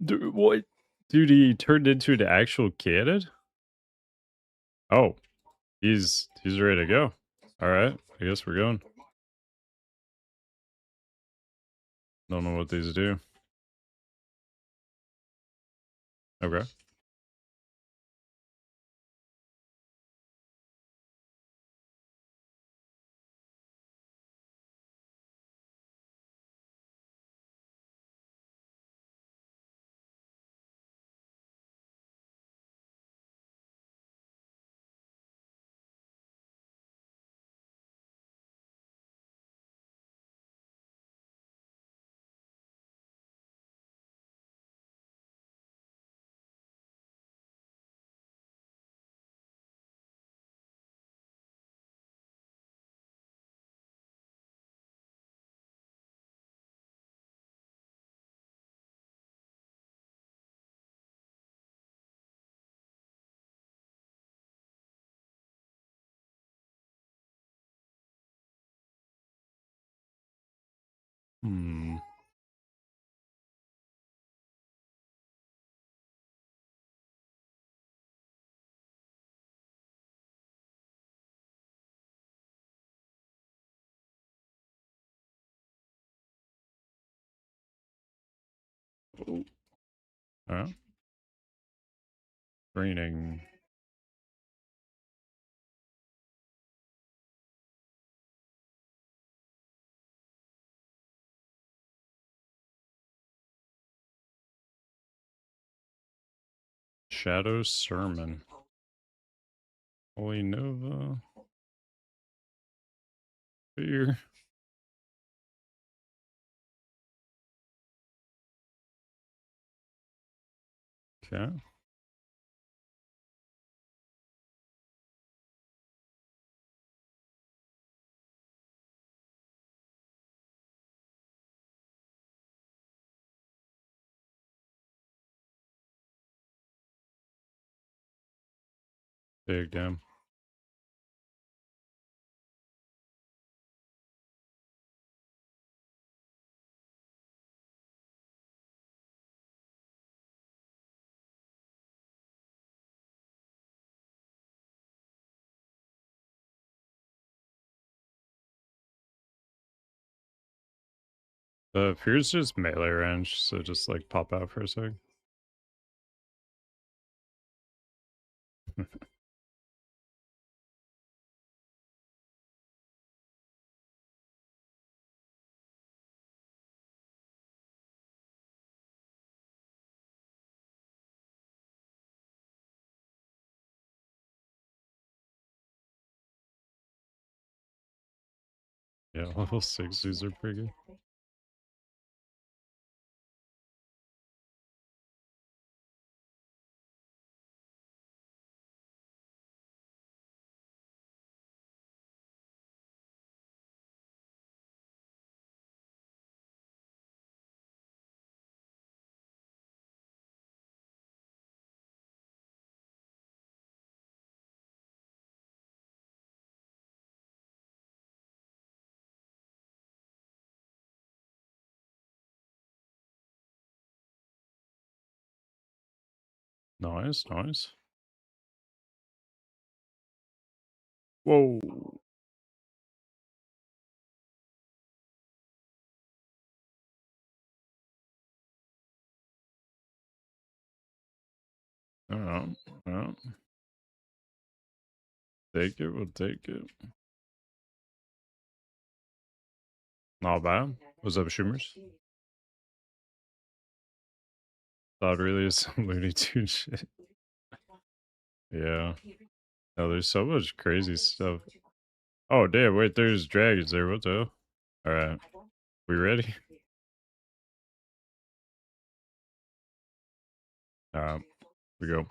Dude, what? Dude, he turned into an actual cannon? Oh, he's ready to go. All right, I guess we're going. Don't know what these do. Okay. Hmm. Oh. All right. Raining. Shadow Sermon. Holy Nova. Fear. Okay. Big damn. The Fear's just melee range, so just like pop out for a sec. Yeah, level 60s are pretty good. Nice, nice. Whoa. Alright, alright. Take it, we'll take it. Not bad. What's up, Shoomers? Thought really is some Looney Tunes shit. Yeah. No, there's so much crazy stuff. Oh, damn, wait, there's dragons there. What the hell? Alright. We ready? We go.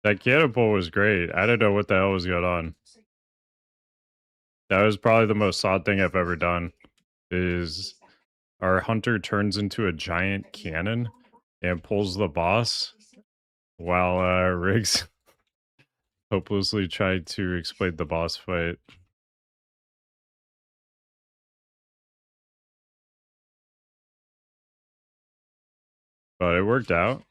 That catapult was great. I don't know what the hell was going on. That was probably the most odd thing I've ever done. Is our hunter turns into a giant cannon and pulls the boss while Riggs hopelessly tried to explain the boss fight. But it worked out.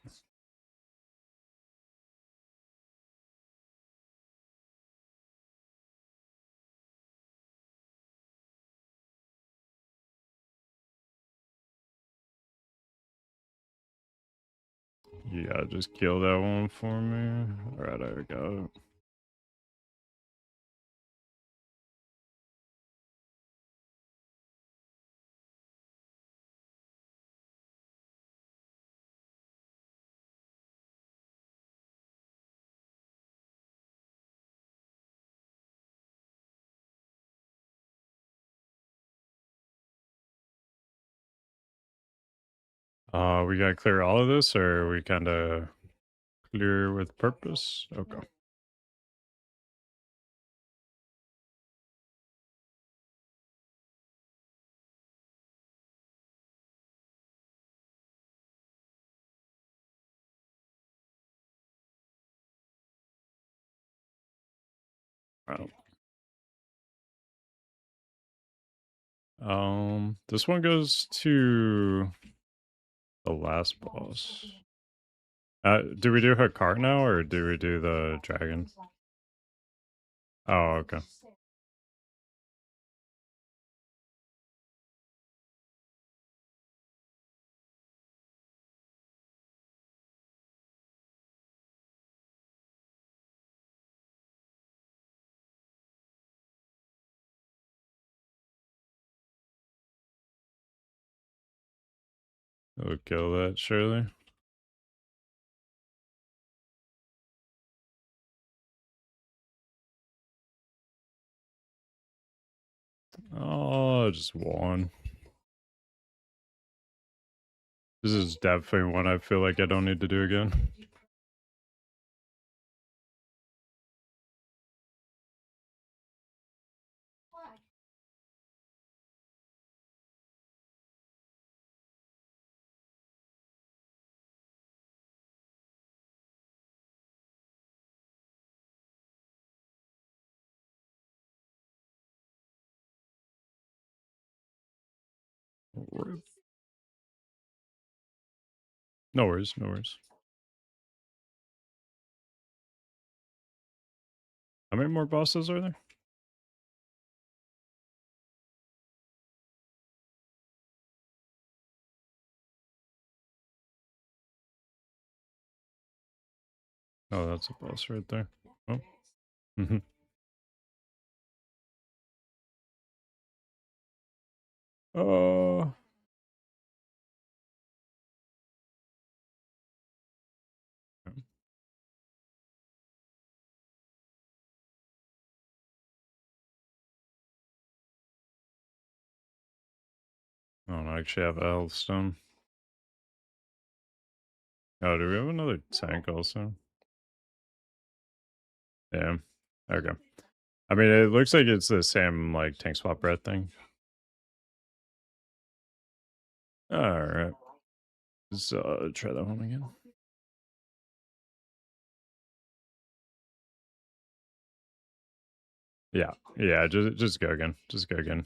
Yeah, just kill that one for me. Alright, I got it. We gotta clear all of this, or are we kind of clear with purpose? Okay. Wow. This one goes to the last boss. Do we do her cart now, or do we do the dragon? Oh, okay. We'll kill that, surely. Oh, just one. This is definitely one I feel like I don't need to do again. No worries, no worries. How many more bosses are there? Oh, that's a boss right there. Oh. Mm-hmm. Oh. I don't actually have a health stone. Oh, do we have another tank also? Yeah. Okay. I mean, it looks like it's the same, like, tank swap breath thing. Alright. Let's try that one again. Yeah. Yeah, just go again. Just go again.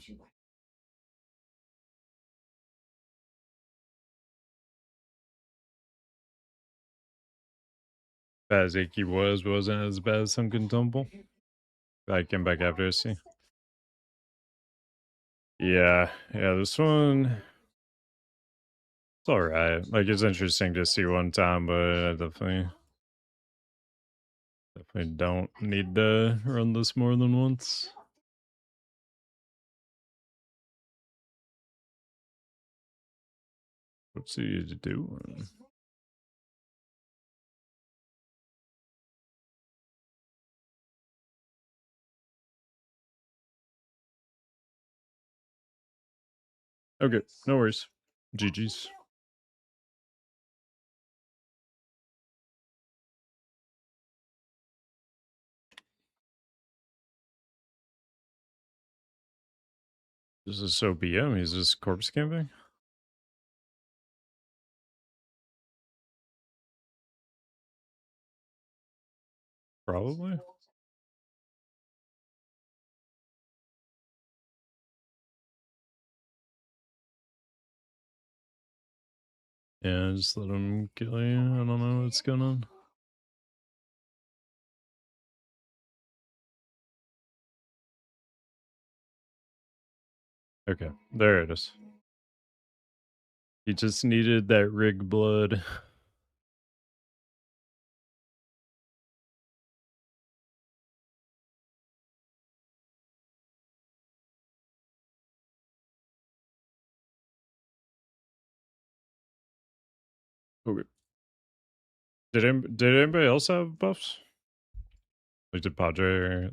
Bad as Iki wasn't as bad as Sunken Temple. I came back after see. Yeah, yeah, this one it's alright. Like it's interesting to see one time, but I definitely don't need to run this more than once. What's he doing? Okay, no worries. GG's. This is so BM. He's just corpse camping? Probably. Yeah, just let him kill you. I don't know what's going on. Okay, there it is. He just needed that rig blood. Okay. Did anybody else have buffs? Like did Padre or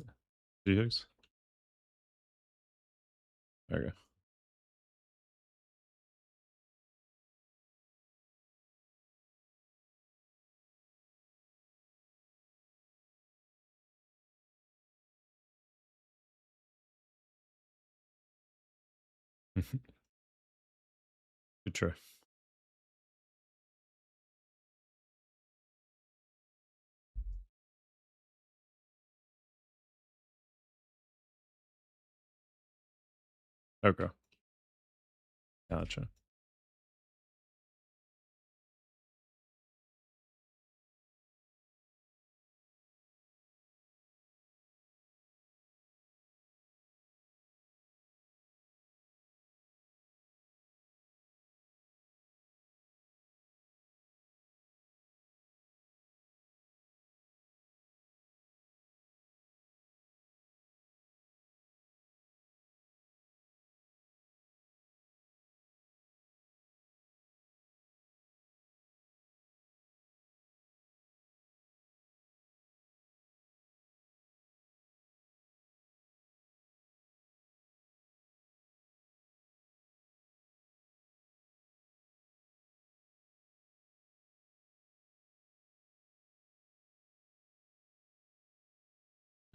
DX? Okay. Good try. Okay. Gotcha.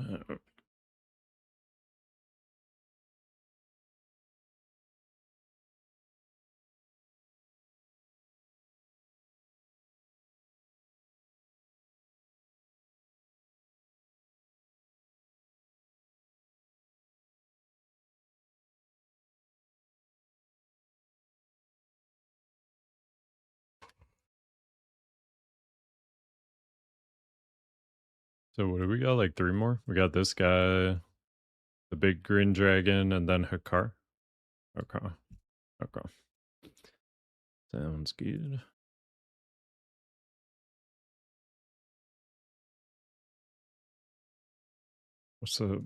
Uh, so what do we got? Like 3 more? We got this guy, the big green dragon, and then Hakar. Okay. Okay. Sounds good. What's up?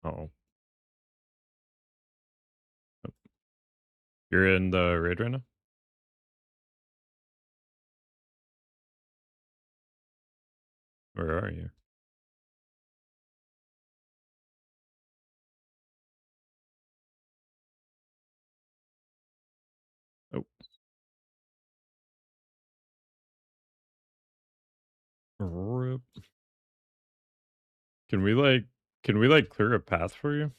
Oh, you're in the raid right now? Where are you? Oh, rip. Can we like clear a path for you?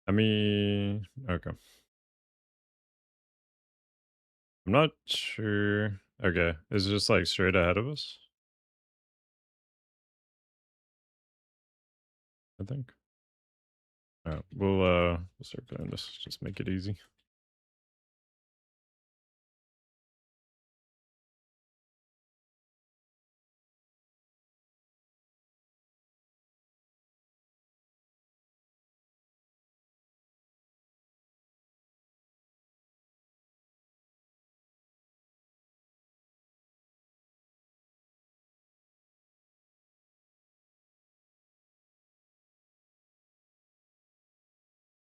I mean, okay. I'm not sure. Okay, is it just like straight ahead of us? I think. We'll start doing this. Just make it easy.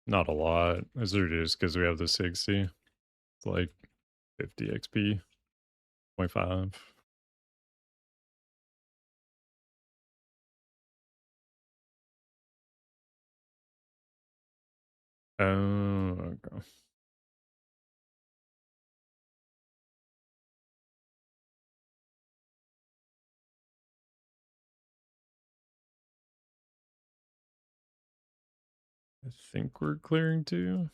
Not a lot. It's reduced because we have the 60. It's like 50 XP, 0.5. Oh, okay. I think we're clearing too.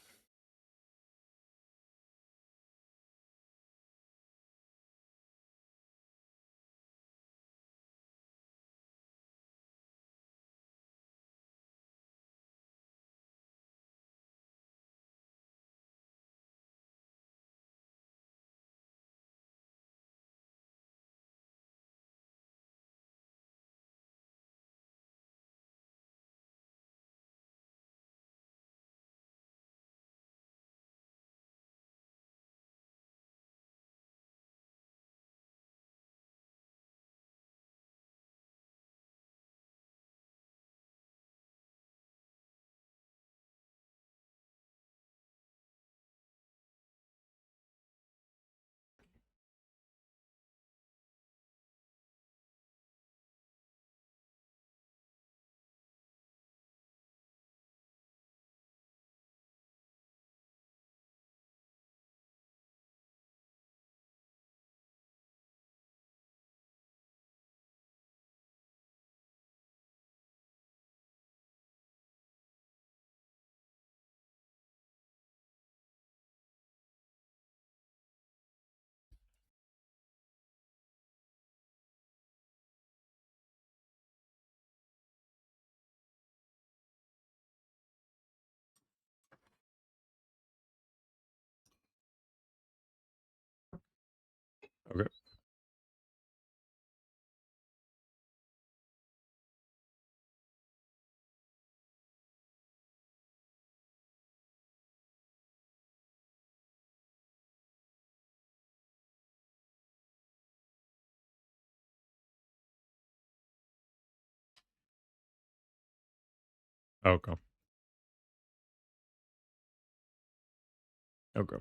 Okay. Okay. Okay.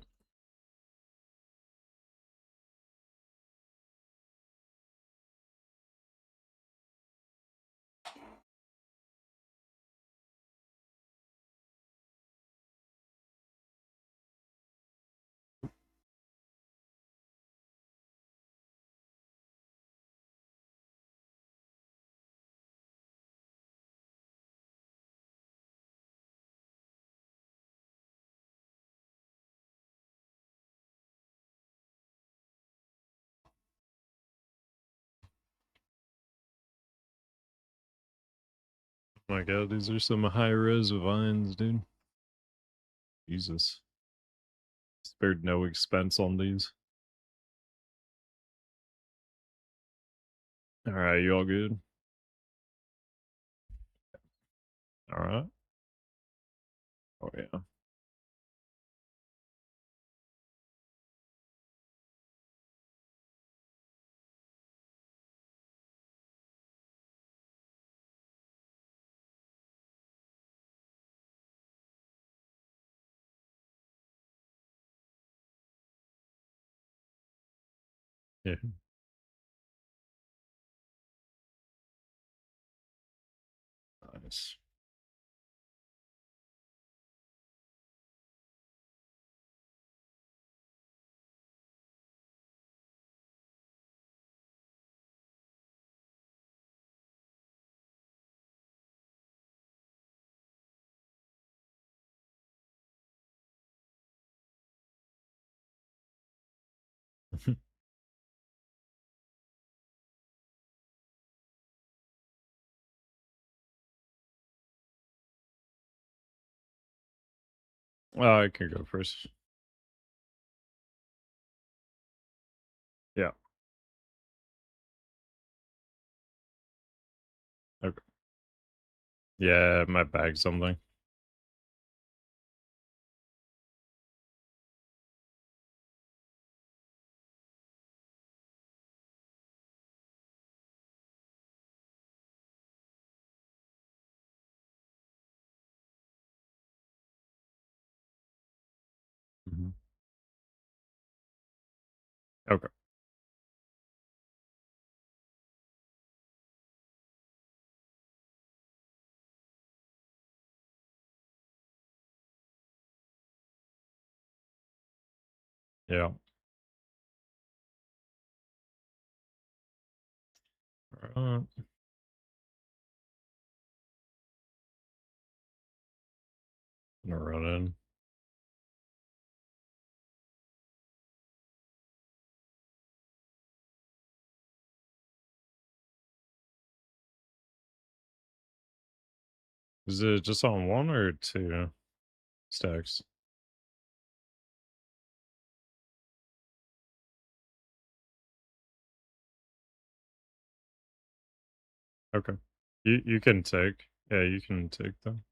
My god, these are some high-res vines, dude. Jesus. Spared no expense on these. Alright, you all good? Alright. Oh, yeah. Yeah. Nice. I can go first. Yeah. Okay. Yeah, my bag something. Mhm. Okay. Yeah. Alright. Gonna run in. Is it just on one or two stacks? Okay. You can take. Yeah, you can take them.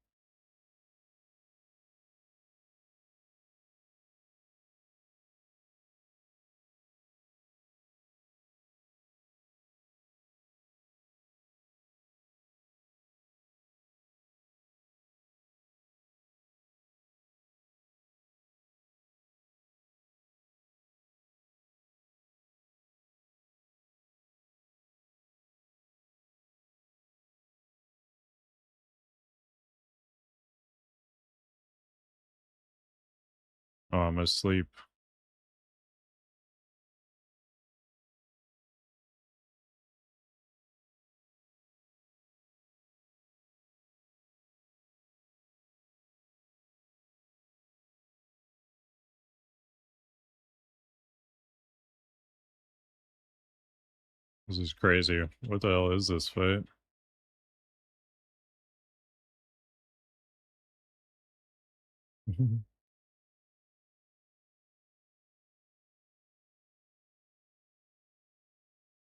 Oh, I'm asleep. This is crazy. What the hell is this fight?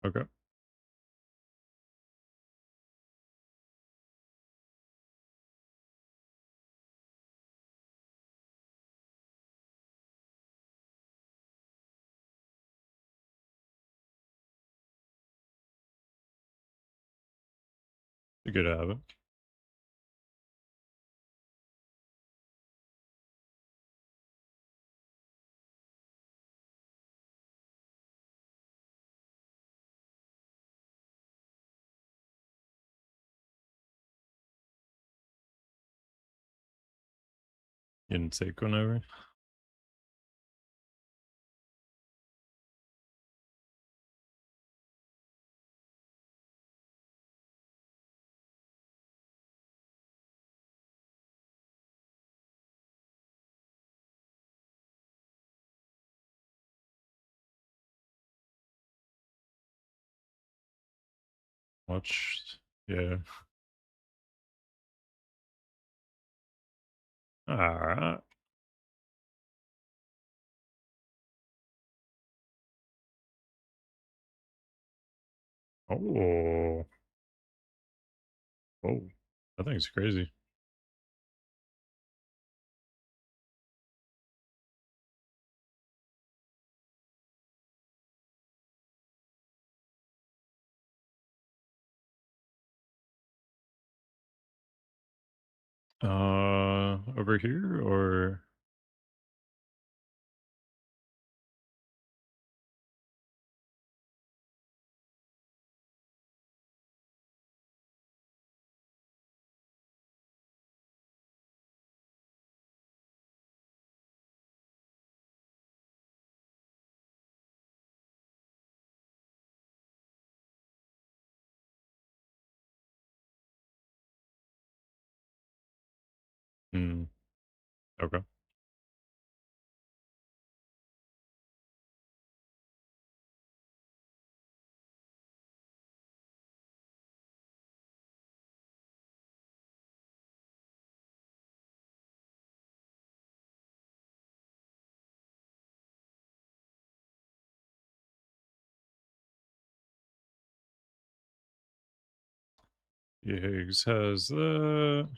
Okay. You could have it. You can take whenever. Watch. Yeah. Alright. Oh. Oh. That thing's crazy. Over here or hmm, okay. Higgs has that.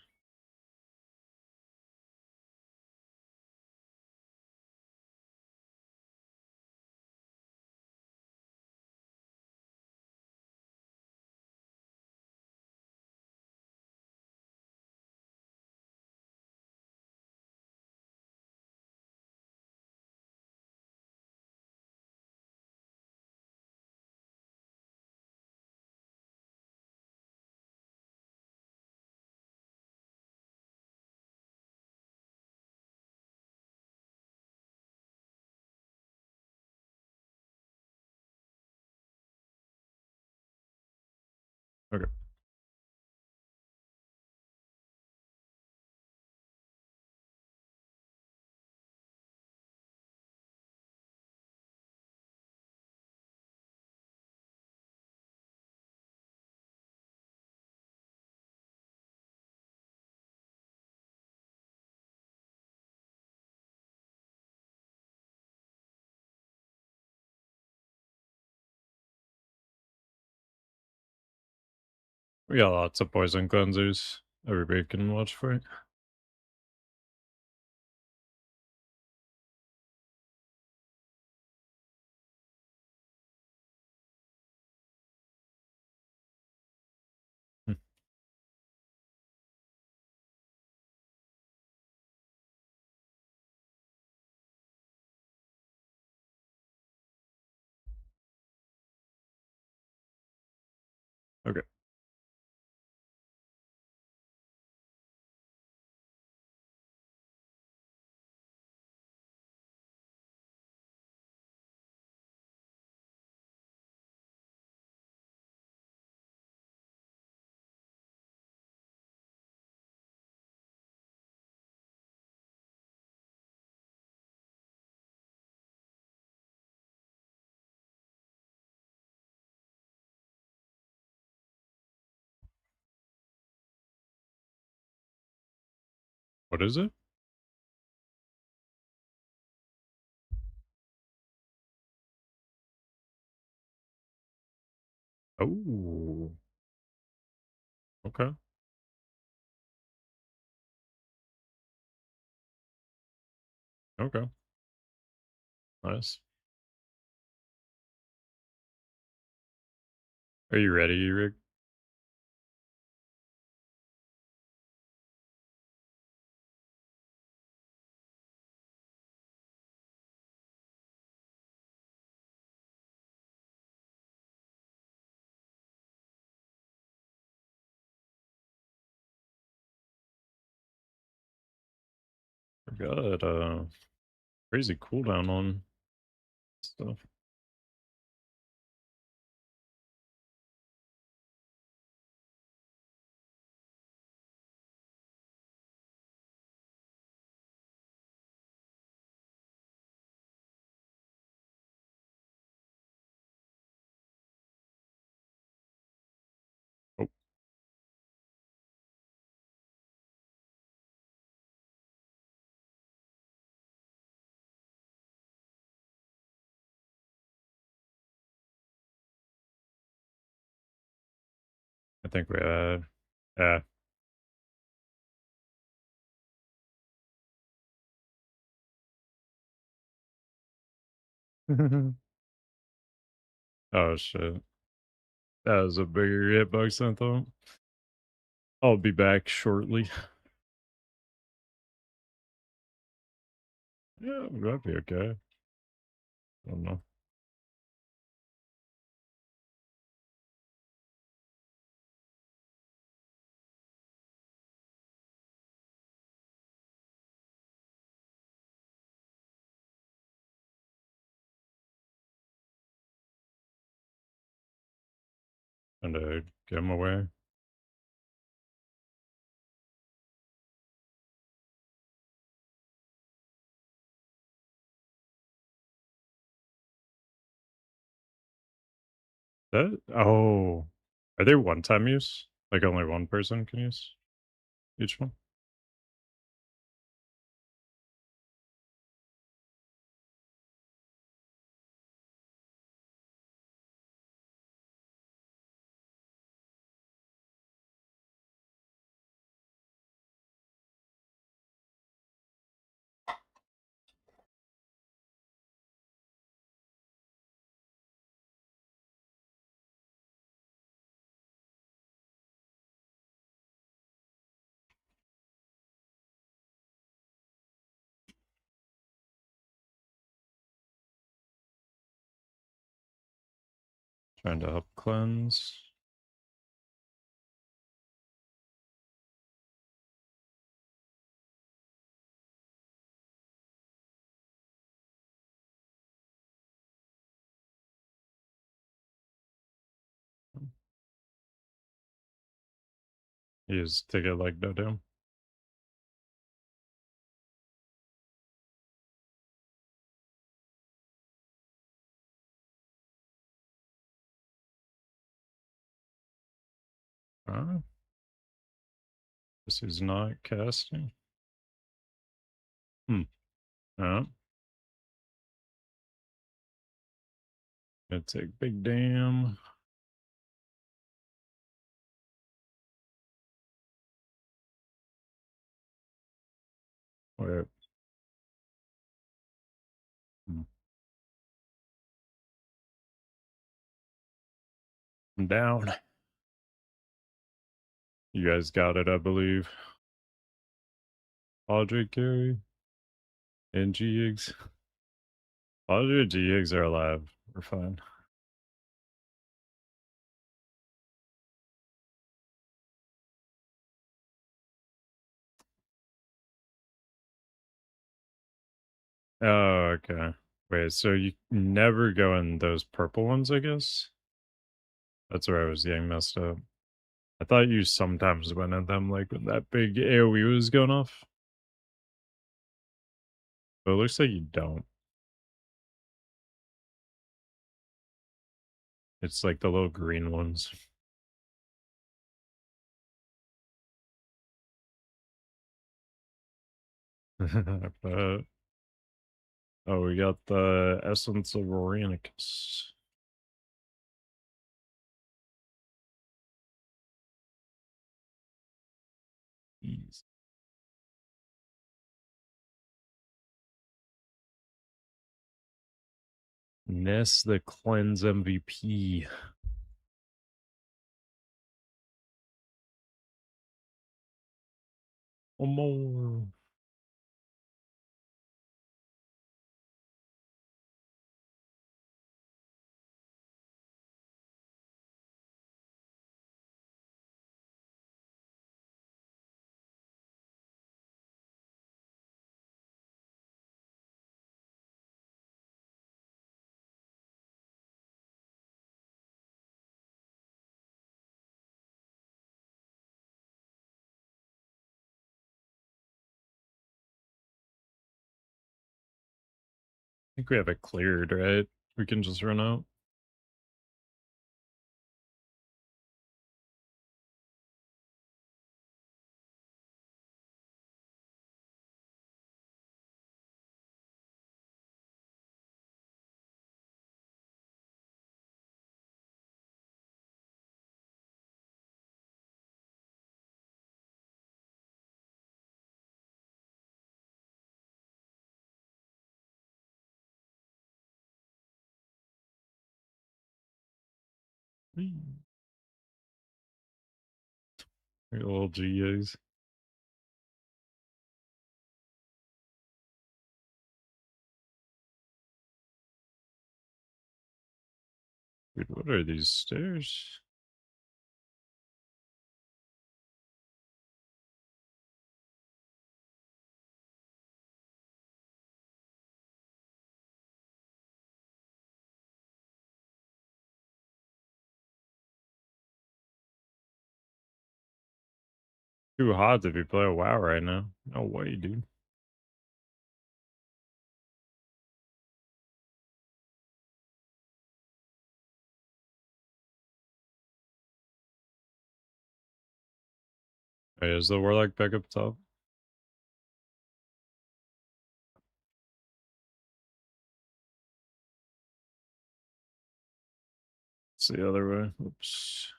Okay. We got lots of poison cleansers. Everybody can watch for it. Hmm, okay. What is it? Oh, okay. Okay. Nice. Are you ready, Rick? Got crazy cooldown on stuff. Oh, think we had. Yeah. Oh shit. That was a bigger hitbox than I thought. I'll be back shortly. Yeah, that'd be okay. I don't know. And get him away. That oh. Are they one-time use? Like only one person can use each one? Trying to help cleanse. Use ticket like no down. This is not casting. Hmm. Yeah. Gonna take big damn. Wait. Hmm. I'm down. You guys got it, I believe. Audrey carry and GX. Audrey and GX are alive. We're fine. Oh, okay. Wait, so you never go in those purple ones, I guess? That's where I was getting messed up. I thought you sometimes went in them, like, when that big AoE was going off. But it looks like you don't. It's like the little green ones. But, oh, we got the Essence of Orinicus. Jeez. Ness the Cleanse MVP. One more. I think we have it cleared, right? We can just run out. Your little GAs. Dude, what are these stairs? Too hot to be playing WoW right now. No way, dude. Hey, is the Warlock back up top? It's the other way. Oops.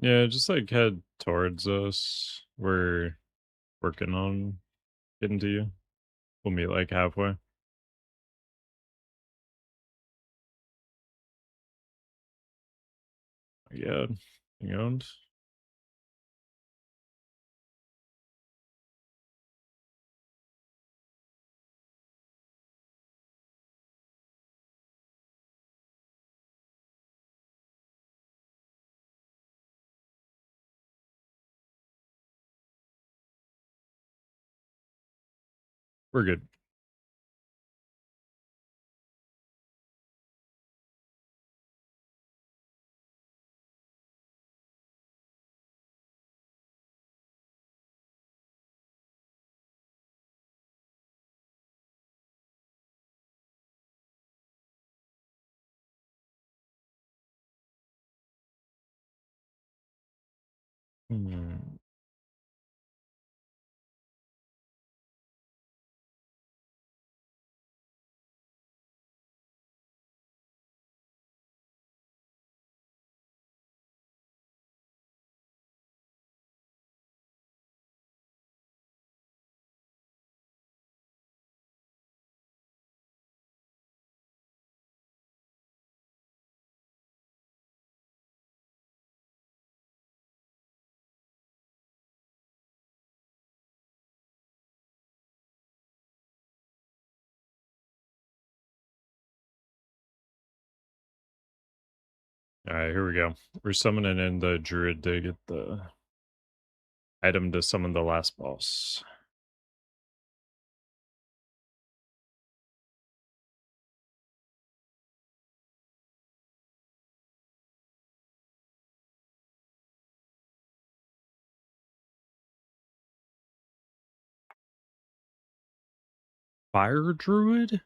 Yeah, just like head towards us. We're working on getting to you. We'll meet like halfway. Yeah. You owned? We're good. Hmm. Alright, here we go. We're summoning in the druid to get the item to summon the last boss. Fire druid?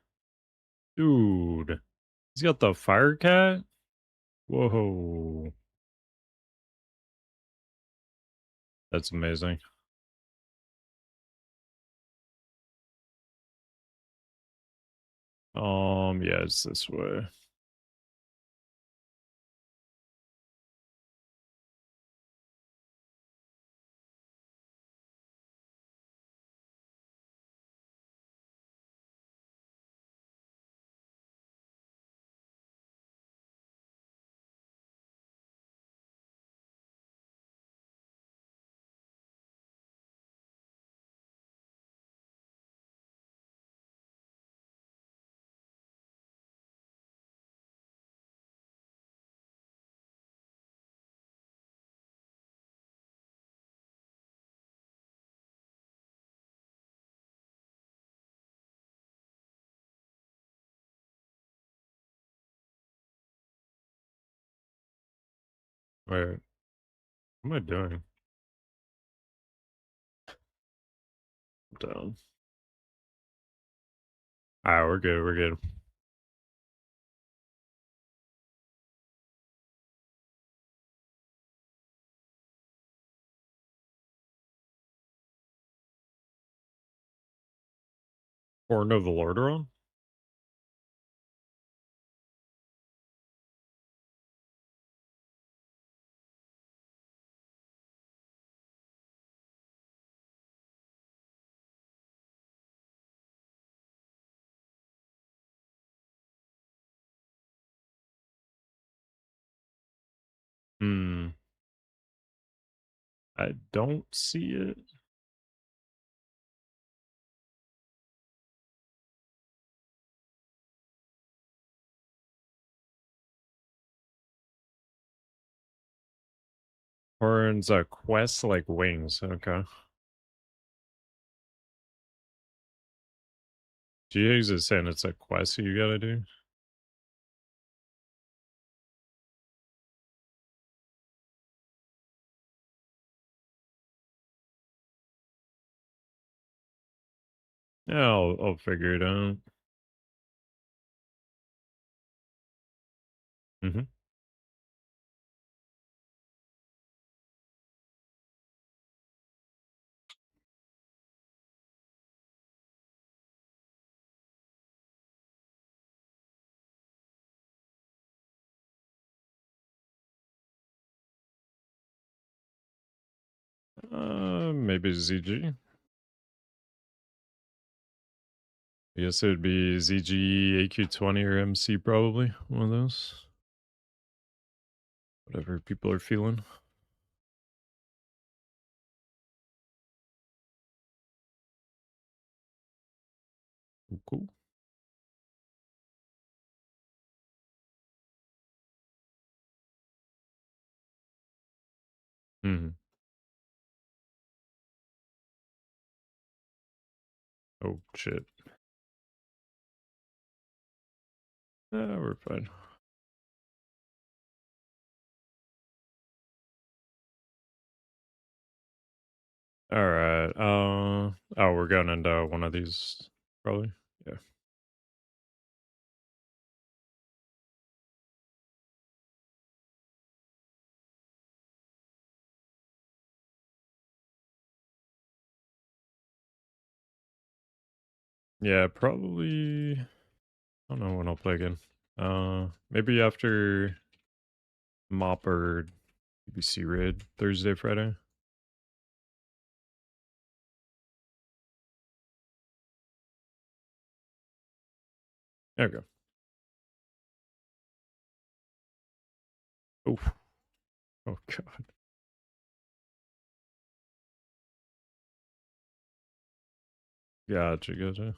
Dude. He's got the fire cat? Whoa. That's amazing. Yeah, it's this way. Wait, what am I doing? Down. Alright, we're good, we're good. Horn of the Lordaeron? I don't see it. Horns, quest like wings. Okay. GX is saying it's a quest you gotta do. Yeah, I'll figure it out. Mm-hmm. Maybe ZG. I guess it would be ZG, AQ20, or MC probably. One of those. Whatever people are feeling. Cool. Mm-hmm. Oh shit. We're fine. All right. Oh, we're going into one of these probably. Yeah. Yeah, probably. I don't know when I'll play again. Maybe after Mop or BBC Raid Thursday, Friday. There we go. Oof. Oh god. Gotcha.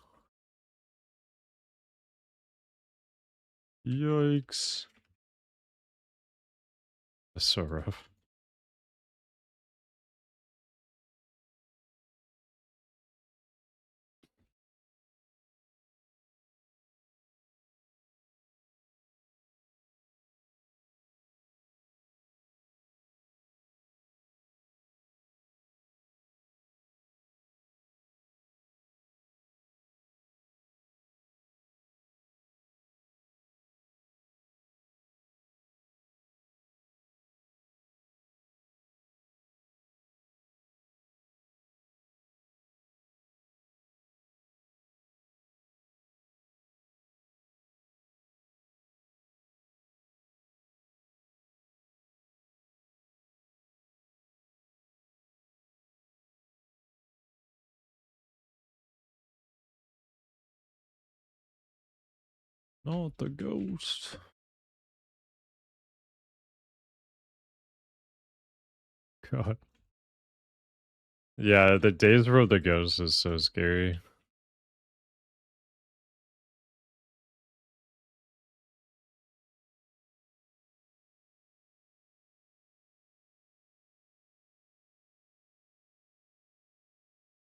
Yikes. That's so rough. Not the ghost. God. Yeah, the days for the ghost is so scary.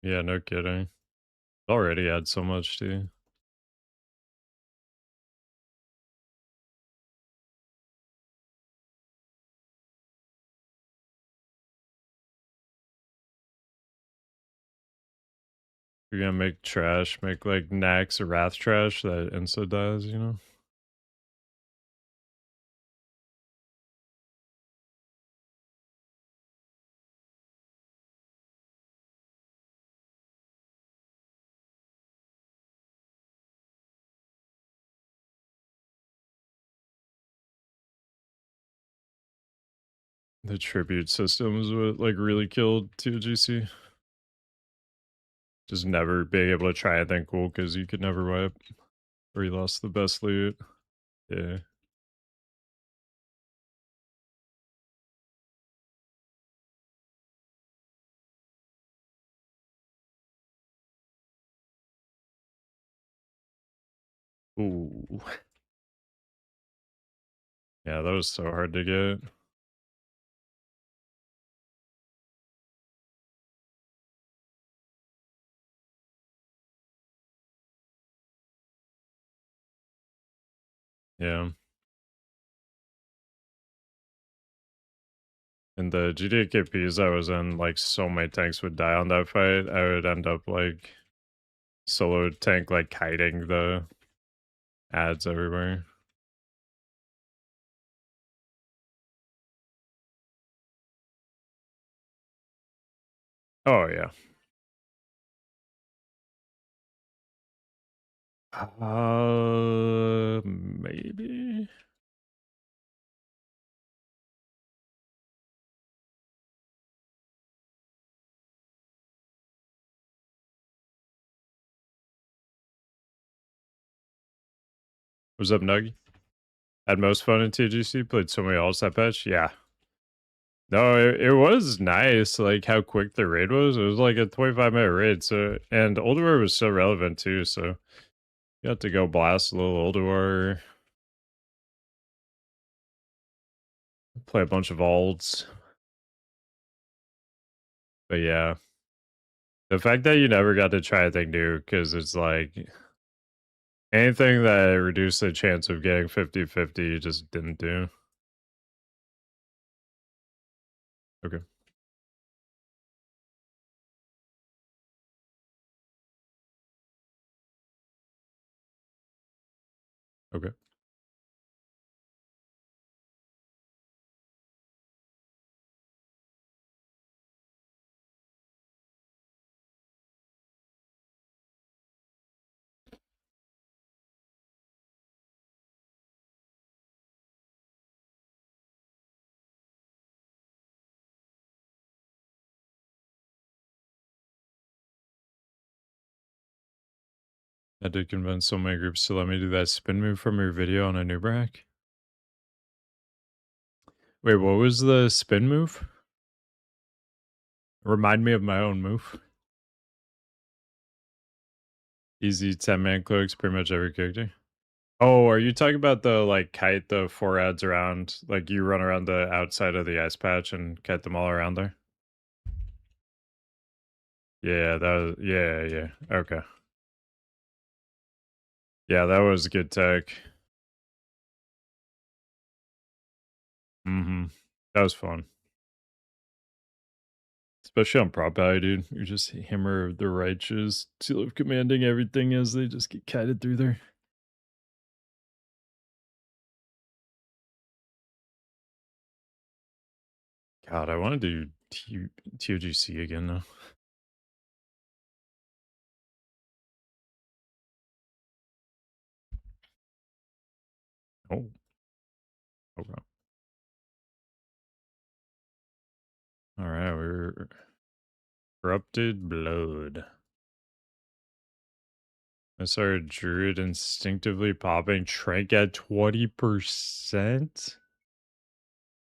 Yeah, no kidding. Already had so much too. You're gonna make trash, make like Nax or Wrath trash that Insta does, you know? The tribute system is what like really killed TOGC. Just never being able to try anything cool because you could never wipe. Or you lost the best loot. Yeah. Ooh. Yeah, that was so hard to get. Yeah. In the GTA KPs I was in, like, so many tanks would die on that fight. I would end up, like, solo tank, like, kiting the ads everywhere. Oh, yeah. Maybe? What's up, Nuggy? Had most fun in TGC, played so many alts that patch? Yeah. No, it was nice, like, how quick the raid was. It was like a 25-minute raid, so and Old War was so relevant too, so you got to go blast a little Old War, play a bunch of alts. But yeah, the fact that you never got to try anything new, because it's like anything that reduced the chance of getting 50-50, you just didn't do. Okay, okay. I did convince so many groups to let me do that spin move from your video on a new brack. Wait, what was the spin move? Remind me of my own move. Easy 10-man cloaks, pretty much every character. Oh, are you talking about the, like, kite the 4 ads around? Like, you run around the outside of the ice patch and kite them all around there? Yeah, that was, yeah. Okay. Yeah, that was good tech. Mhm. That was fun. Especially on prop value, dude. You're just hammer of the righteous, seal of commanding everything as they just get kited through there. God, I wanna do TOGC again now. Oh, okay. Alright, we're corrupted blood. I started Druid instinctively popping Trank at 20%?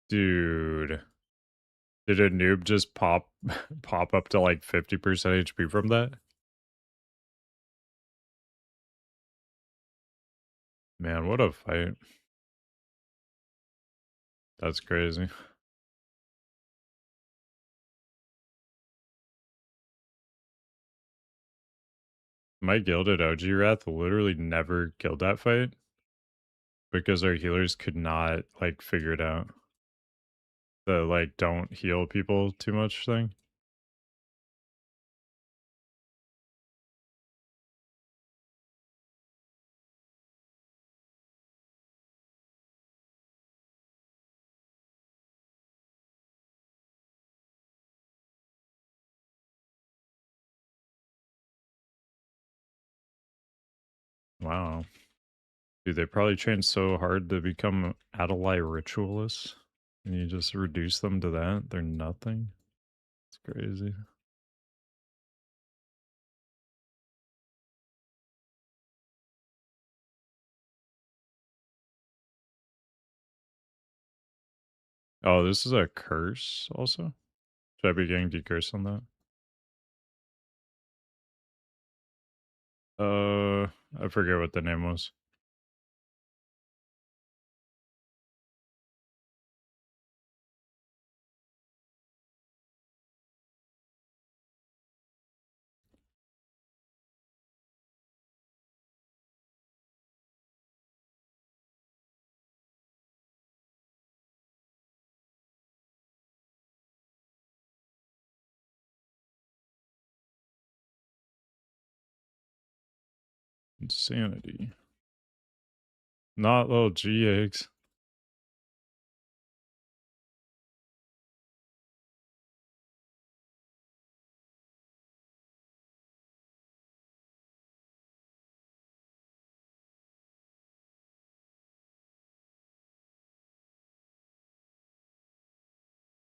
Dude. Did a noob just pop up to like 50% HP from that? Man, what a fight. That's crazy. My gilded OG Wrath literally never killed that fight because our healers could not like figure it out. The like don't heal people too much thing. Wow. Dude, they probably trained so hard to become Adalai ritualists. And you just reduce them to that? They're nothing? It's crazy. Oh, this is a curse also? Should I be getting decursed on that? I forget what the name was. Insanity. Not little GX.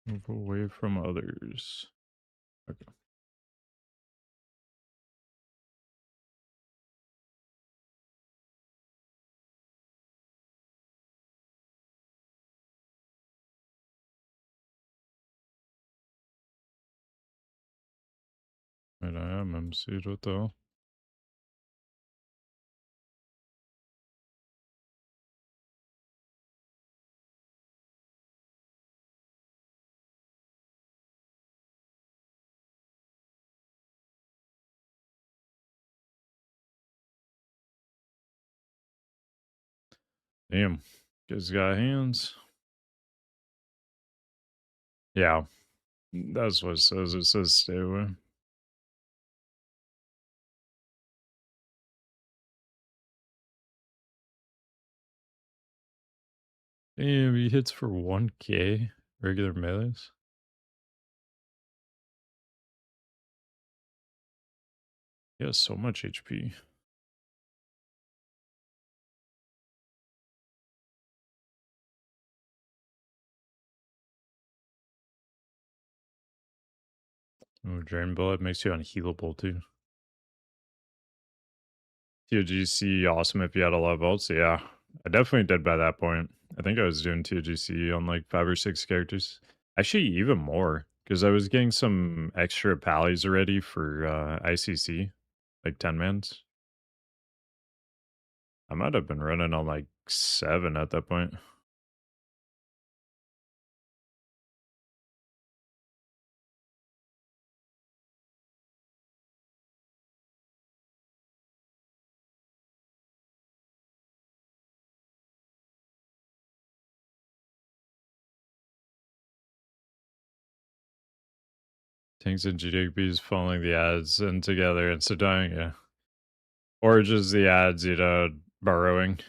Move away from others. Okay. And I am MC'd, what the hell? Damn. Guys got hands. Yeah. That's what it says. It says stay away. Damn, he hits for 1k regular melees. He has so much HP. Oh, Drain Bullet makes you unhealable too. TOGC, awesome if you had a lot of ults. Yeah, I definitely did by that point. I think I was doing TOGC on like 5 or 6 characters. Actually, even more, because I was getting some extra pallies already for ICC, like 10 mans. I might have been running on like 7 at that point. Tanks and GDPs following the ads and together and so dying, yeah. Or just the ads, you know, burrowing.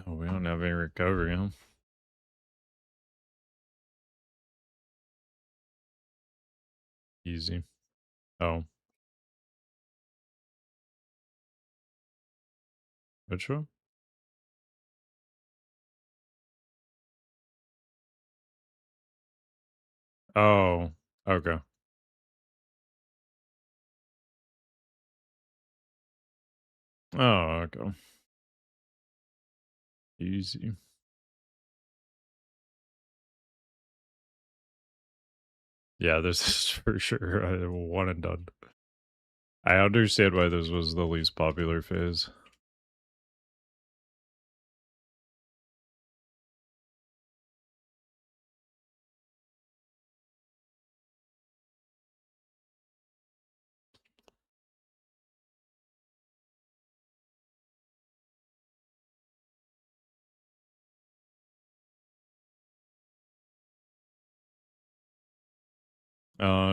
Oh, we don't have any recovery, huh? Easy. Oh, which one? Oh, okay. Oh, okay. Easy. Yeah, this is for sure a one and done. I understand why this was the least popular phase.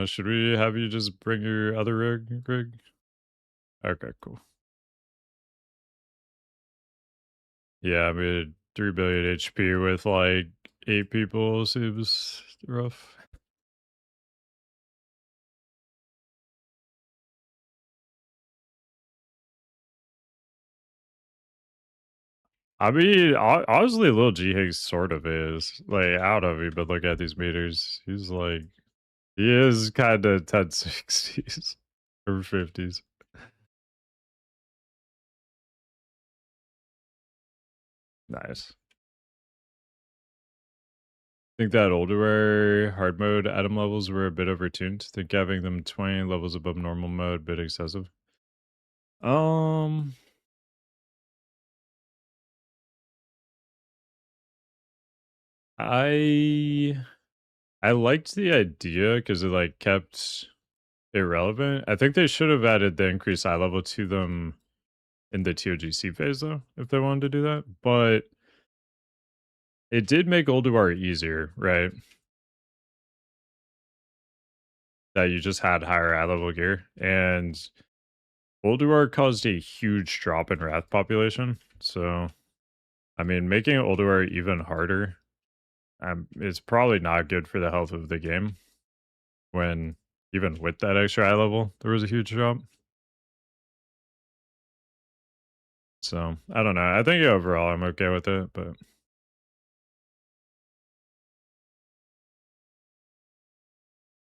Should we have you just bring your other rig, Greg? Okay, cool. Yeah, I mean, 3 billion HP with like 8 people seems rough. I mean, honestly, Lil G Higgs sort of is. Like, out of it, but look at these meters. He's like, he is kind of 1060s or 50s. Nice. Think that older hard mode atom levels were a bit overtuned. Think having them 20 levels above normal mode a bit excessive. Um, I I liked the idea because it like kept it relevant. I think they should have added the increased eye level to them in the TOGC phase though, if they wanted to do that. But it did make Ulduar easier, right? That you just had higher eye level gear. And Ulduar caused a huge drop in Wrath population. So I mean making Ulduar even harder is probably not good for the health of the game when even with that extra eye level, there was a huge drop. So I don't know. I think overall I'm okay with it, but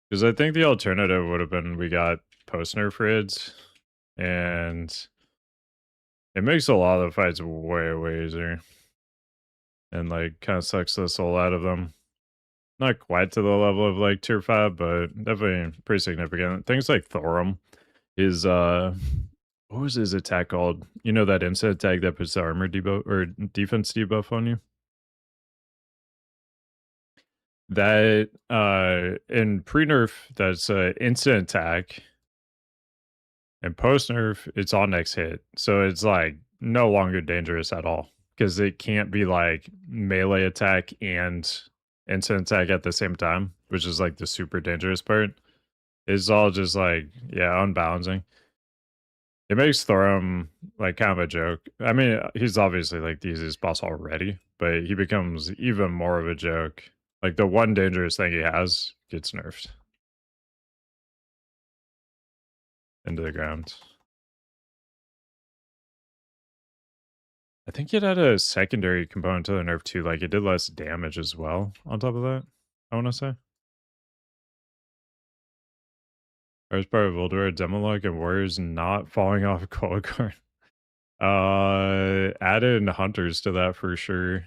because I think the alternative would have been we got post nerf raids, and it makes a lot of the fights way easier, and like kind of sucks the soul out of them. Not quite to the level of like tier 5, but definitely pretty significant. Things like Thorum is what was his attack called? You know that instant attack that puts the armor debuff or defense debuff on you? That in pre-nerf, that's instant attack, and post-nerf, it's on next hit. So it's like no longer dangerous at all. Because it can't be like melee attack and instant attack at the same time, which is like the super dangerous part. It's all just like, yeah, unbalancing. It makes Thorum like kind of a joke. I mean, he's obviously like the easiest boss already, but he becomes even more of a joke. Like the one dangerous thing he has gets nerfed into the ground. I think it had a secondary component to the nerf too. Like it did less damage as well on top of that, I want to say. First part of Ulduar, Demolog and Warriors not falling off Cold Card. Added Hunters to that for sure.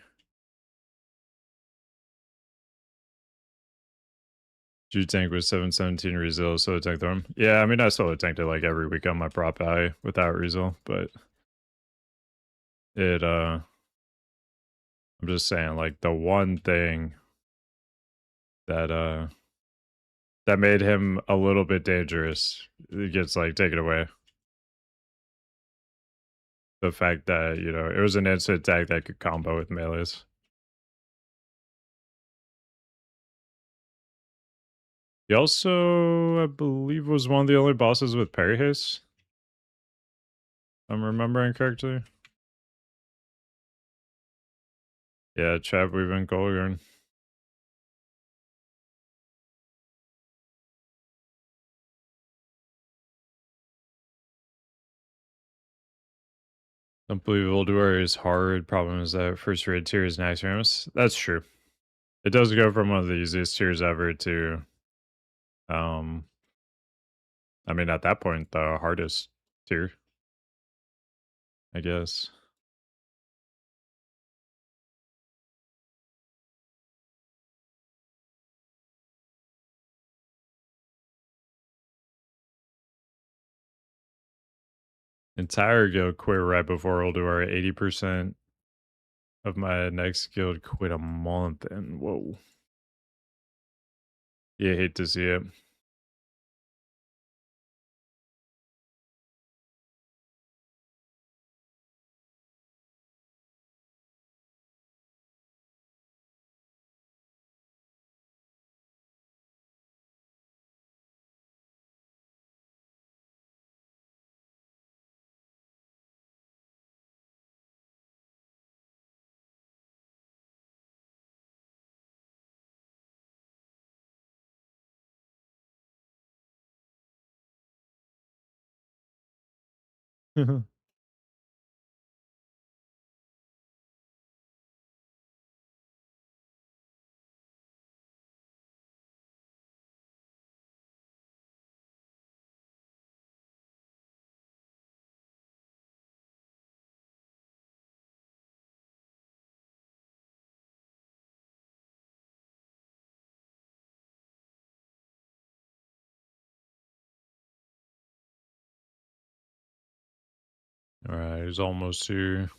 Jude tank was 717 resil, so tanked them. Yeah, I mean, I still tanked it like every week on my prop eye without resil, but it, I'm just saying, like, the one thing that, that made him a little bit dangerous, it gets, like, taken away. The fact that, you know, it was an instant attack that could combo with melees. He also, I believe, was one of the only bosses with parry haste. If I'm remembering correctly. Yeah, Chad Weaving Golgurn. Don't believe Ulduar is hard. Problem is that first raid tier is Naxxramas. That's true. It does go from one of the easiest tiers ever to, um, I mean, at that point, the hardest tier, I guess. Entire guild quit right before Ulduar. 80% of my next guild quit a month, and whoa. You hate to see it. All right, he's almost here.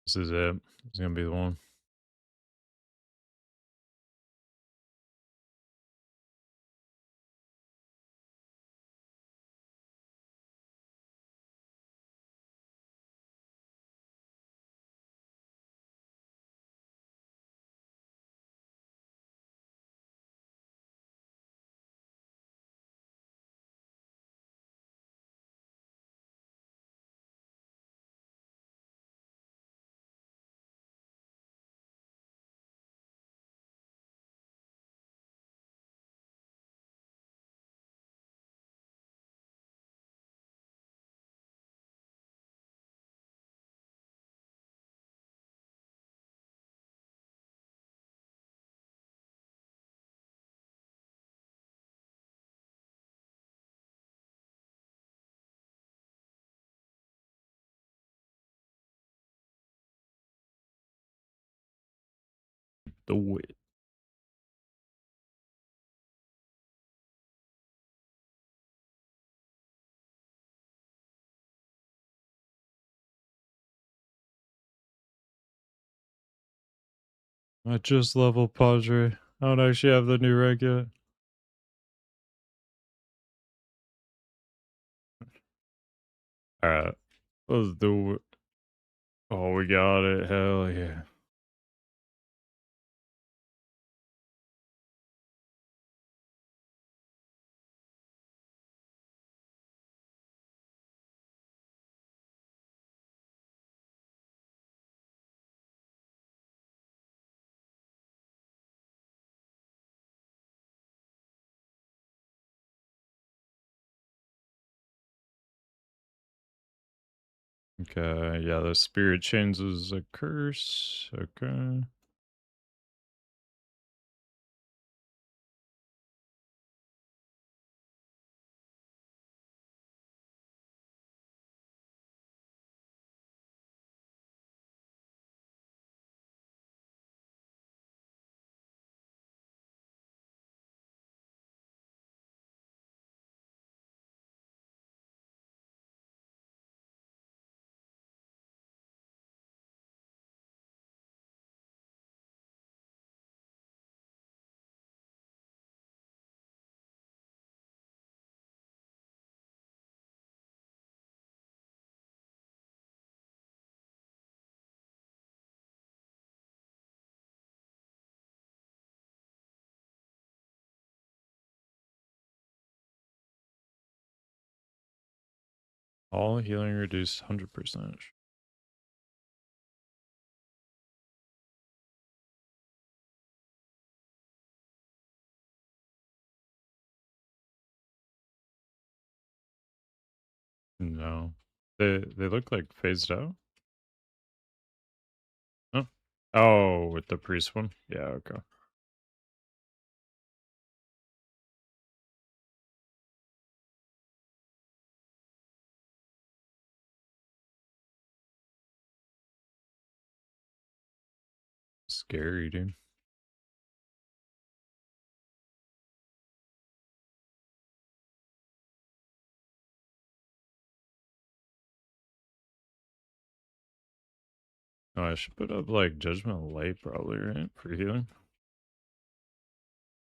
This is it. It's gonna be the one. do it. I just leveled Padre. I don't actually have the new rank yet. Alright. Let's do it. Oh, we got it. Hell yeah. Okay, yeah, the spirit chains is a curse. Okay. All healing reduced 100%. No. They look like phased out? Oh. Oh, with the priest one? Yeah, okay. Scary, dude. Oh, I should put up like Judgment Light probably, right? For healing.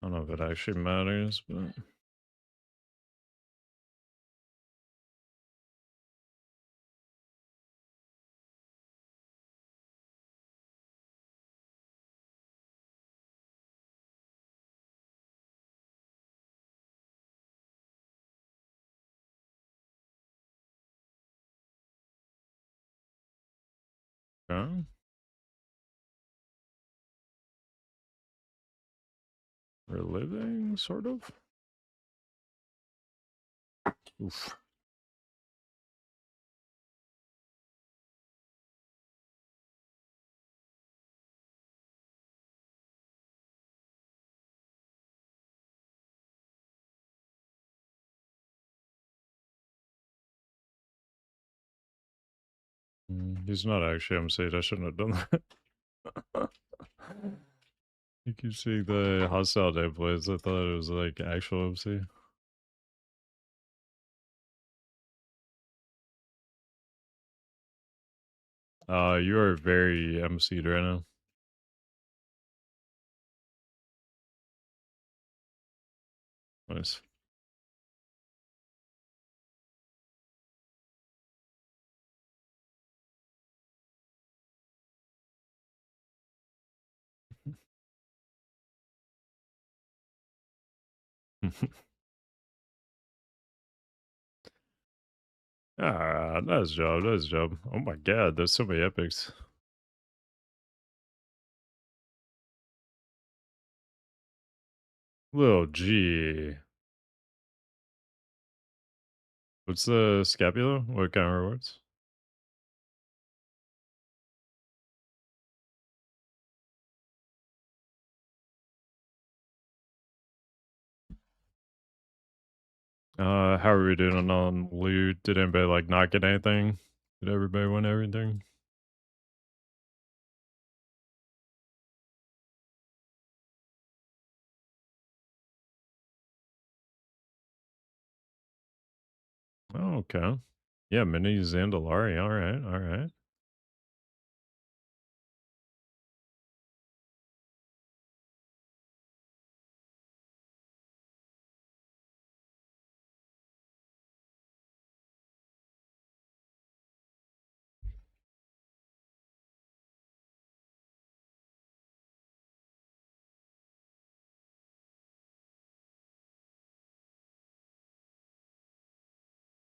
I don't know if it actually matters, but okay. Reliving, sort of. Oof. He's not actually MC. I shouldn't have done that. You keep seeing the hostile day plays. I thought it was like actual MC. You are very MC'd right now. Nice. Nice job, nice job. Oh my god, there's so many epics. Little G. What's the scapula? What kind of rewards? How are we doing on loot? Did anybody like not get anything? Did everybody win everything? Okay. Yeah, mini Zandalari. All right. All right.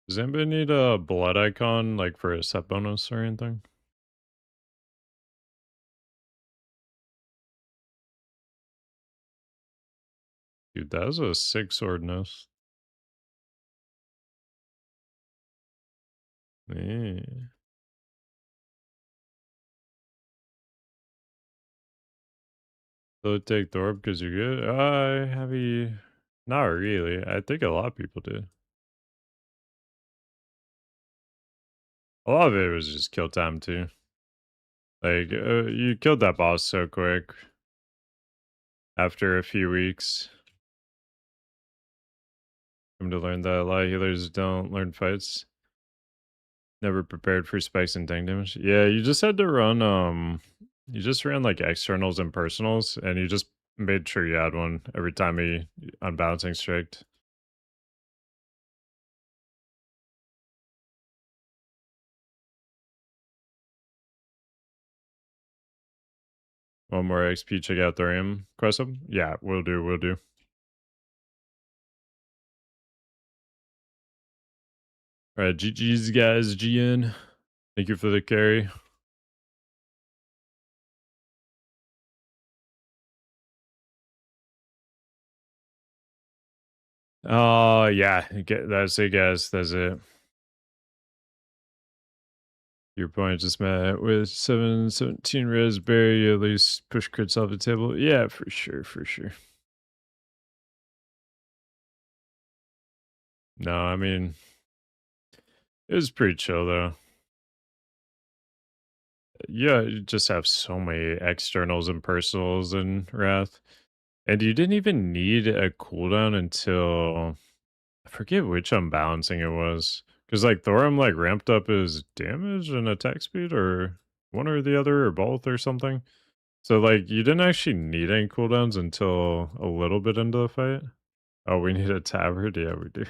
Does anybody need a blood icon like for a set bonus or anything? Dude, that was a sick sword nose. Yeah. So take Thorpe because you're good. Have you? Not really. I think a lot of people did. A lot of it was just kill time too. Like you killed that boss so quick after a few weeks. Come to learn that a lot of healers don't learn fights. Never prepared for spikes and tank damage. Yeah, you just had to run you just ran like externals and personals and you just made sure you had one every time he unbalancing striked. One more XP, check out Thorium. Quest him? Yeah, we'll do, we'll do. Alright, GG's guys, GN. Thank you for the carry. Oh yeah, that's it guys, that's it. Your point just met with 717 raspberry, at least push crits off the table. Yeah, for sure, for sure. No, I mean, it was pretty chill though. Yeah, you just have so many externals and personals in Wrath. And you didn't even need a cooldown until I forget which unbalancing it was. Because like Thorum like ramped up his damage and attack speed or one or the other or both or something. So like you didn't actually need any cooldowns until a little bit into the fight. Oh, we need a tabard? Yeah, we do.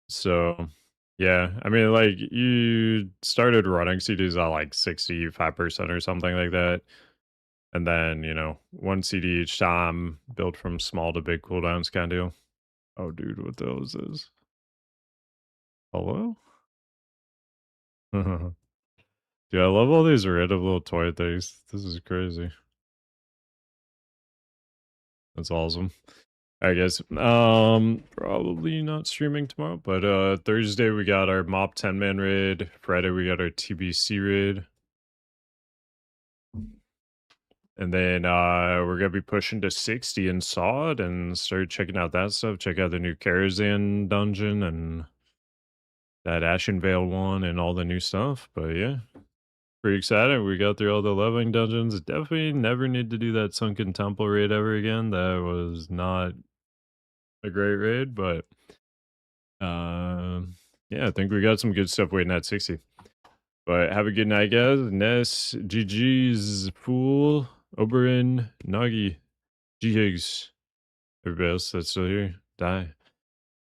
So yeah, I mean like you started running CDs at like 65% or something like that. And then, one CD each time, built from small to big cooldowns kind of deal. Oh, dude, what the hell is this? Hello? Dude, I love all these random little toy things. This is crazy. That's awesome. I guess probably not streaming tomorrow, but Thursday we got our Mop 10-man raid. Friday we got our TBC raid. And then we're gonna be pushing to 60 in SoD and start checking out that stuff. Check out the new Karazhan dungeon and that Ashen Veil one and all the new stuff. But yeah, pretty excited. We got through all the leveling dungeons. Definitely never need to do that Sunken Temple raid ever again. That was not a great raid, but yeah, I think we got some good stuff waiting at 60. But have a good night, guys. Ness, GG's, Fool, Oberon, Nagi, G-Higgs, everybody else that's still here, die.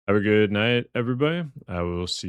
Have a good night, everybody. I will see you.